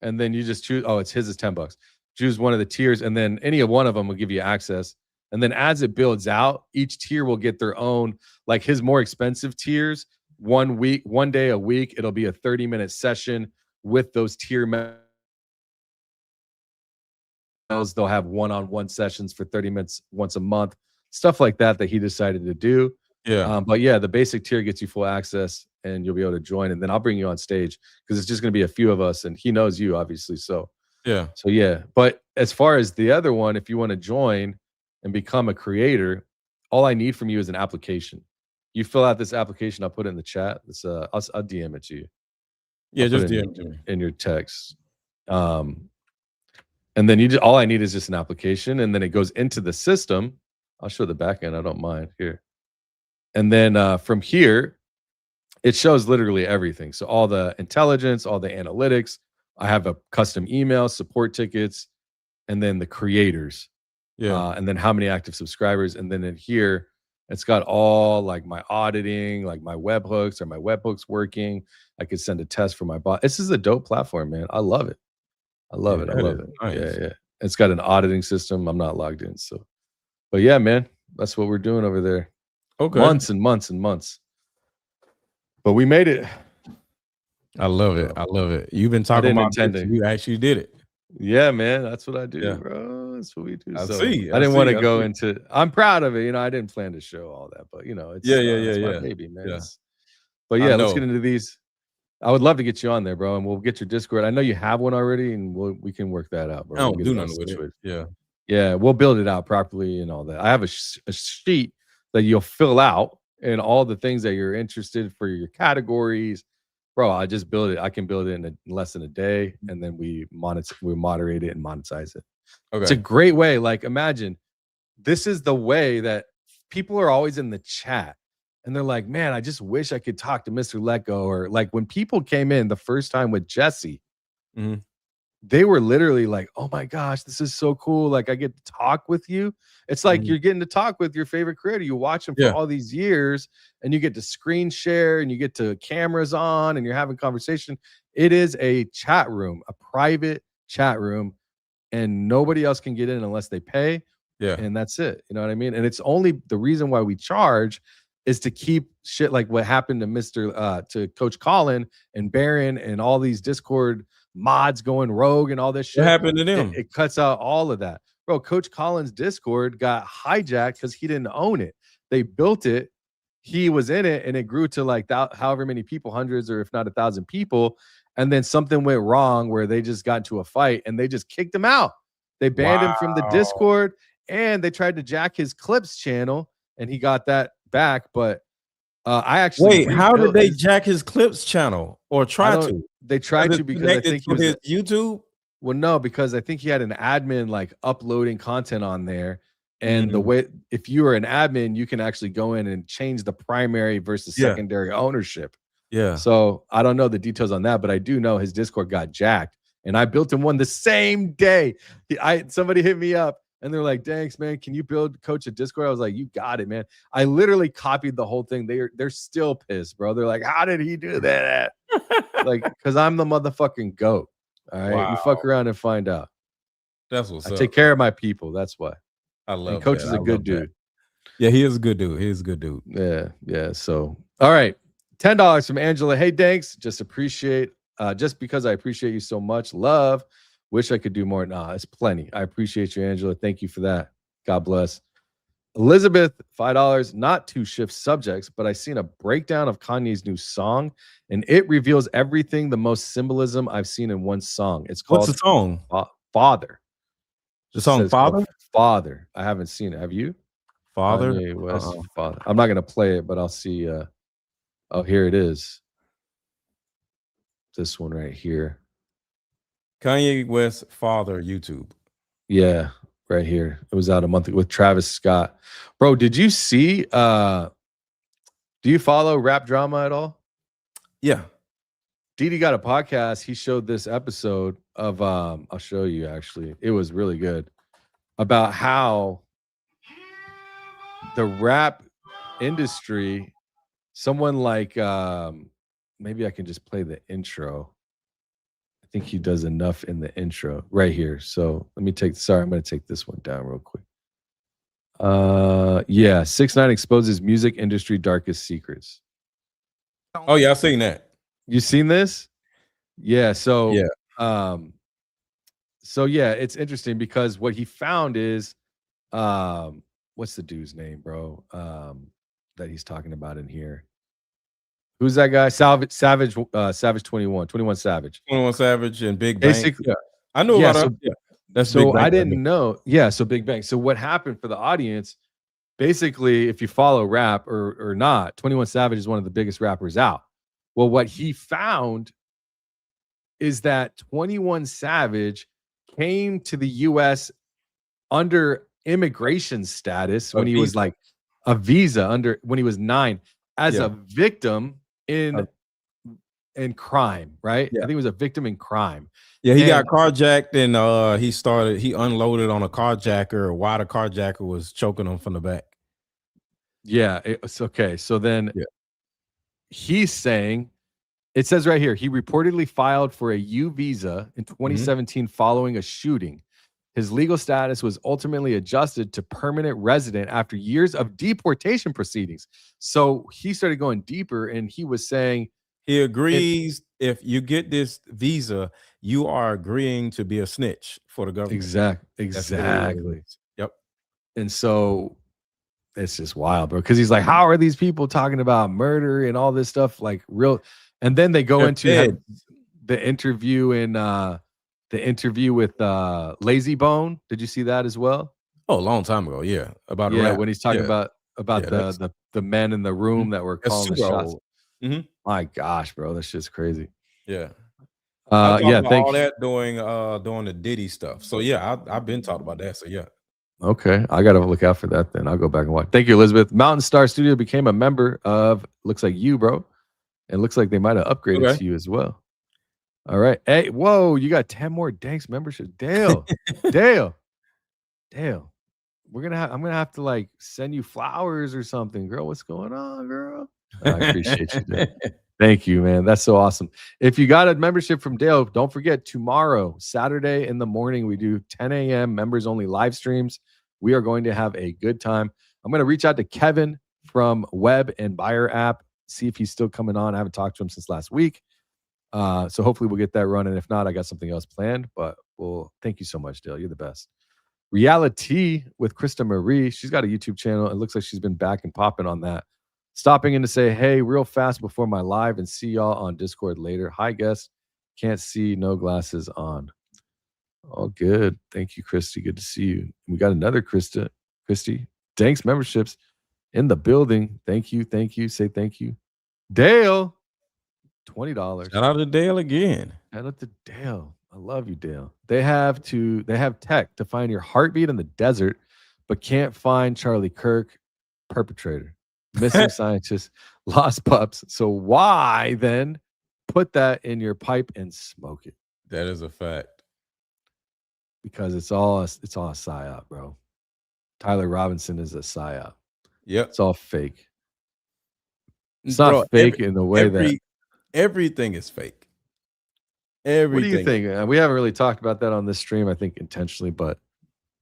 and then you just choose. Oh, it's his is $10. Choose one of the tiers, and then any one of them will give you access. And then as it builds out, each tier will get their own. Like his more expensive tiers, 1 day a week, it'll be a 30-minute session with those tier members. They'll have one-on-one sessions for 30 minutes once a month, stuff like that he decided to do. Yeah. But yeah, the basic tier gets you full access, and you'll be able to join. And then I'll bring you on stage because it's just going to be a few of us, and he knows you obviously. So yeah. But as far as the other one, if you want to join and become a creator, all I need from you is an application. You fill out this application. I'll put it in the chat. It's I'll DM it to you. Yeah, I'll just put it DM to me in your text. And then all I need is just an application, and then it goes into the system. I'll show the back end. I don't mind here. And then from here, it shows literally everything. So all the intelligence, all the analytics. I have a custom email, support tickets, and then the creators. Yeah. And then how many active subscribers. And then in here, it's got all like my auditing, like my webhooks. Are my webhooks working? I could send a test for my bot. This is a dope platform, man. I love it. I love it. Nice. Yeah. It's got an auditing system. I'm not logged in. So, but yeah, man, that's what we're doing over there. Okay. Months and months and months. But we made it. I love it. I love it. You've been talking about it. You actually did it. Yeah, man. That's what I do, bro. That's what we do. I So, see. I didn't want to go into. I'm proud of it. I didn't plan to show all that, but it's it's my baby, man. Yeah. But yeah, let's get into these. I would love to get you on there, bro, and we'll get your Discord. I know you have one already, and we can work that out, bro. I don't We'll do get nothing with it. Yeah, we'll build it out properly and all that. I have a sheet that you'll fill out and all the things that you're interested for your categories. Bro, I just build it. I can build it in less than a day, and then we moderate it and monetize it. Okay. It's a great way. Like, imagine this is the way that people are always in the chat, and they're like, "Man, I just wish I could talk to Mr. LETGO." Or like when people came in the first time with Jesse, they were literally like, "Oh my gosh, this is so cool! Like, I get to talk with you." It's like you're getting to talk with your favorite creator. You watch him for all these years, and you get to screen share, and you get to cameras on, and you're having conversation. It is a chat room, a private chat room, and nobody else can get in unless they pay. Yeah, and that's it. You know what I mean? And it's only the reason why we charge is to keep shit like what happened to Coach Colin and Baron and all these Discord mods going rogue and all this shit. What happened to them? It cuts out all of that. Bro, Coach Colin's Discord got hijacked because he didn't own it. They built it. He was in it, and it grew to like however many people, hundreds or if not 1,000 people. And then something went wrong where they just got into a fight and they just kicked him out. They banned him from the Discord, and they tried to jack his clips channel, and he got that back. But I actually how did they jack his clips channel or try to? They tried to because I think he was his YouTube. Well, no, because I think he had an admin like uploading content on there. And the way, if you are an admin, you can actually go in and change the primary versus secondary ownership. Yeah. So I don't know the details on that, but I do know his Discord got jacked, and I built him one the same day. Somebody hit me up, and they're like, "Danks, man, can you build Coach a Discord?" I was like, "You got it, man." I literally copied the whole thing. They're still pissed, bro. They're like, "How did he do that?" Like, because I'm the motherfucking GOAT. All right, you fuck around and find out. That's what's up. I take care of my people. That's why. I love. And Coach is a good dude. Yeah, he is a good dude. He is a good dude. Yeah. So, all right, $10 from Angela. Hey, Danks, just because I appreciate you so much. Love. Wish I could do more. Nah, it's plenty. I appreciate you, Angela. Thank you for that. God bless. Elizabeth, $5. Not to shift subjects, but I seen a breakdown of Kanye's new song, and it reveals everything, the most symbolism I've seen in one song. It's called What's the song? Father. The song Father? Father. I haven't seen it. Have you? Father? Kanye West, Father. I'm not going to play it, but I'll see. Oh, here it is. This one right here. Kanye West Father YouTube. Yeah, right here. It was out a month ago with Travis Scott. Bro, did you see? Do you follow Rap Drama at all? Yeah. Didi got a podcast. He showed this episode of I'll show you actually. It was really good. About how the rap industry, someone like maybe I can just play the intro. I think he does enough in the intro right here. So let me I'm gonna take this one down real quick. Yeah, 6ix9ine exposes music industry darkest secrets. Oh yeah, I've seen that. You seen this? Yeah. So yeah. So yeah, it's interesting because what he found is what's the dude's name, bro? That he's talking about in here. Who's that guy? Savage 21 Savage. 21 Savage and Big Bang. Basically, Yeah. I knew about it. Yeah. That's so Big Bang. I didn't know. Yeah, so Big Bang. So what happened for the audience? Basically, if you follow rap or not, 21 Savage is one of the biggest rappers out. Well, what he found is that 21 Savage came to the US under immigration status when he was like a visa when he was 9 as a victim in crime, right? I think he was a victim in crime. Yeah, he got carjacked and he unloaded on a carjacker while the carjacker was choking him from the back. Yeah, it's okay. So then he's saying, it says right here, he reportedly filed for a U visa in 2017 following a shooting. His legal status was ultimately adjusted to permanent resident after years of deportation proceedings. So he started going deeper and he was saying he agrees if you get this visa, you are agreeing to be a snitch for the government. Exactly. Yep. And so it's just wild, bro. Because he's like, how are these people talking about murder and all this stuff like real? And then they go into the interview with Lazy Bone. Did you see that as well? Oh, a long time ago. Yeah. About when he's talking about the men in the room that were calling the shots. My gosh, bro, that's just crazy. Yeah. Thank all that doing the Diddy stuff. So yeah, I've been talking about that. So yeah. Okay, I gotta look out for that then. I'll go back and watch. Thank you, Elizabeth. Mountain Star Studio became a member of, looks like you, bro. And looks like they might have upgraded to you as well. All right. Hey, whoa, you got 10 more Danks memberships. Dale. Dale. I'm gonna have to like send you flowers or something, girl. What's going on, girl? I appreciate you, Dale. Thank you, man. That's so awesome. If you got a membership from Dale, don't forget tomorrow, Saturday in the morning, we do 10 a.m. members only live streams. We are going to have a good time. I'm going to reach out to Kevin from Web and Buyer app, see if he's still coming on. I haven't talked to him since last week. So hopefully we'll get that running. If not, I got something else planned, but thank you so much, Dale. You're the best. Reality with Krista Marie. She's got a YouTube channel. It looks like she's been back and popping on that. Stopping in to say, hey, real fast before my live and see y'all on Discord later. Hi, guest. Can't see, no glasses on. All good. Thank you, Christy. Good to see you. We got another Christy. Danks memberships in the building. Thank you. Say thank you. Dale, $20. Shout out to Dale again. Shout out to Dale. I love you, Dale. They have tech to find your heartbeat in the desert, but can't find Charlie Kirk, perpetrator. Missing scientists, lost pups. So why then put that in your pipe and smoke it? That is a fact. Because it's all a psyop, bro. Tyler Robinson is a psyop. Yep. It's all fake. It's not fake in the way that everything is fake. Everything. What do you think? We haven't really talked about that on this stream, I think intentionally, but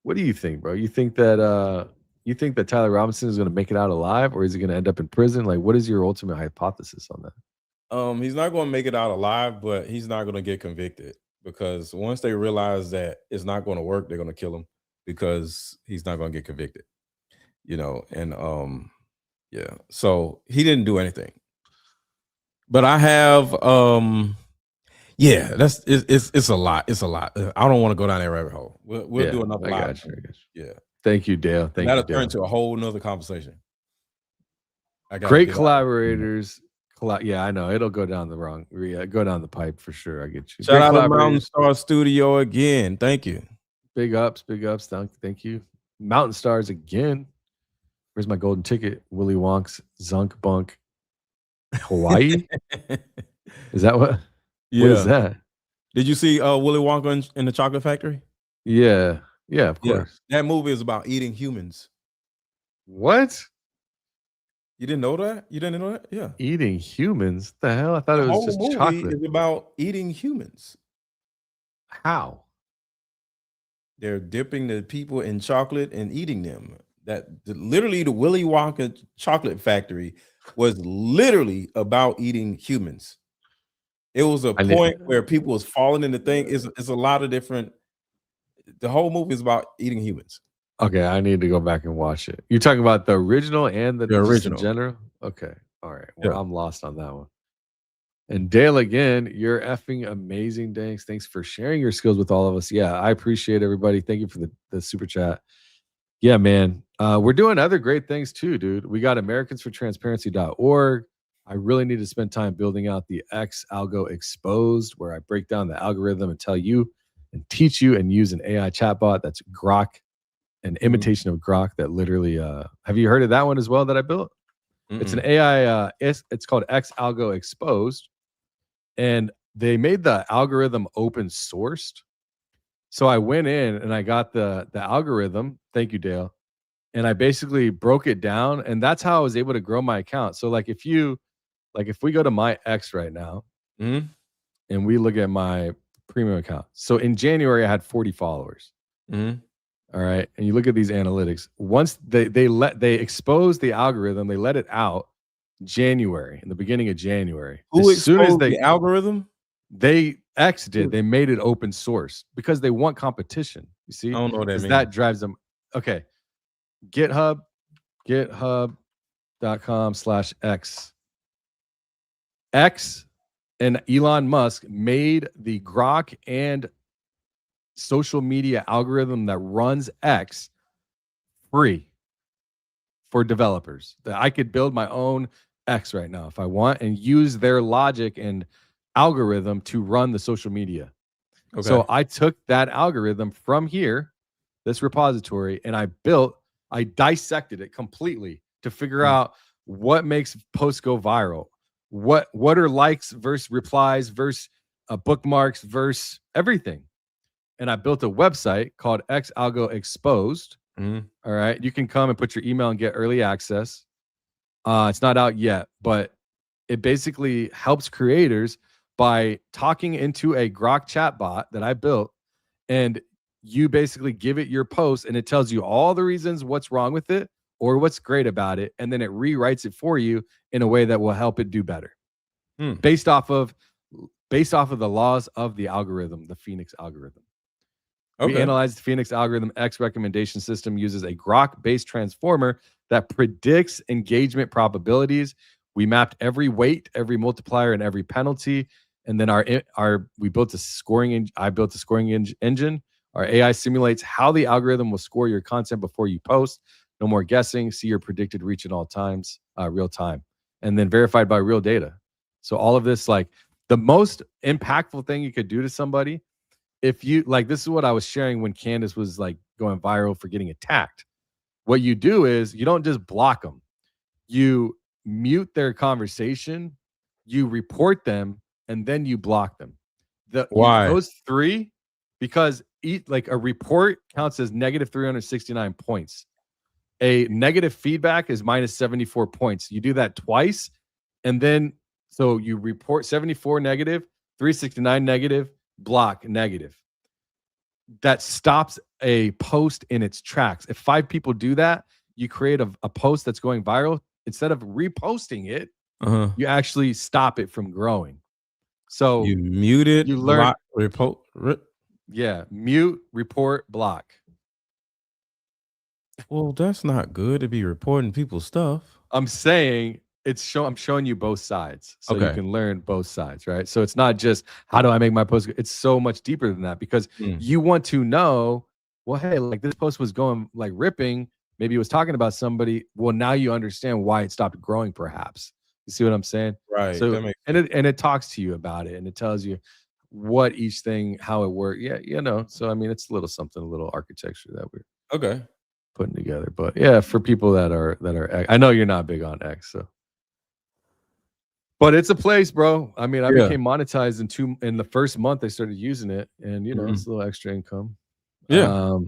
what do you think, bro? You think that Tyler Robinson is going to make it out alive, or is he going to end up in prison? Like, what is your ultimate hypothesis on that? He's not going to make it out alive, but he's not going to get convicted, because once they realize that it's not going to work, they're going to kill him because he's not going to get convicted. Yeah. So he didn't do anything. But I have it's a lot. It's a lot. I don't want to go down that rabbit hole. We'll do another live. I got you. Yeah. Thank you, Dale. That'll turn to a whole nother conversation. Great collaborators. Yeah, I know. It'll go down go down the pipe for sure. I get you. Shout out to Mountain Star Studio again. Thank you. Big ups. Thank you. Mountain Stars again. Where's my golden ticket? Willy Wonk's Zunk Bunk. Hawaii? Is that what? Yeah. What is that? Did you see Willy Wonka in the Chocolate Factory? Yeah. Yeah, of course. That movie is about eating humans. What? You didn't know that? You didn't know that? Yeah. Eating humans? The hell? I thought The it was whole just movie chocolate. is about eating humans. How? They're dipping the people in chocolate and eating them. Literally the Willy Wonka chocolate factory was literally about eating humans. It was a point where people was falling in the thing. It's a lot of different. The whole movie is about eating humans. Okay, I need to go back and watch it. You're talking about the original and the just in original. general? Okay. All right. Well, Yeah. I'm lost on that one. And Dale, again, you're effing amazing, Danks. Thanks for sharing your skills with all of us. Yeah, I appreciate everybody. Thank you for the super chat. Yeah, man. We're doing other great things too, dude. We got AmericansForTransparency.org. I really need to spend time building out the X Algo Exposed, where I break down the algorithm and tell you and teach you and use an AI chatbot that's Grok, an imitation of Grok that literally have you heard of that one as well that I built? It's an AI it's called X Algo Exposed, and they made the algorithm open sourced. So I went in and I got the algorithm, thank you Dale, and I basically broke it down, and that's how I was able to grow my account. So like if we go to my X right now and we look at my premium account. So in January I had 40 followers. All right. And you look at these analytics. Once they exposed the algorithm, they let it out January, in the beginning of January. Who as soon as exposed the algorithm? X did. They made it open source because they want competition. You see? I don't know what that 'Cause means. that drives them. Okay. GitHub.com/X. X and Elon Musk made the Grok and social media algorithm that runs X free for developers. That I could build my own X right now if I want and use their logic and algorithm to run the social media. Okay. So I took that algorithm from here, this repository, and I dissected it completely to figure out what makes posts go viral. What are likes versus replies versus bookmarks versus everything. And I built a website called X Algo Exposed. All right. You can come and put your email and get early access. It's not out yet, but it basically helps creators by talking into a Grok chatbot that I built, and you basically give it your post and it tells you all the reasons what's wrong with it or what's great about it, and then it rewrites it for you in a way that will help it do better. Based off of the laws of the algorithm, the Phoenix algorithm. We analyzed the Phoenix algorithm. X recommendation system uses a Grok-based transformer that predicts engagement probabilities. We mapped every weight, every multiplier, and every penalty. And then we built a scoring. I built a scoring engine. Our AI simulates how the algorithm will score your content before you post. No more guessing. See your predicted reach at all times, real time, and then verified by real data. So all of this, like the most impactful thing you could do to somebody. If you like, this is what I was sharing when Candace was like going viral for getting attacked. What you do is you don't just block them. You mute their conversation, you report them, and then you block them. Why? Those three, because like a report counts as negative 369 points. A negative feedback is minus 74 points. You do that twice, and then so you report 74 negative, 369 negative, block negative. That stops a post in its tracks. If 5 people do that, you create a post that's going viral. Instead of reposting it, you actually stop it from growing. So you mute it, you learn mute, report, block. Well, that's not good to be reporting people's stuff. I'm saying I'm showing you both sides, so you can learn both sides, right? So it's not just how do I make my post. It's so much deeper than that, because you want to know, well, hey, like this post was going like ripping. Maybe it was talking about somebody. Well, now you understand why it stopped growing, perhaps. You see what I'm saying? Right. So it talks to you about it, and it tells you what each thing, how it works. Yeah, you know. So I mean, it's a little something, a little architecture that we're putting together. But yeah, for people that are I know you're not big on X, so. But it's a place, bro. I mean, I became monetized in the first month I started using it, and you know, it's a little extra income. Yeah.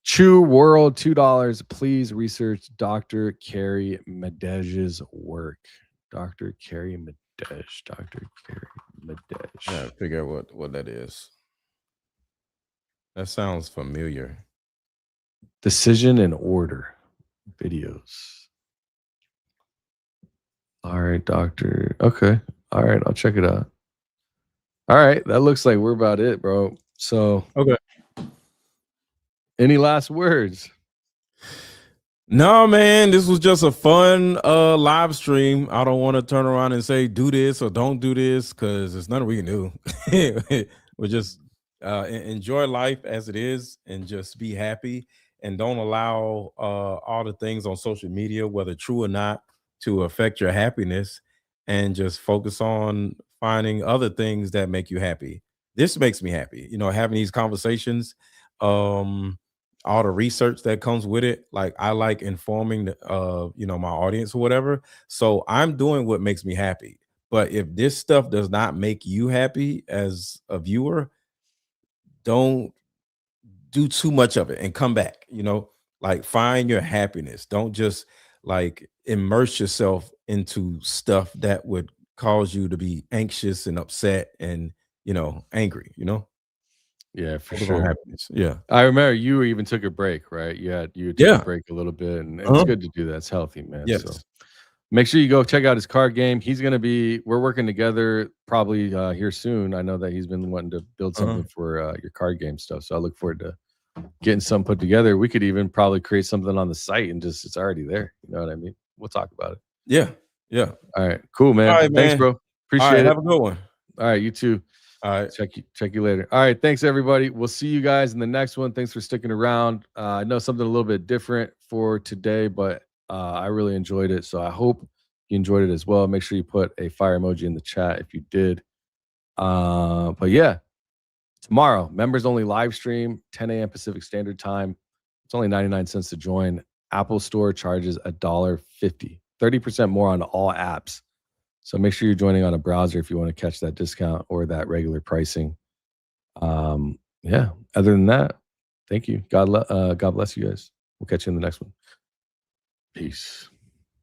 Chew World, $2. Please research Dr. Carrie Medej's work. Dr. Carrie Medej. Dr. Carrie Medej. I gotta figure out what that is. That sounds familiar. Decision and order videos. All right, doctor. Okay. All right, I'll check it out. All right, that looks like we're about it, bro. So, okay. Any last words? No, man, this was just a fun live stream. I don't want to turn around and say do this or don't do this because there's nothing we can do. We'll just enjoy life as it is and just be happy, and don't allow all the things on social media, whether true or not, to affect your happiness, and just focus on finding other things that make you happy. This makes me happy, you know, having these conversations, all the research that comes with it. Like, I like informing you know, my audience or whatever. So I'm doing what makes me happy. But if this stuff does not make you happy as a viewer, don't do too much of it and come back, you know, like find your happiness. Don't just like immerse yourself into stuff that would cause you to be anxious and upset and, you know, angry, you know? Yeah, for Focus on sure. happiness. Yeah. I remember you even took a break, right? You took a break a little bit, and it's good to do that. It's healthy, man. Yes. So make sure you go check out his card game. We're working together probably here soon. I know that he's been wanting to build something for your card game stuff. So I look forward to getting something put together. We could even probably create something on the site and just, it's already there. You know what I mean? We'll talk about it. Yeah. Yeah. All right. Cool, man. All right, Thanks, man. bro. Appreciate All right, it. have a good one. All right. You too. All right. Check you later. All right. Thanks, everybody. We'll see you guys in the next one. Thanks for sticking around. I know something a little bit different for today, but I really enjoyed it. So I hope you enjoyed it as well. Make sure you put a fire emoji in the chat if you did. But yeah, tomorrow, members only live stream, 10 a.m. Pacific Standard Time. It's only 99 cents to join. Apple Store charges $1.50, 30% more on all apps. So make sure you're joining on a browser if you want to catch that discount or that regular pricing. Yeah. Other than that, thank you. God bless you guys. We'll catch you in the next one. Peace.